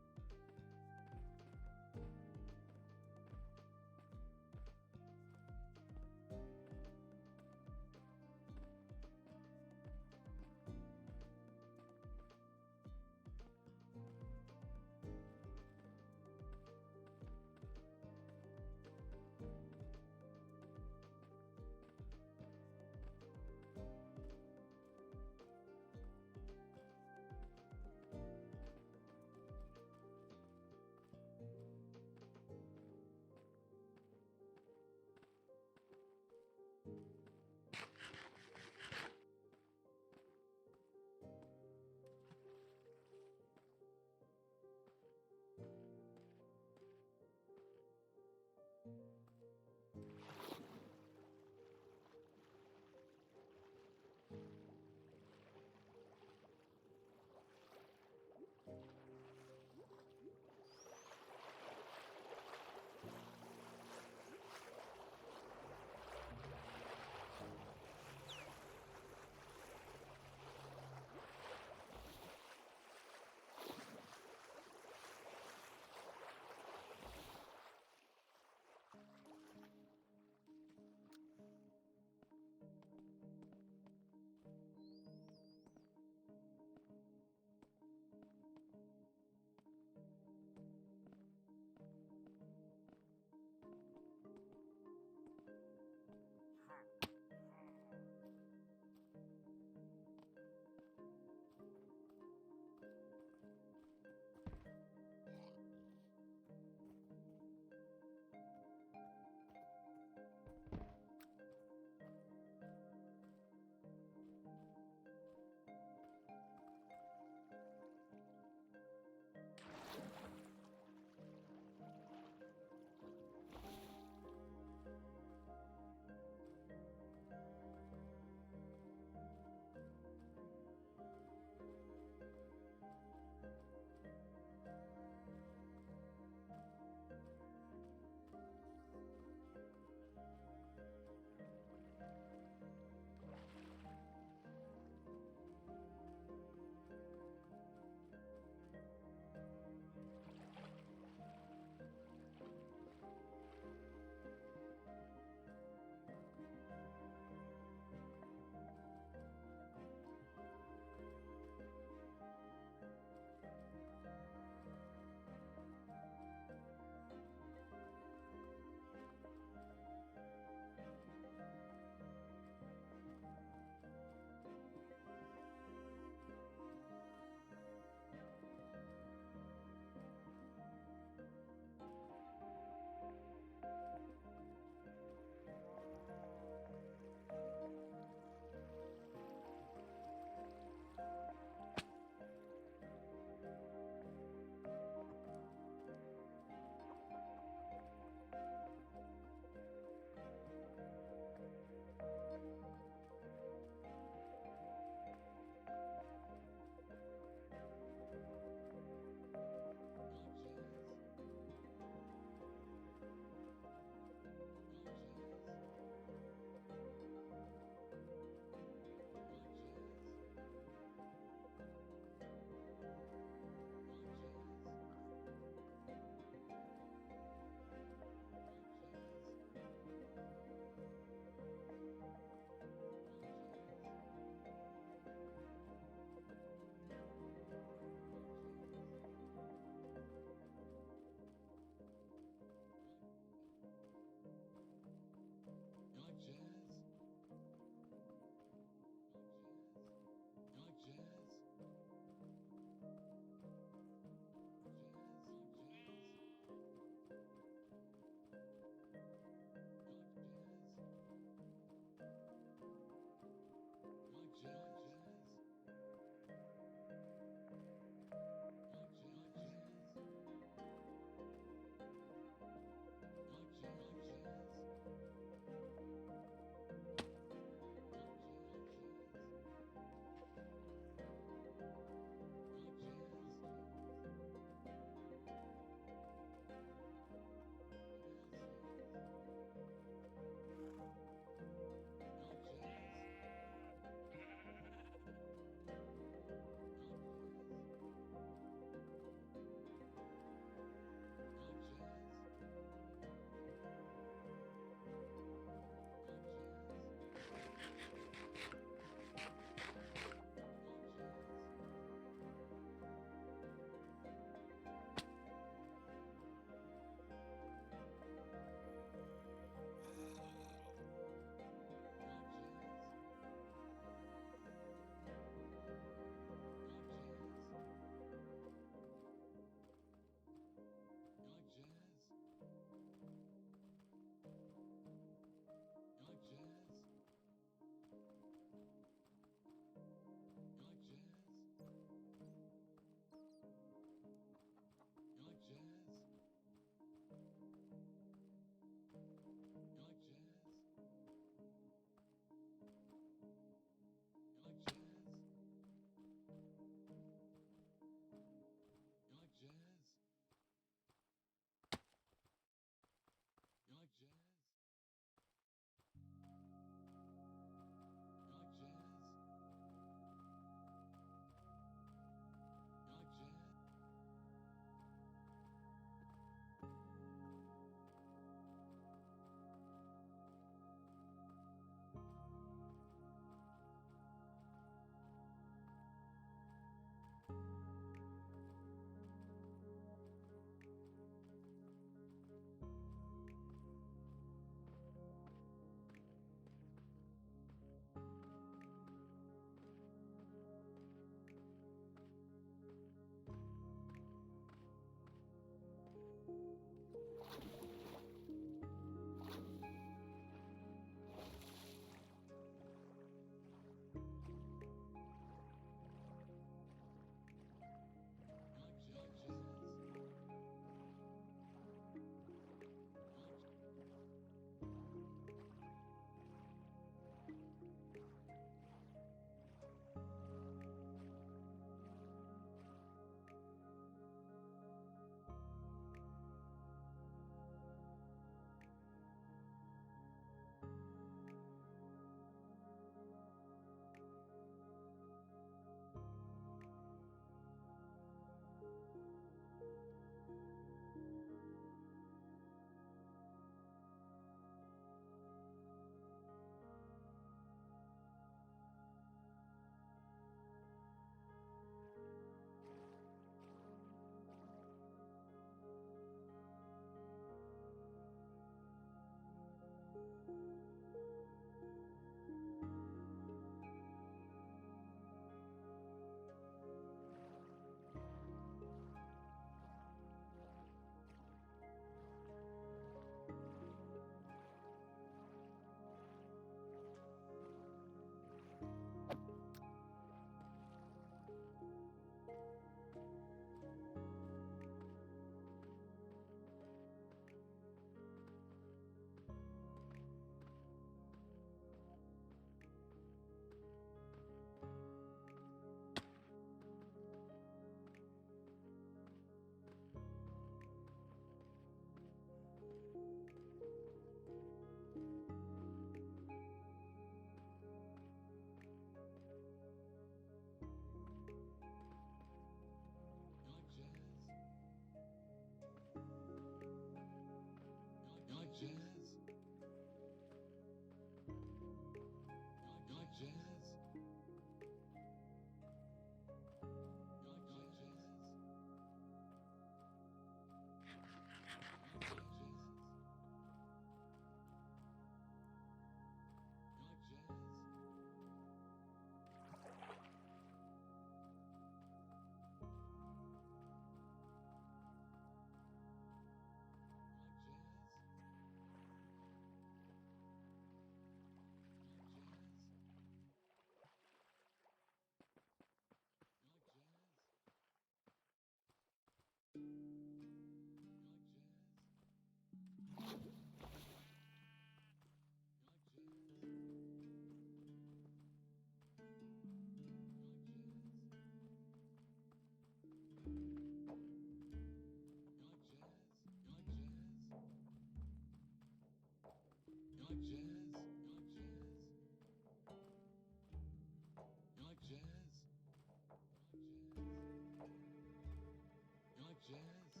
jazz?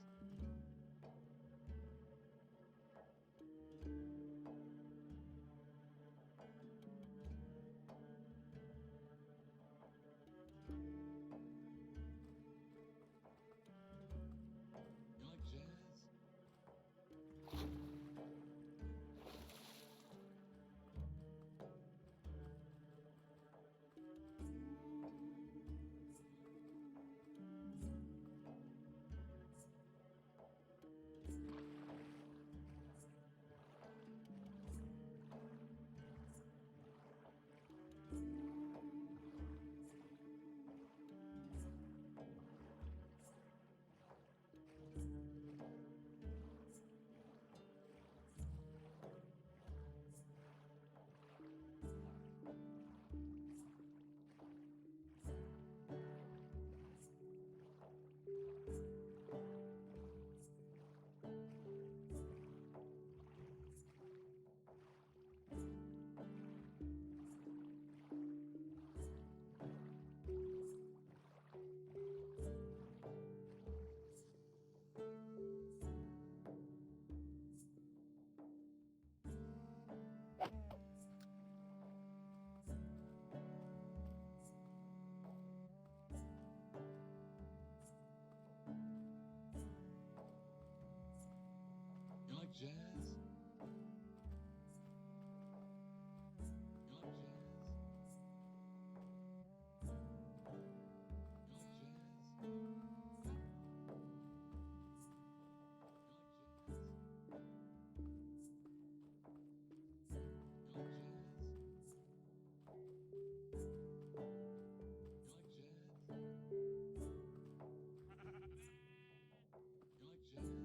You like jazz? You like jazz? You like jazz? You like jazz? You like jazz? You like jazz? You like jazz?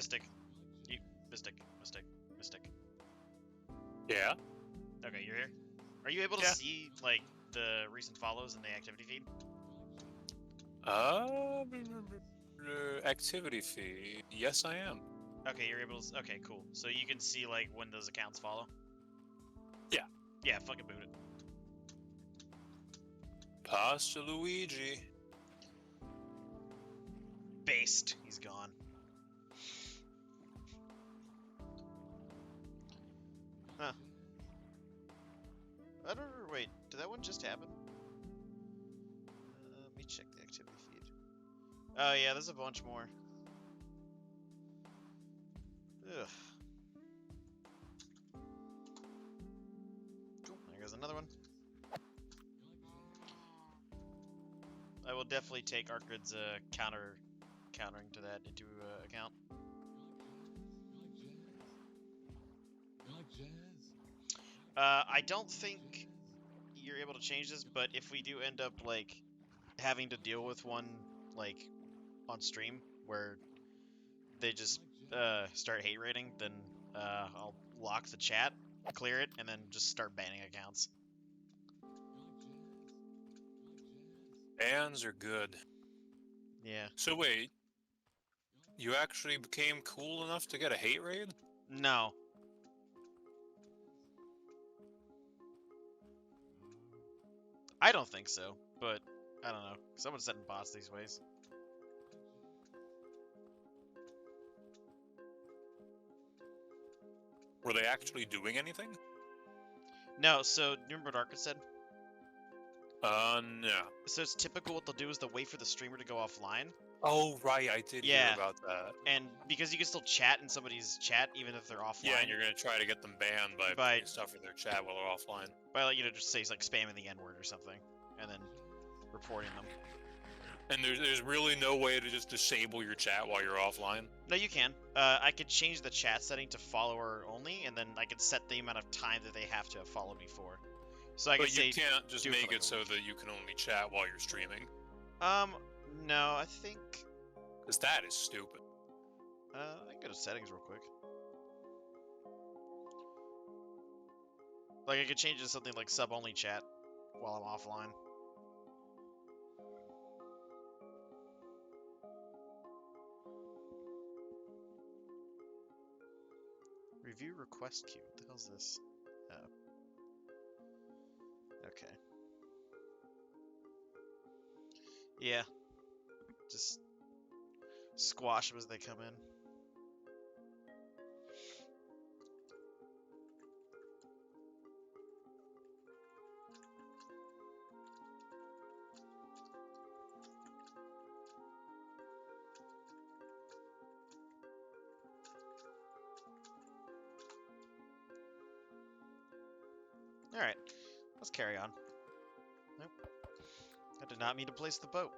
Mystic. You, Mystic. Yeah. Okay, you're here. Are you able to Yeah. see like the recent follows in the activity feed? Activity feed. Yes, I am. Okay, you're able to. Okay, cool. So you can see like when those accounts follow. Yeah. Yeah, fucking boot it. Pasta Luigi. Based. He's gone. Huh. I don't know. Wait, did that one just happen? Let me check the activity feed. Oh yeah, there's a bunch more. Ugh. Cool. There goes another one. I will definitely take Arcrid's countering to that into account. You like jazz? I don't think you're able to change this, but if we do end up like having to deal with one like on stream where they just start hate raiding, then I'll lock the chat, clear it, and then just start banning accounts. Bands are good. Yeah. So wait, you actually became cool enough to get a hate raid? No. I don't think so, but I don't know. Someone's setting bots these ways. Were they actually doing anything? No, so remember what Arcrid said? No. So it's typical what they'll do is they'll wait for the streamer to go offline. Oh, right, I did hear Yeah. about that. And because you can still chat in somebody's chat even if they're offline. Yeah, and you're gonna try to get them banned by By- putting stuff in their chat while they're offline. by like, just say like spamming the N-word or something, and then reporting them. And there's really no way to just disable your chat while you're offline. No, you can. I could change the chat setting to follower only, and then I could set the amount of time that they have to have followed me for. So I could But say, you can't just do it for, make like, it a so week. that you can only chat while you're streaming. No, I think, Because that is stupid. I can go to settings real quick. Like I could change it to something like sub-only chat while I'm offline. Review request queue. What the hell's this? Oh. Okay. Yeah. Just squash them as they come in. Alright. Let's carry on. Nope. I did not mean to place the boat.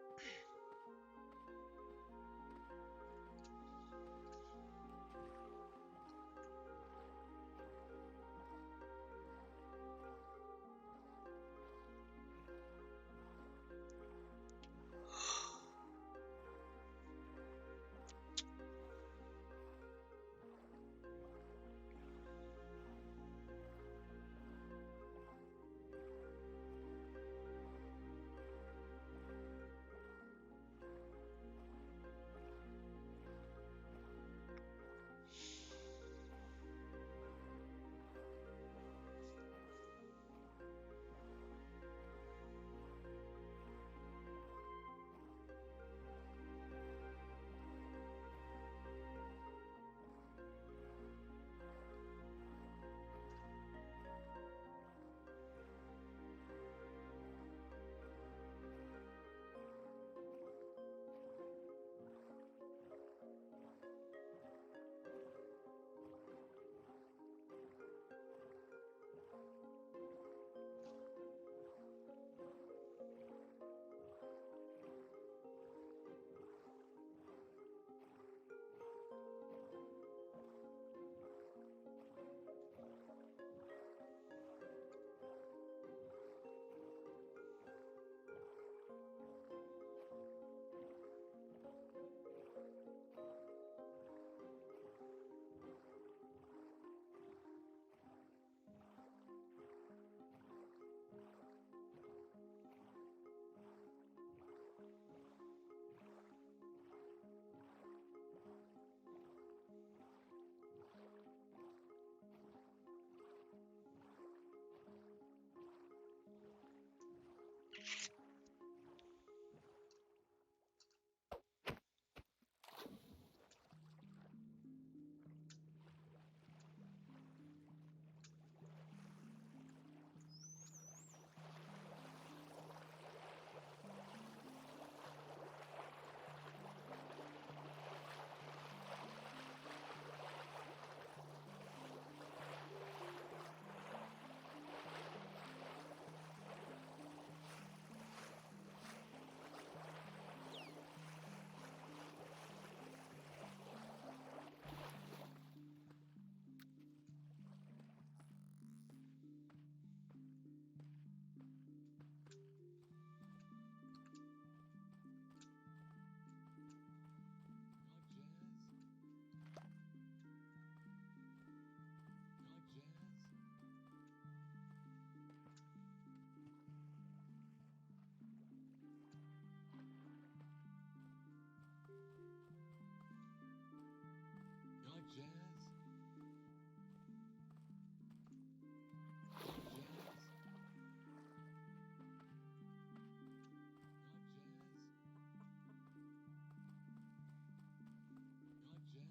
like jazz? You like jazz? You like jazz? You like jazz?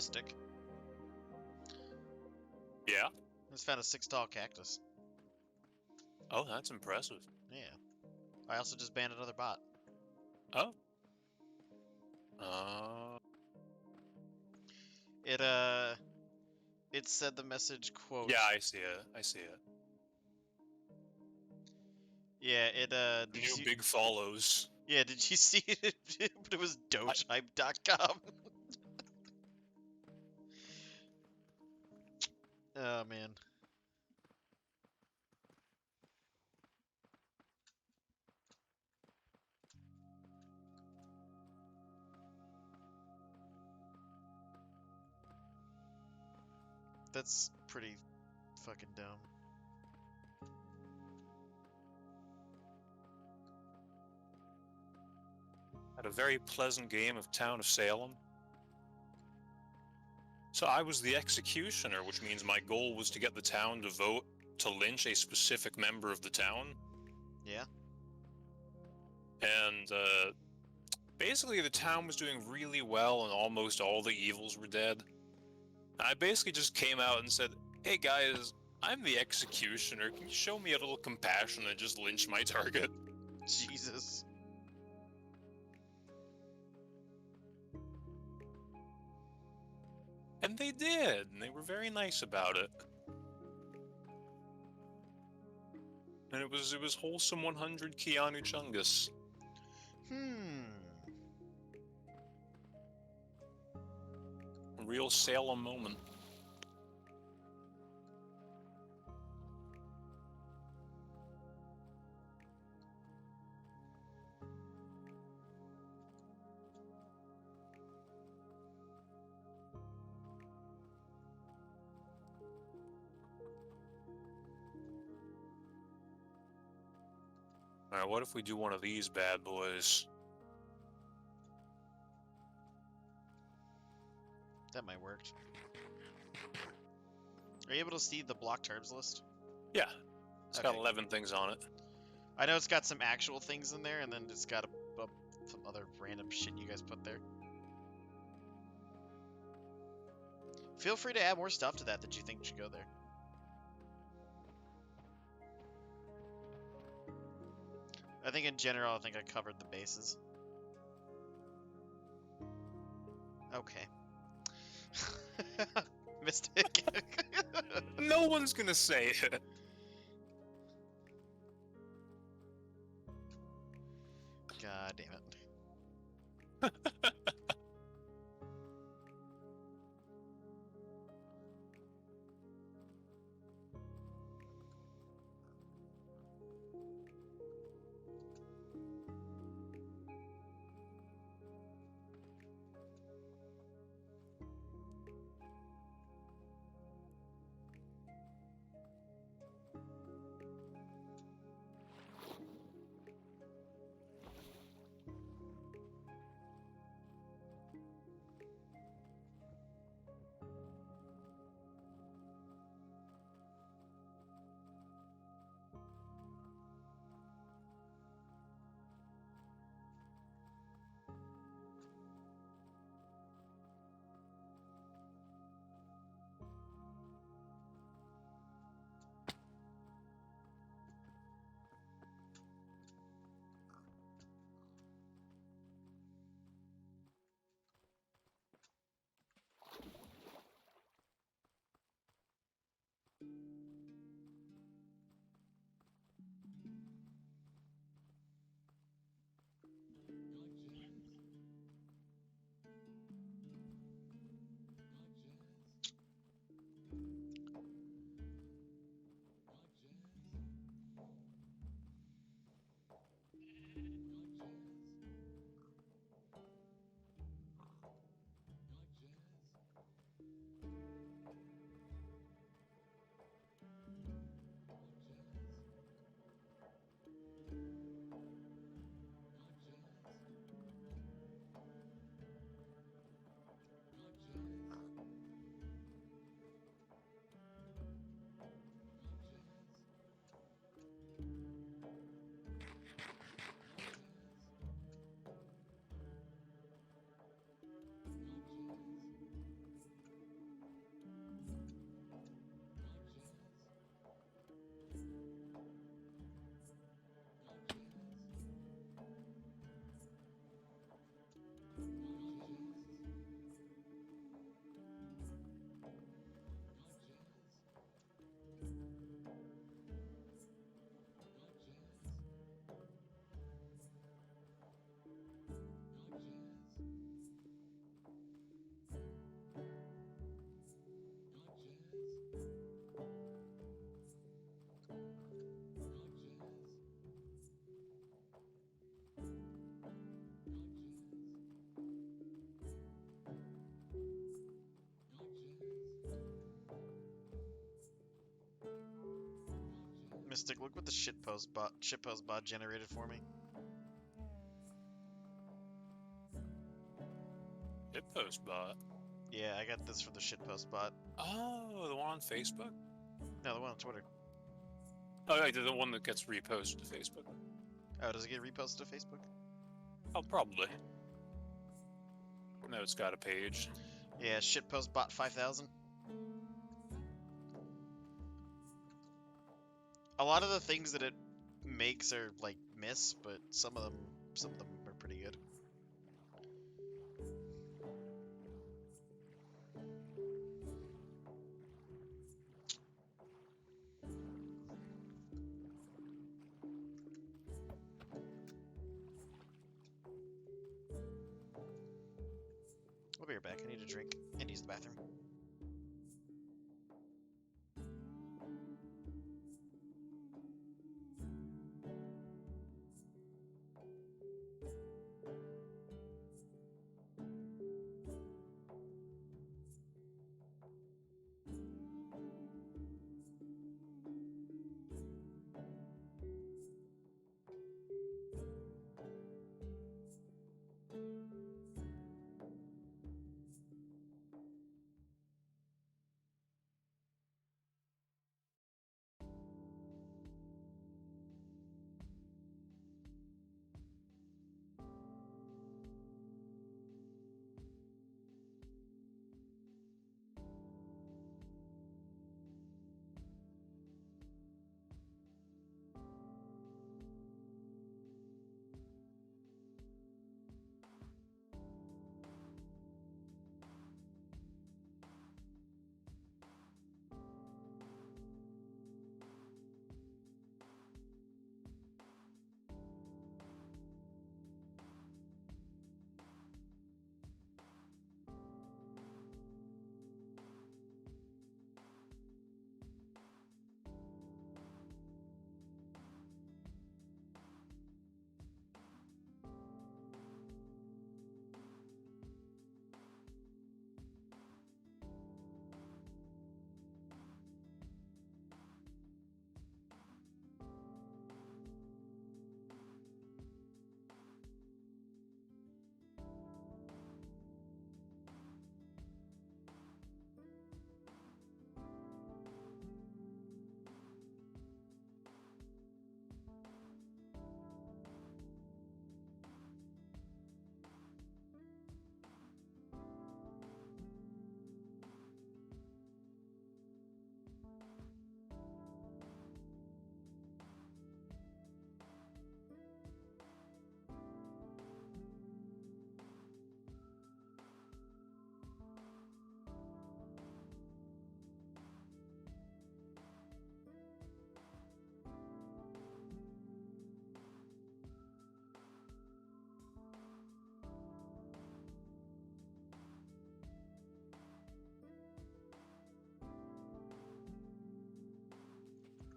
Mystic. Yeah. I just found a 6 tall cactus. Oh, that's impressive. Yeah. I also just banned another bot. Oh. Uh. It said the message quote. Yeah, I see it. I see it. Yeah, did you New see? big follows. Yeah, did you see it? But it was dogehype.com. Oh man. That's pretty fucking dumb. Had a very pleasant game of Town of Salem. So I was the executioner, which means my goal was to get the town to vote to lynch a specific member of the town. Yeah. And basically the town was doing really well and almost all the evils were dead. I basically just came out and said, hey guys, I'm the executioner. Can you show me a little compassion and just lynch my target? Jesus. And they did, and they were very nice about it. And it was wholesome 100 Keanu Chungus. A real Salem moment. Alright, what if we do one of these bad boys? That might work. Are you able to see the block terms list? Yeah, it's got Okay. 11 things on it. I know it's got some actual things in there, and then it's got some other random shit you guys put there. Feel free to add more stuff to that you think should go there. I think in general, I think I covered the bases. Okay. Mystic. No one's gonna say it. God damn it. Mystic, look what the shitpost bot generated for me. Hitpost bot. Yeah, I got this from the shitpost bot. Oh, the one on Facebook? No, the one on Twitter. Oh, yeah, the one that gets reposted to Facebook. Oh, does it get reposted to Facebook? Oh, probably. No, it's got a page. Yeah, shitpost bot 5000. A lot of the things that it makes are like miss, but some of them are pretty good. I'll be right back. I need a drink and use the bathroom.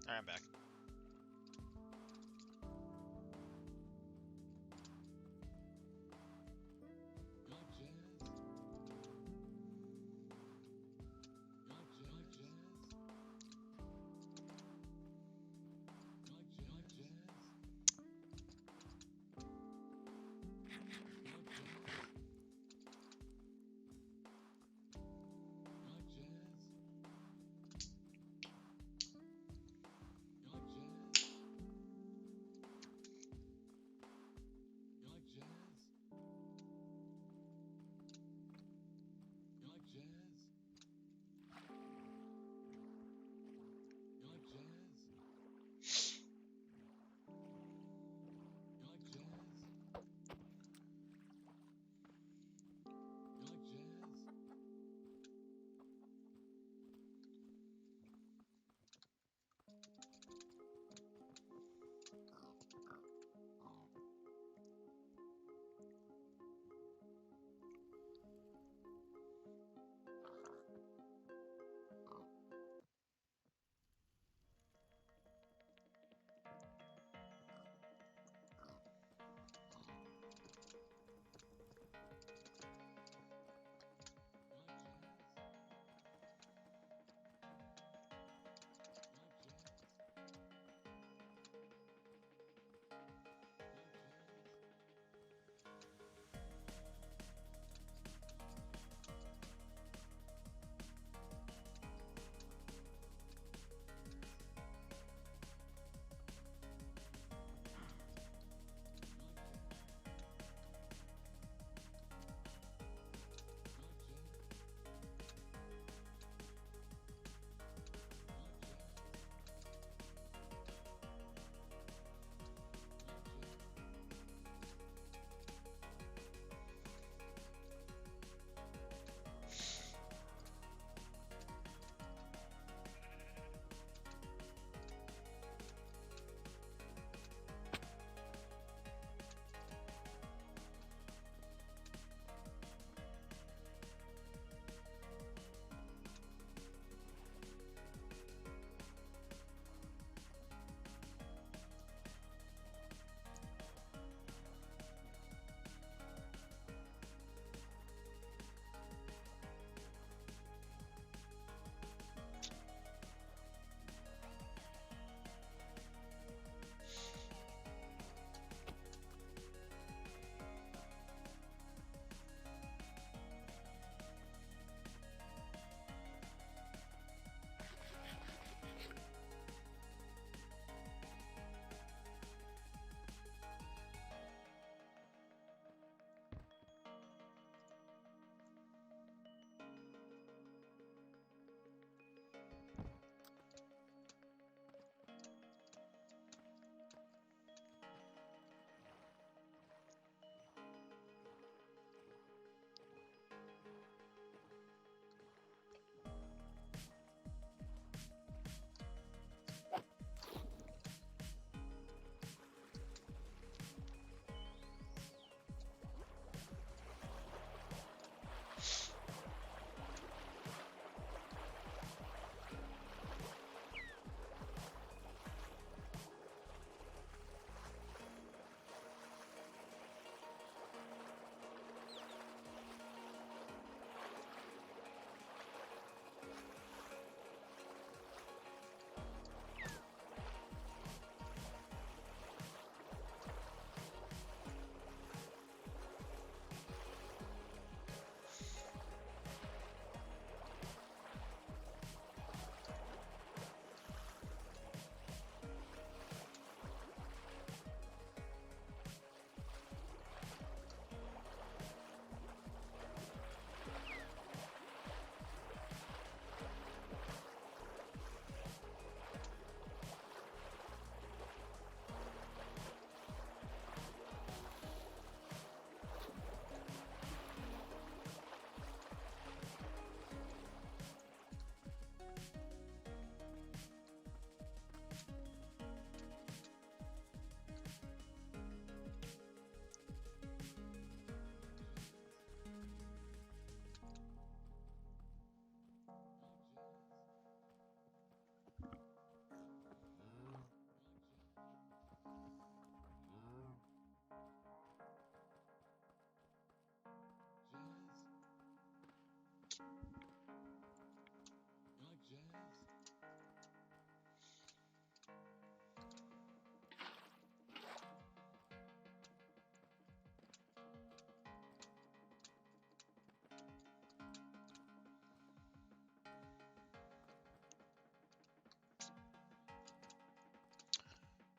Alright, I'm back. Got jazz. Got jazz. Got jazz. Got jazz.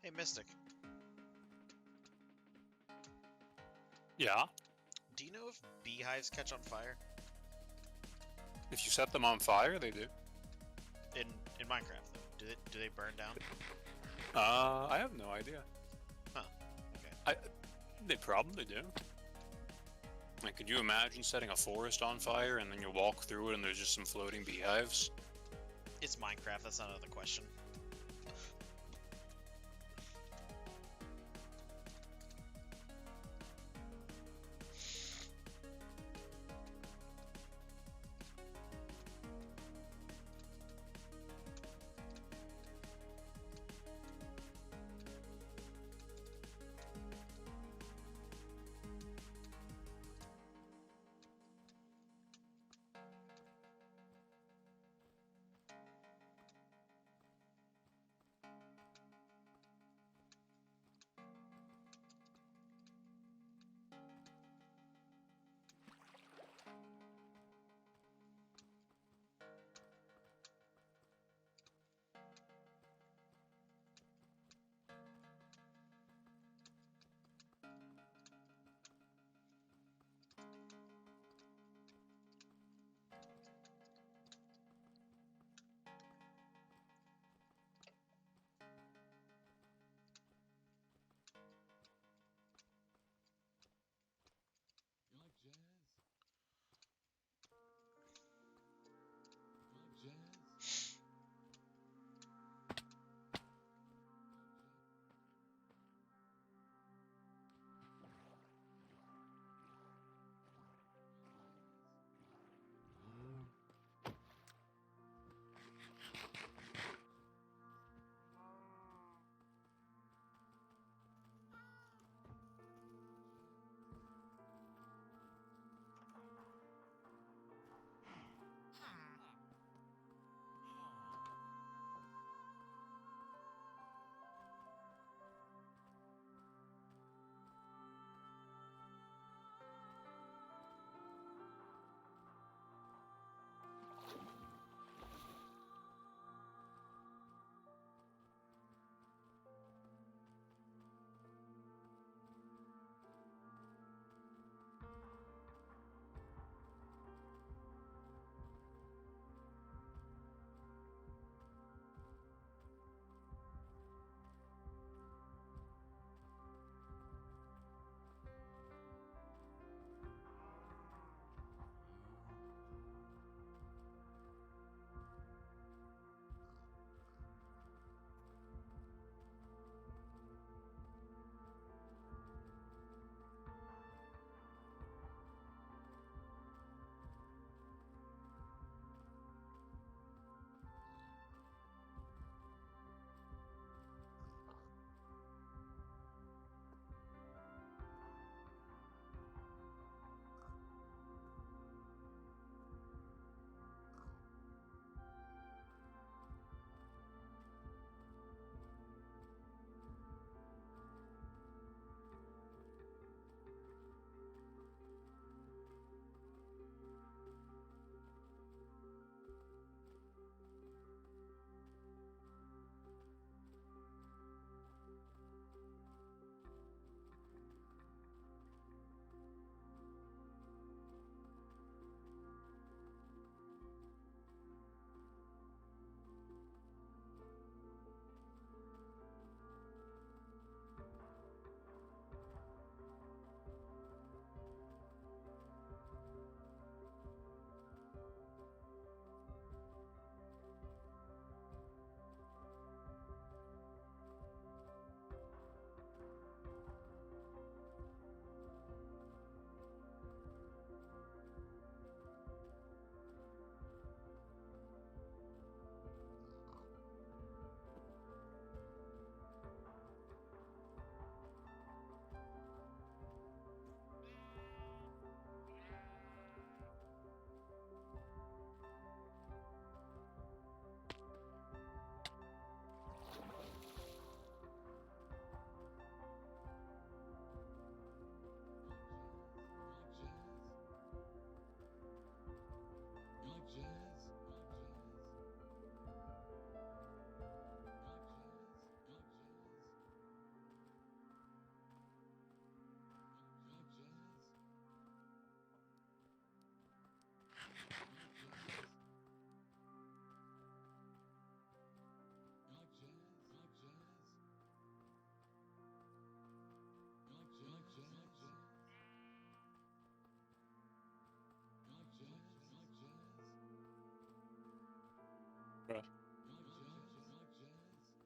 Hey, Mystic. Yeah. Do you know if beehives catch on fire If you set them on fire, they do. in Minecraft? Though, do they burn down? I have no idea. Okay. They probably do. Like, could you imagine setting a forest on fire and then you walk through it and there's just some floating beehives? It's Minecraft. That's not another question.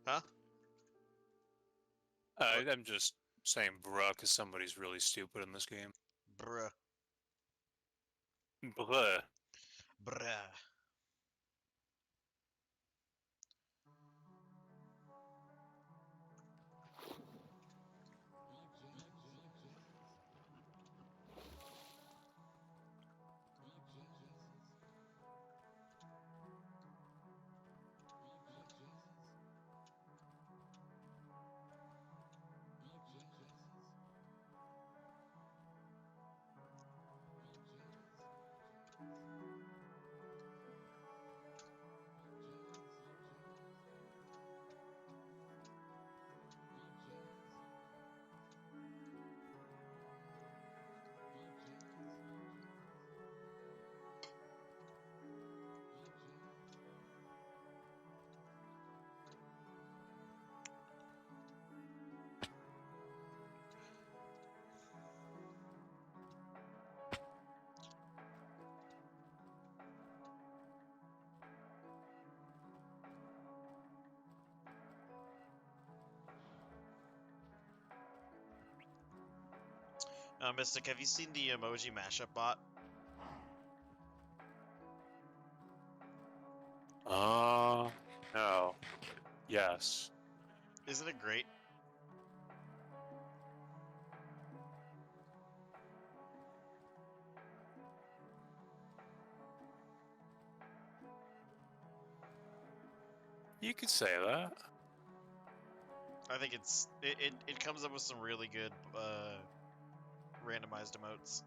Huh? I'm just saying bruh because somebody's really stupid in this game. Bruh. Bruh. Bruh. Mystic, have you seen the emoji mashup bot? No. Yes. Isn't it great? You could say that. I think it comes up with some really good randomized emotes.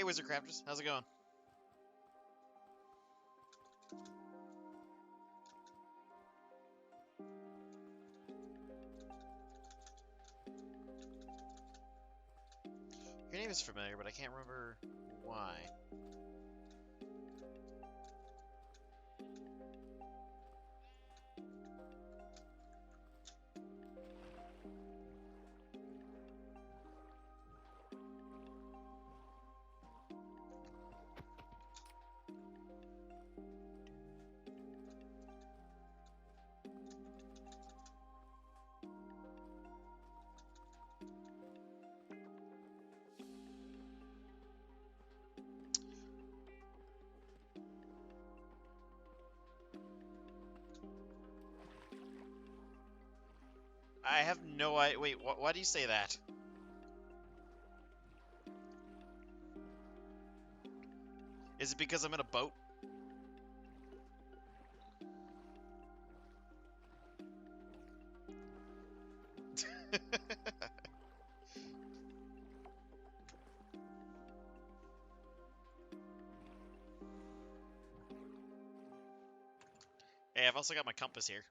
Hey, Wizard Crafters, how's it going? Your name is familiar, but I can't remember why. I have no idea. Wait, why do you say that? Is it because I'm in a boat? Hey, I've also got my compass here.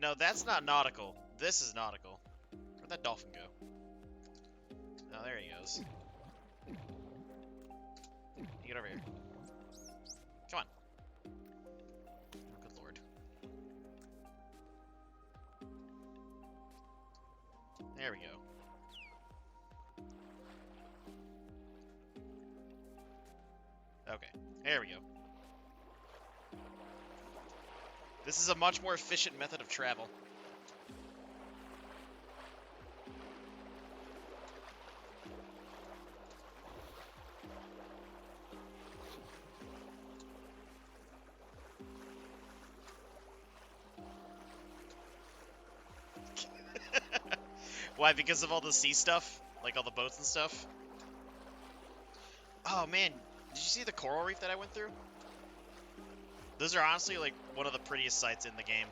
No, that's not nautical. This is nautical. Where'd that dolphin go? Oh, there he goes. You get over here. Come on. Oh, good lord. There we go. Okay, there we go. This is a much more efficient method of travel. Why? Because of all the sea stuff? Like all the boats and stuff? Oh man, did you see the coral reef that I went through? Those are honestly like one of the prettiest sights in the game.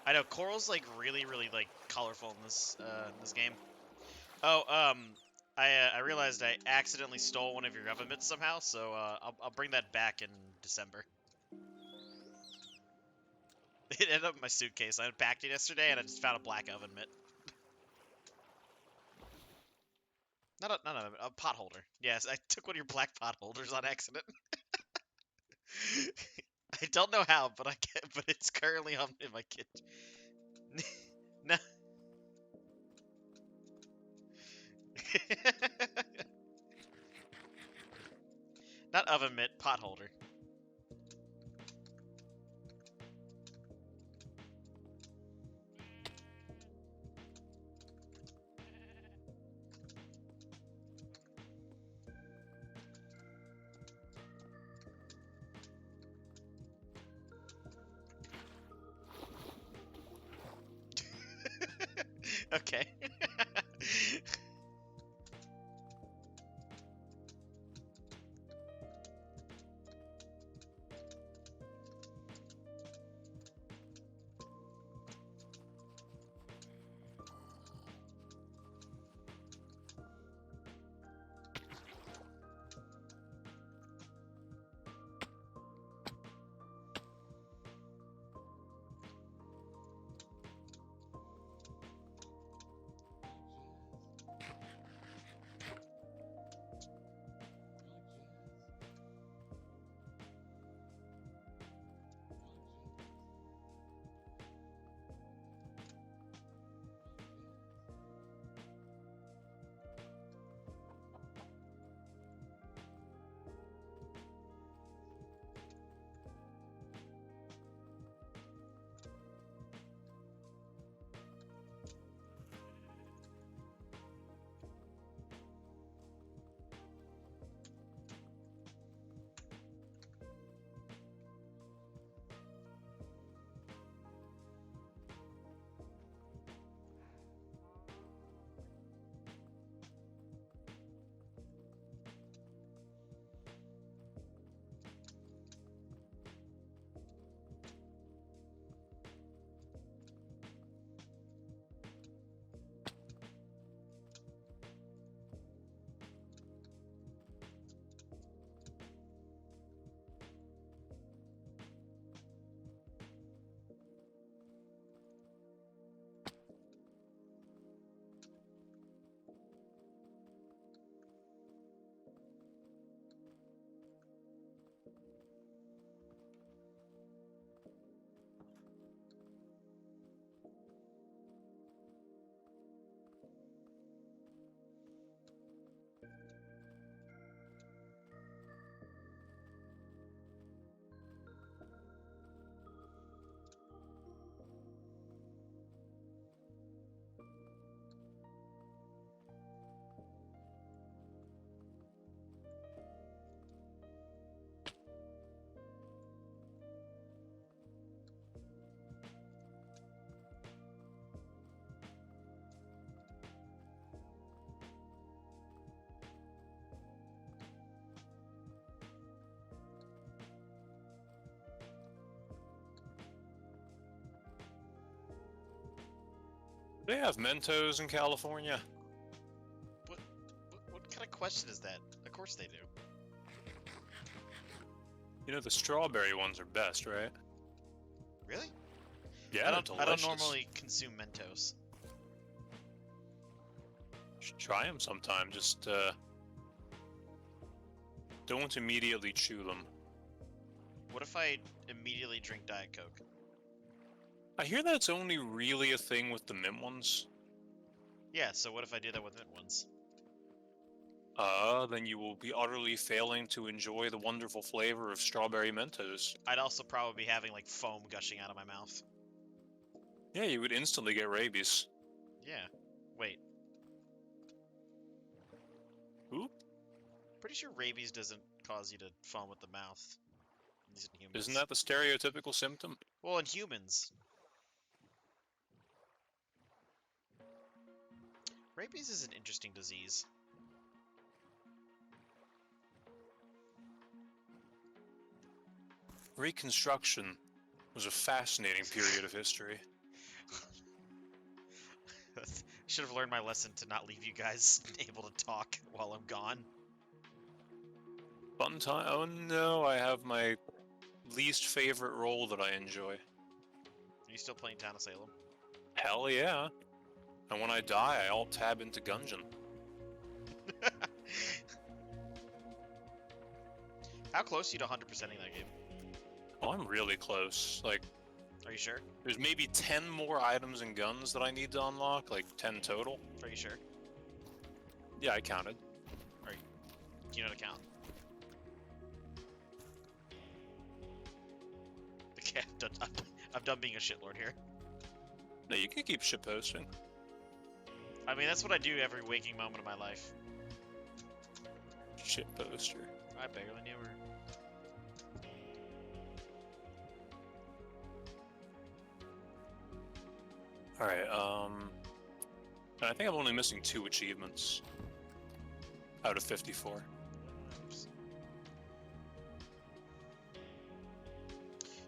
I know coral's like really like colorful in this game. Oh, I realized I accidentally stole one of your oven mitts somehow, so I'll bring that back in December. It ended up in my suitcase. I unpacked it yesterday and I just found a black oven mitt. Not a pot holder. Yes, I took one of your black pot holders on accident. I don't know how, but but it's currently on in my kitchen. No. Not oven mitt, pot holder. Okay. they have Mentos in California? What kind of question is that? Of course they do. You know, the strawberry ones are best, right? Really? Yeah, I they're don't delicious. normally consume Mentos. Should try them sometime. Just don't immediately chew them. What if I immediately drink Diet Coke? I hear that's only really a thing with the mint ones. Yeah, so what if I do that with mint ones? Then you will be utterly failing to enjoy the wonderful flavor of strawberry Mentos. I'd also probably be having like foam gushing out of my mouth. Yeah, you would instantly get rabies. Yeah. Wait. Oop. Pretty sure rabies doesn't cause you to foam at the mouth. At least in humans. Isn't that the stereotypical symptom? Well, in humans. Rabies is an interesting disease. Reconstruction was a fascinating period of history. Should have learned my lesson to not leave you guys able to talk while I'm gone. Fun time? Oh no, I have my least favorite role that I enjoy. Are you still playing Town of Salem? Hell yeah. And when I die, I alt tab into Gungeon. How close are you to 100%ing that game? Oh, I'm really close. Like, Are you sure? there's maybe 10 more items and guns that I need to unlock, like 10 total. Are you sure? Yeah, I counted. Do you know how to count? Okay, I'm done being a shitlord here. No, you can keep shit posting. I mean, that's what I do every waking moment of my life. Shit poster. I barely knew her. Alright, and I think I'm only missing 2 achievements out of 54. Oops.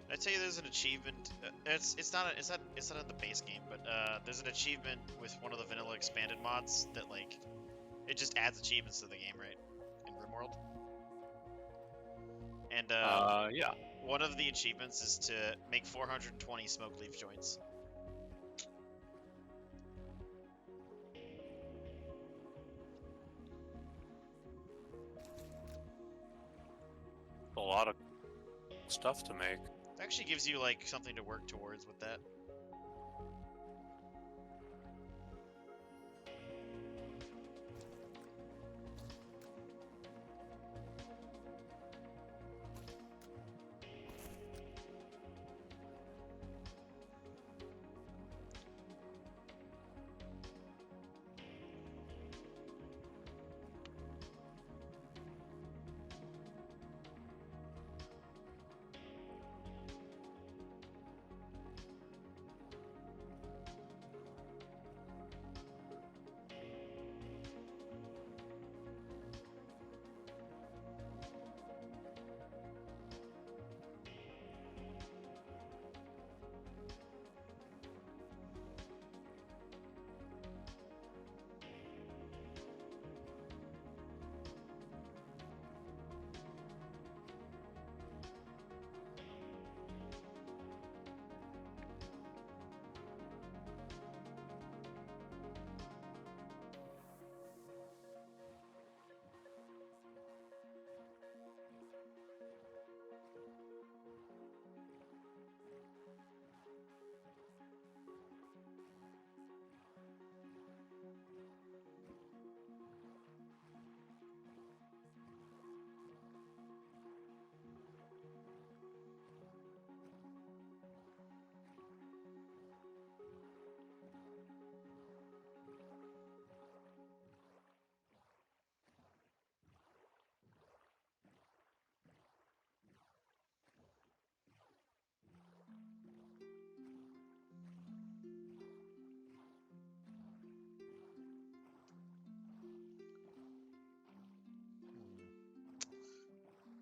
I'd tell you there's an achievement. It's not in the base game, but there's an achievement with one of the vanilla expanded mods that like it just adds achievements to the game, right? In RimWorld. And Yeah. one of the achievements is to make 420 smoke leaf joints. A lot of stuff to make. It actually gives you like something to work towards with that.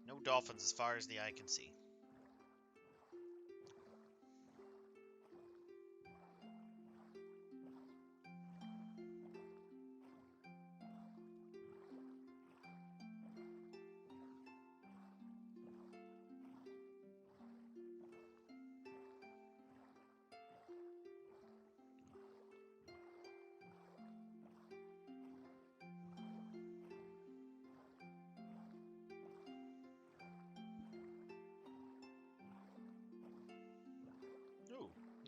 No dolphins as far as the eye can see.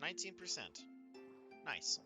19%. Nice.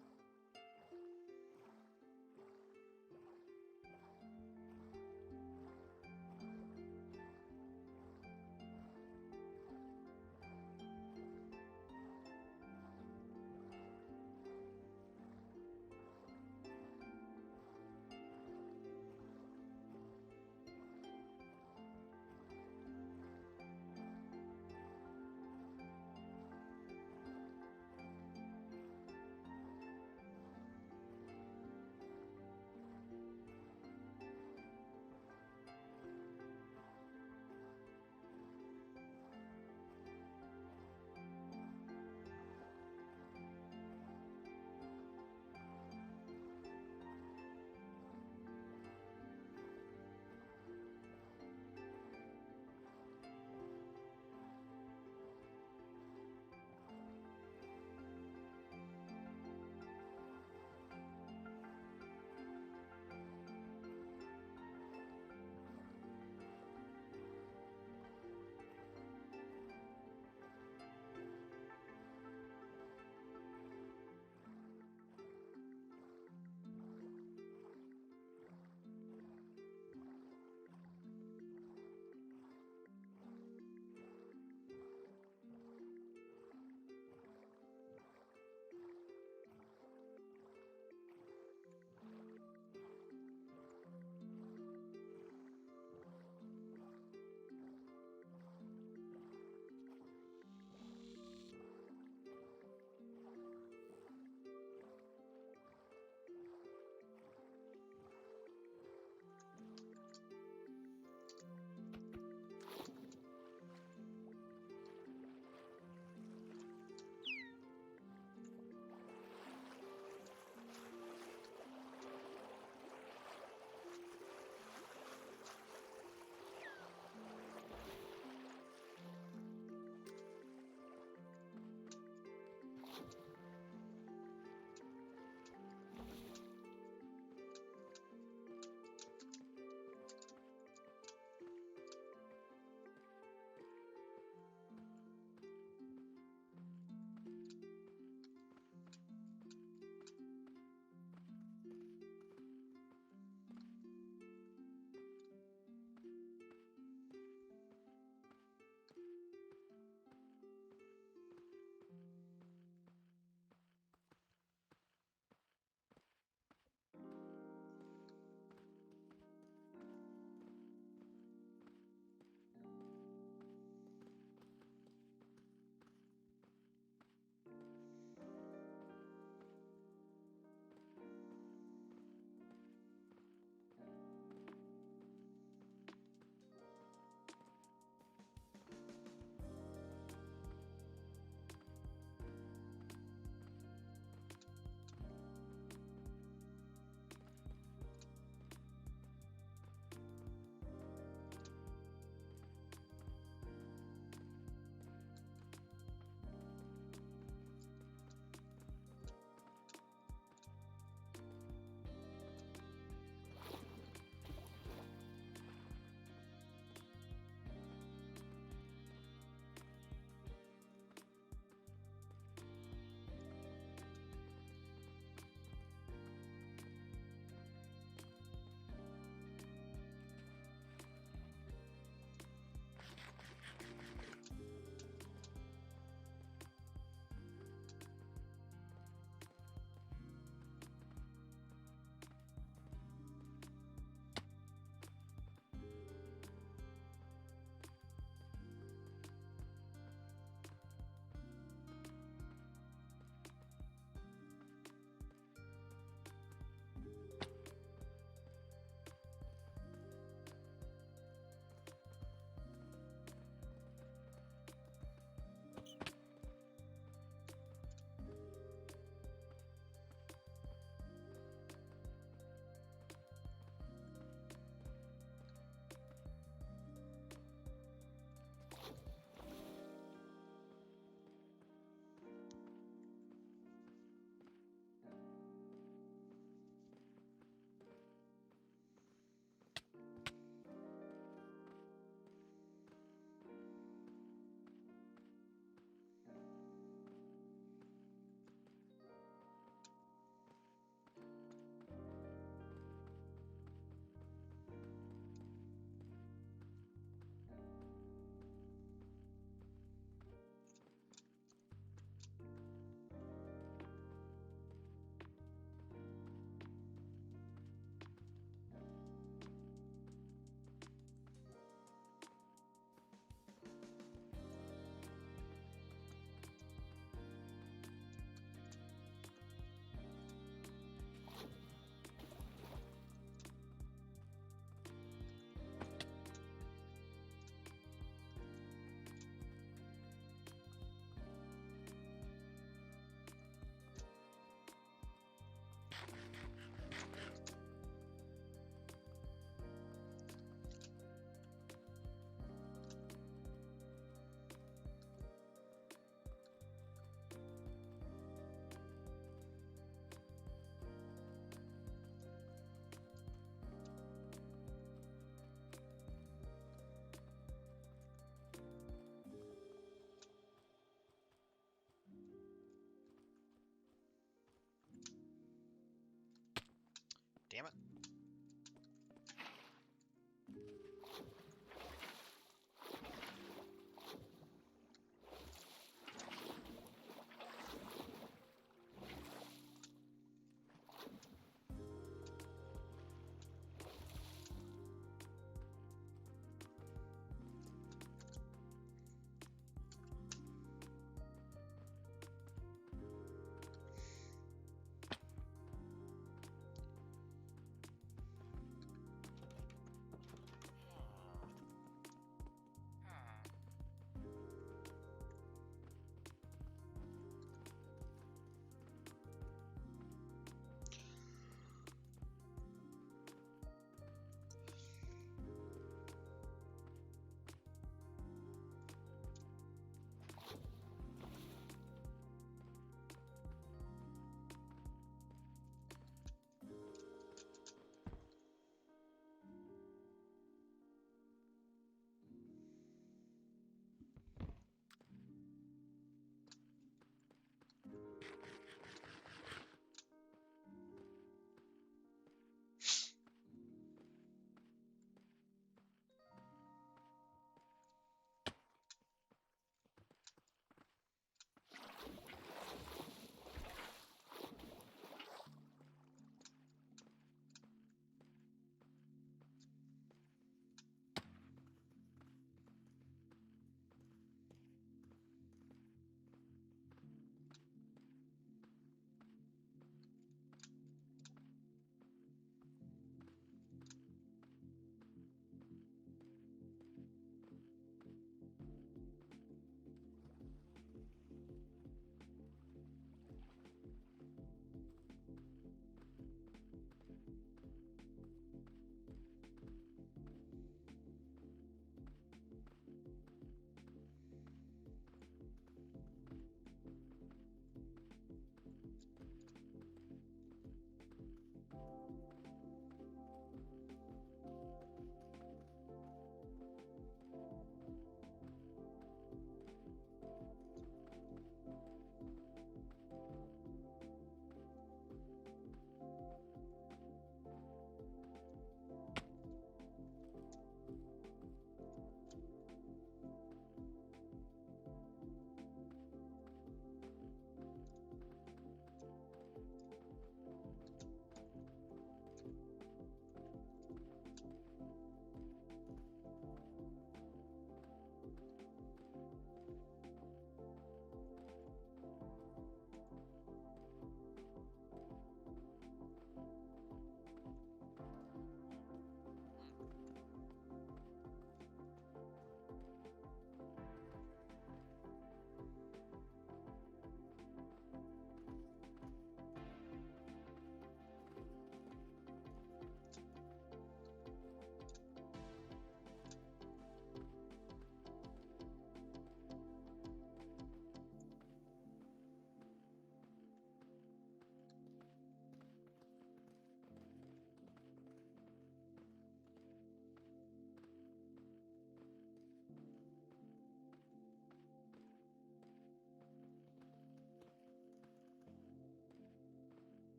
Damn it.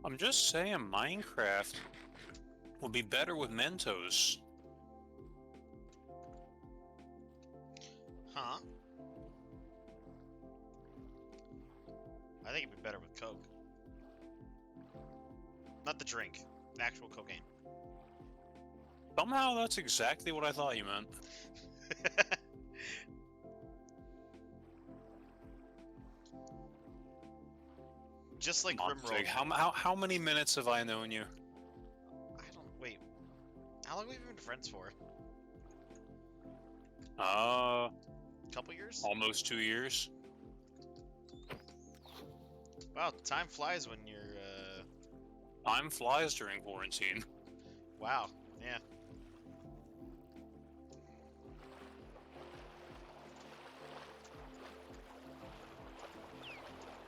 I'm just saying, Minecraft will be better with Mentos. Huh? I think it'd be better with Coke. Not the drink, the actual cocaine. Somehow that's exactly what I thought you meant. Just like Come on, Rimworld. Fig, how many minutes have I known you? I don't. Wait. How long have we been friends for? Uh, Couple years? almost 2 years. Wow, time flies when you're. Time flies during quarantine. Wow. Yeah.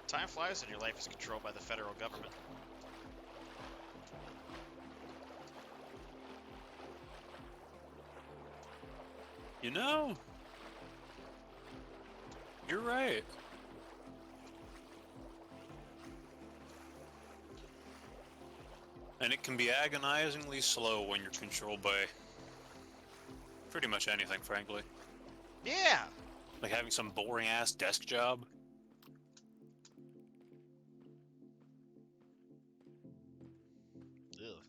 Time flies when your life is controlled by the federal government. You know, you're right. And it can be agonizingly slow when you're controlled by pretty much anything, frankly. Yeah. Like having some boring ass desk job. Ugh.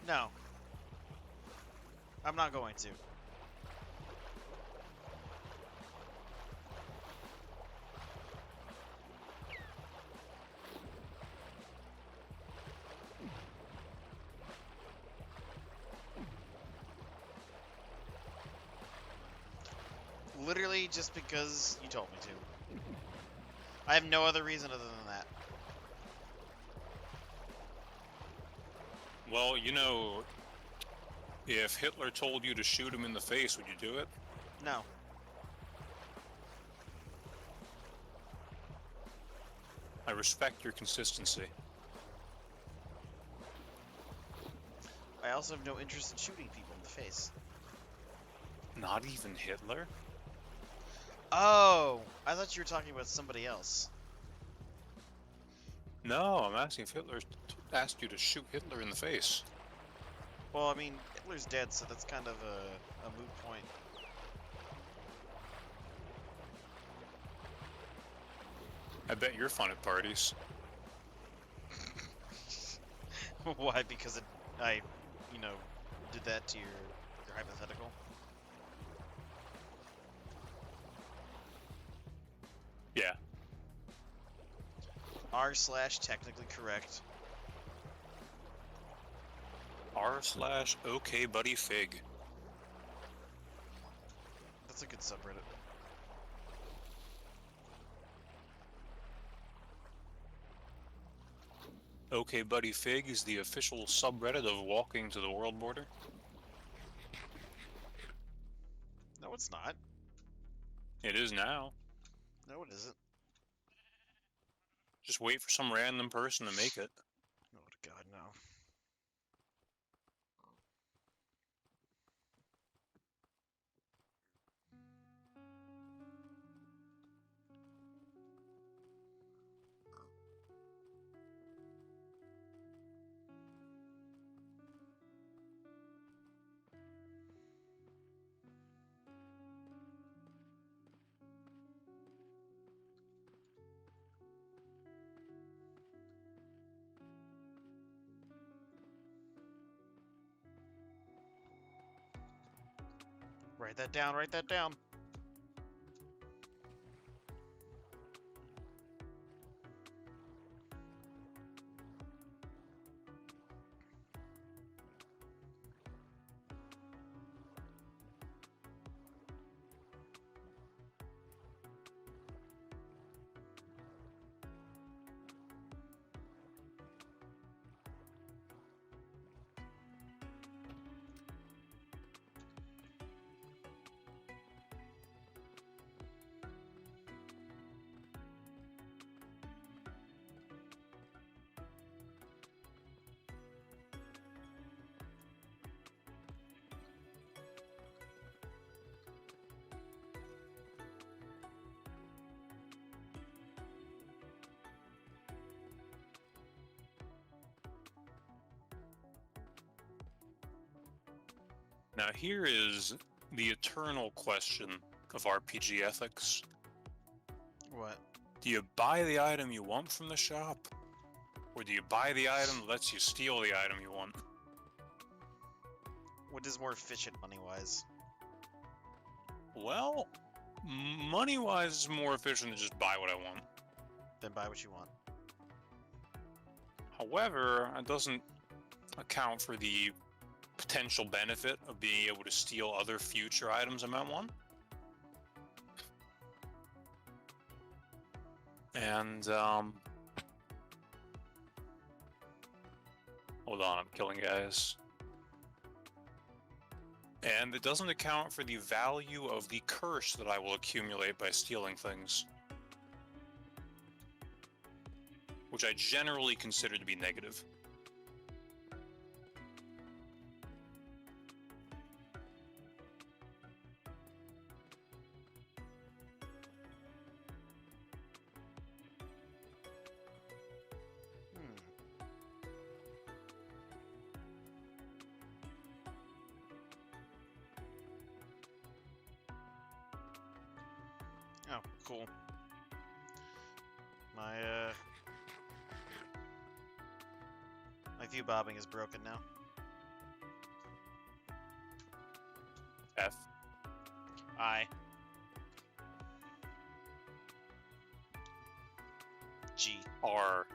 No. I'm not going to. Literally just because you told me to. I have no other reason other than that. Well, you know, if Hitler told you to shoot him in the face, would you do it? No. I respect your consistency. I also have no interest in shooting people in the face. Not even Hitler? Oh! I thought you were talking about somebody else. No, I'm asking if Hitler asked you to shoot Hitler in the face. Well, I mean, Hitler's dead, so that's kind of a moot point. I bet you're fun at parties. Why? Because I, you know, did that to your hypothetical? Yeah. R/technically correct. r/okay buddy fig. That's a good subreddit. Okay buddy fig is the official subreddit of Walking to the World Border. No, it's not. It is now. No, it isn't. Just wait for some random person to make it. Oh, God, no. Write that down, write that down. Now here is the eternal question of RPG ethics. What? Do you buy the item you want from the shop? Or do you buy the item that lets you steal the item you want? What is more efficient money-wise? Well, money-wise is more efficient to just buy what I want. Then buy what you want. However, it doesn't account for the potential benefit of being able to steal other future items I might want. And, hold on, I'm killing guys. And it doesn't account for the value of the curse that I will accumulate by stealing things, which I generally consider to be negative. Oh, cool. My view bobbing is broken now. I. G. R.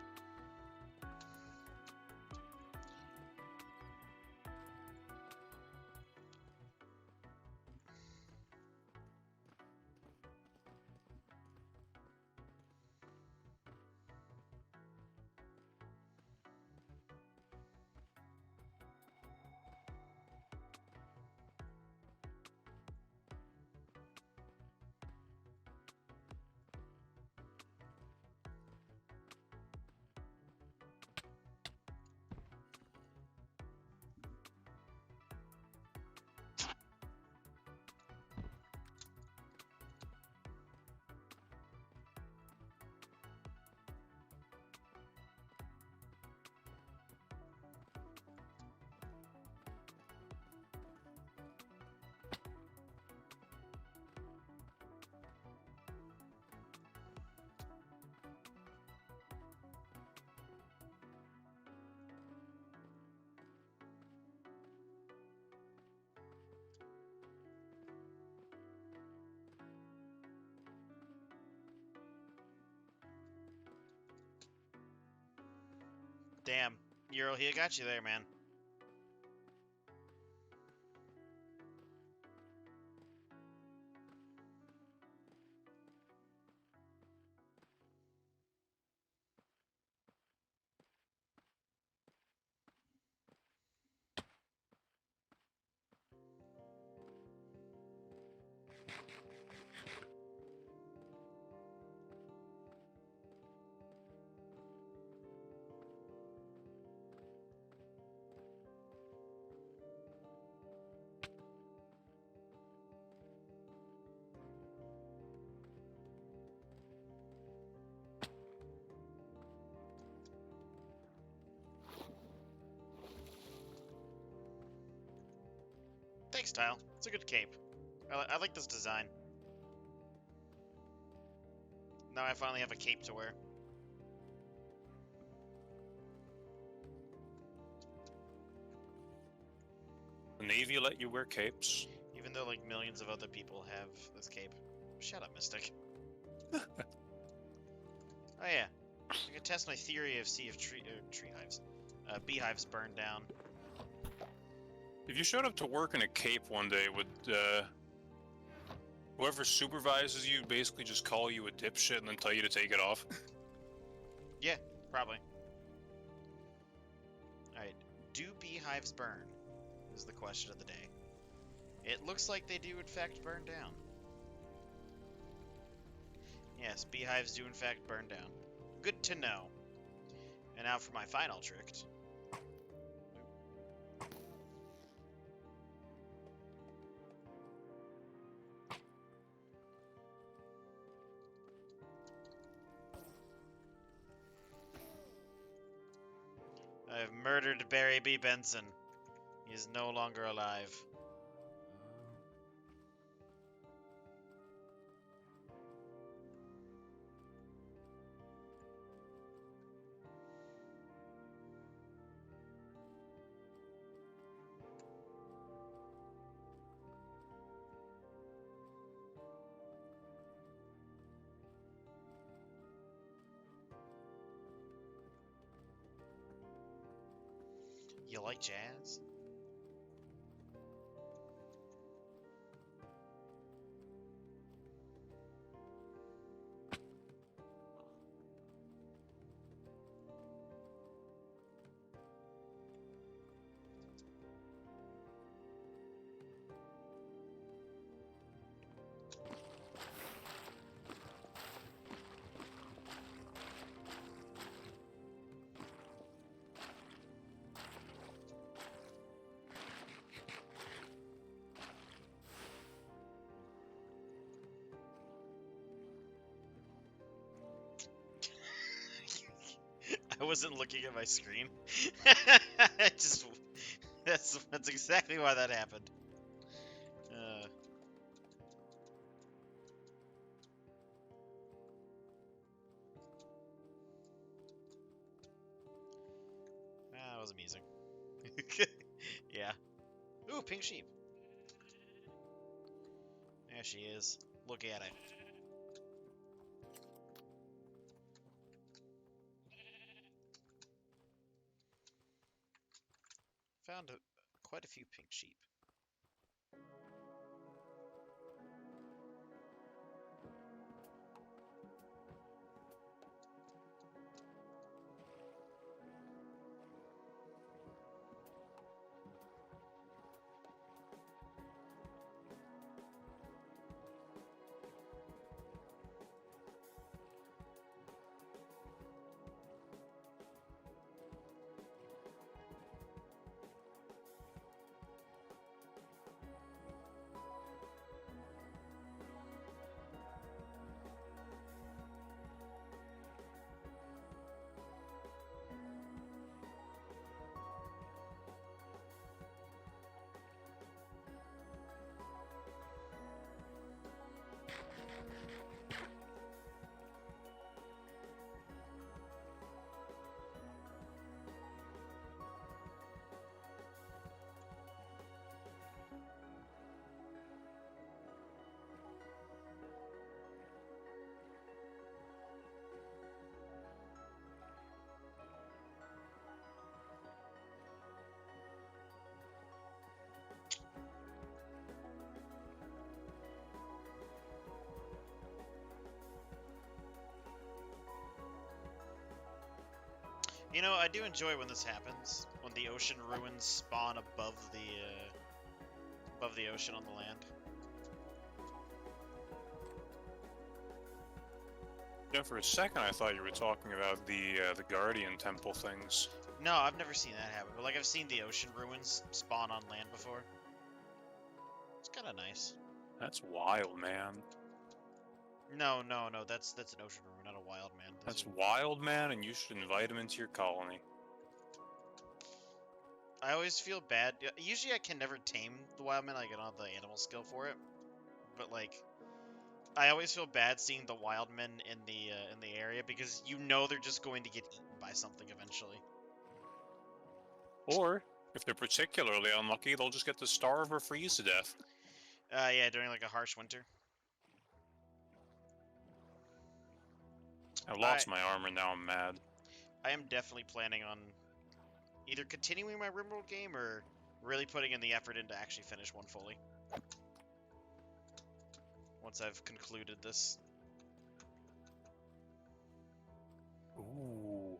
Damn. Euro, he got you there, man. Thanks, Tile. It's a good cape. I like this design. Now I finally have a cape to wear. The Navy let you wear capes. Even though, like, millions of other people have this cape. Shut up, Mystic. Oh, yeah. I can test my theory of see if tree hives. Beehives burn down. If you showed up to work in a cape one day, would whoever supervises you basically just call you a dipshit and then tell you to take it off? Yeah, probably. Alright. Do beehives burn? Is the question of the day. It looks like they do, in fact, burn down. Yes, beehives do, in fact, burn down. Good to know. And now for my final trick. I have murdered Barry B. Benson. He is no longer alive. You like jazz? I wasn't looking at my screen. I just that's exactly why that happened. That was amusing. Yeah. Ooh, pink sheep. There she is. Look at it. Found quite a few pink sheep. You know, I do enjoy when this happens, when the ocean ruins spawn above the ocean on the land. Yeah, for a second I thought you were talking about the Guardian Temple things. No, I've never seen that happen, but like I've seen the ocean ruins spawn on land before. It's kind of nice. That's wild, man. No, that's an ocean ruin, not a wild man. That's wild, man, and you should invite him into your colony. I always feel bad. Usually I can never tame the wild man. Like, I don't have the animal skill for it. But like, I always feel bad seeing the wild men in the area because you know they're just going to get eaten by something eventually. Or, if they're particularly unlucky, they'll just get to starve or freeze to death. Yeah, during like a harsh winter. I lost my armor, now I'm mad. I am definitely planning on either continuing my RimWorld game or really putting in the effort into actually finish one fully. Once I've concluded this. Ooh.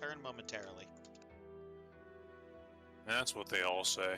return momentarily. That's what they all say.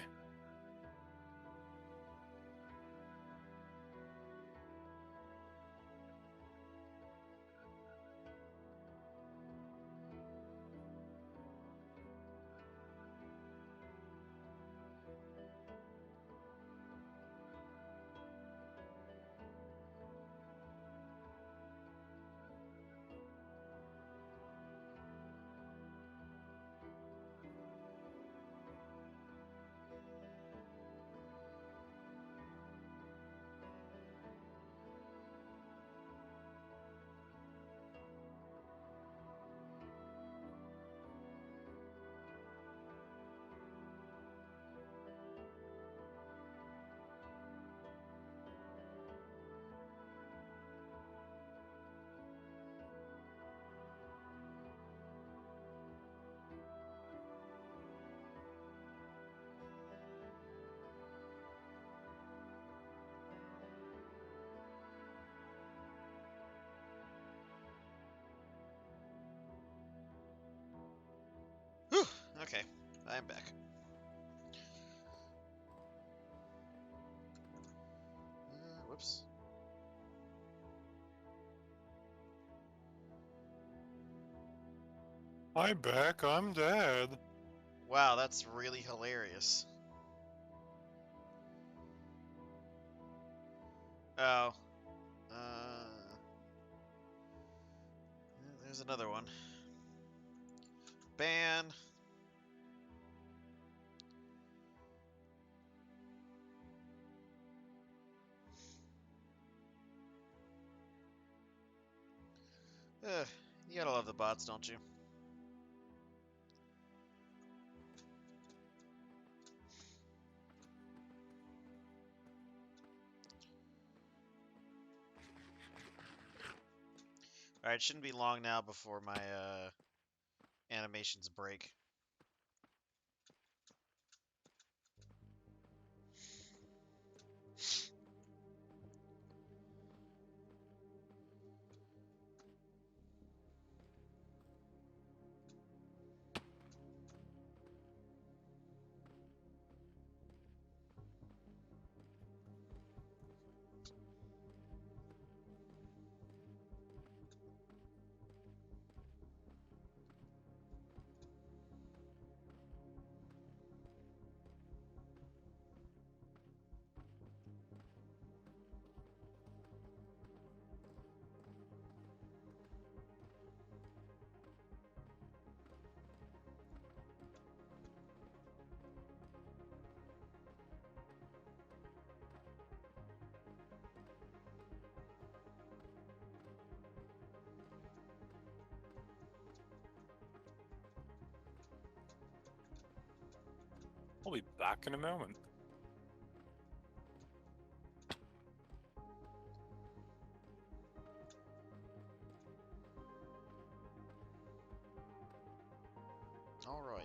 Whew. Okay, I am back. Whoops. I'm back, I'm dead. Wow, that's really hilarious. Oh. There's another one. Ban. You gotta love the bots, don't you? Alright, shouldn't be long now before my animations break. I'll be back in a moment. Alright.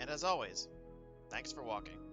And as always, thanks for walking.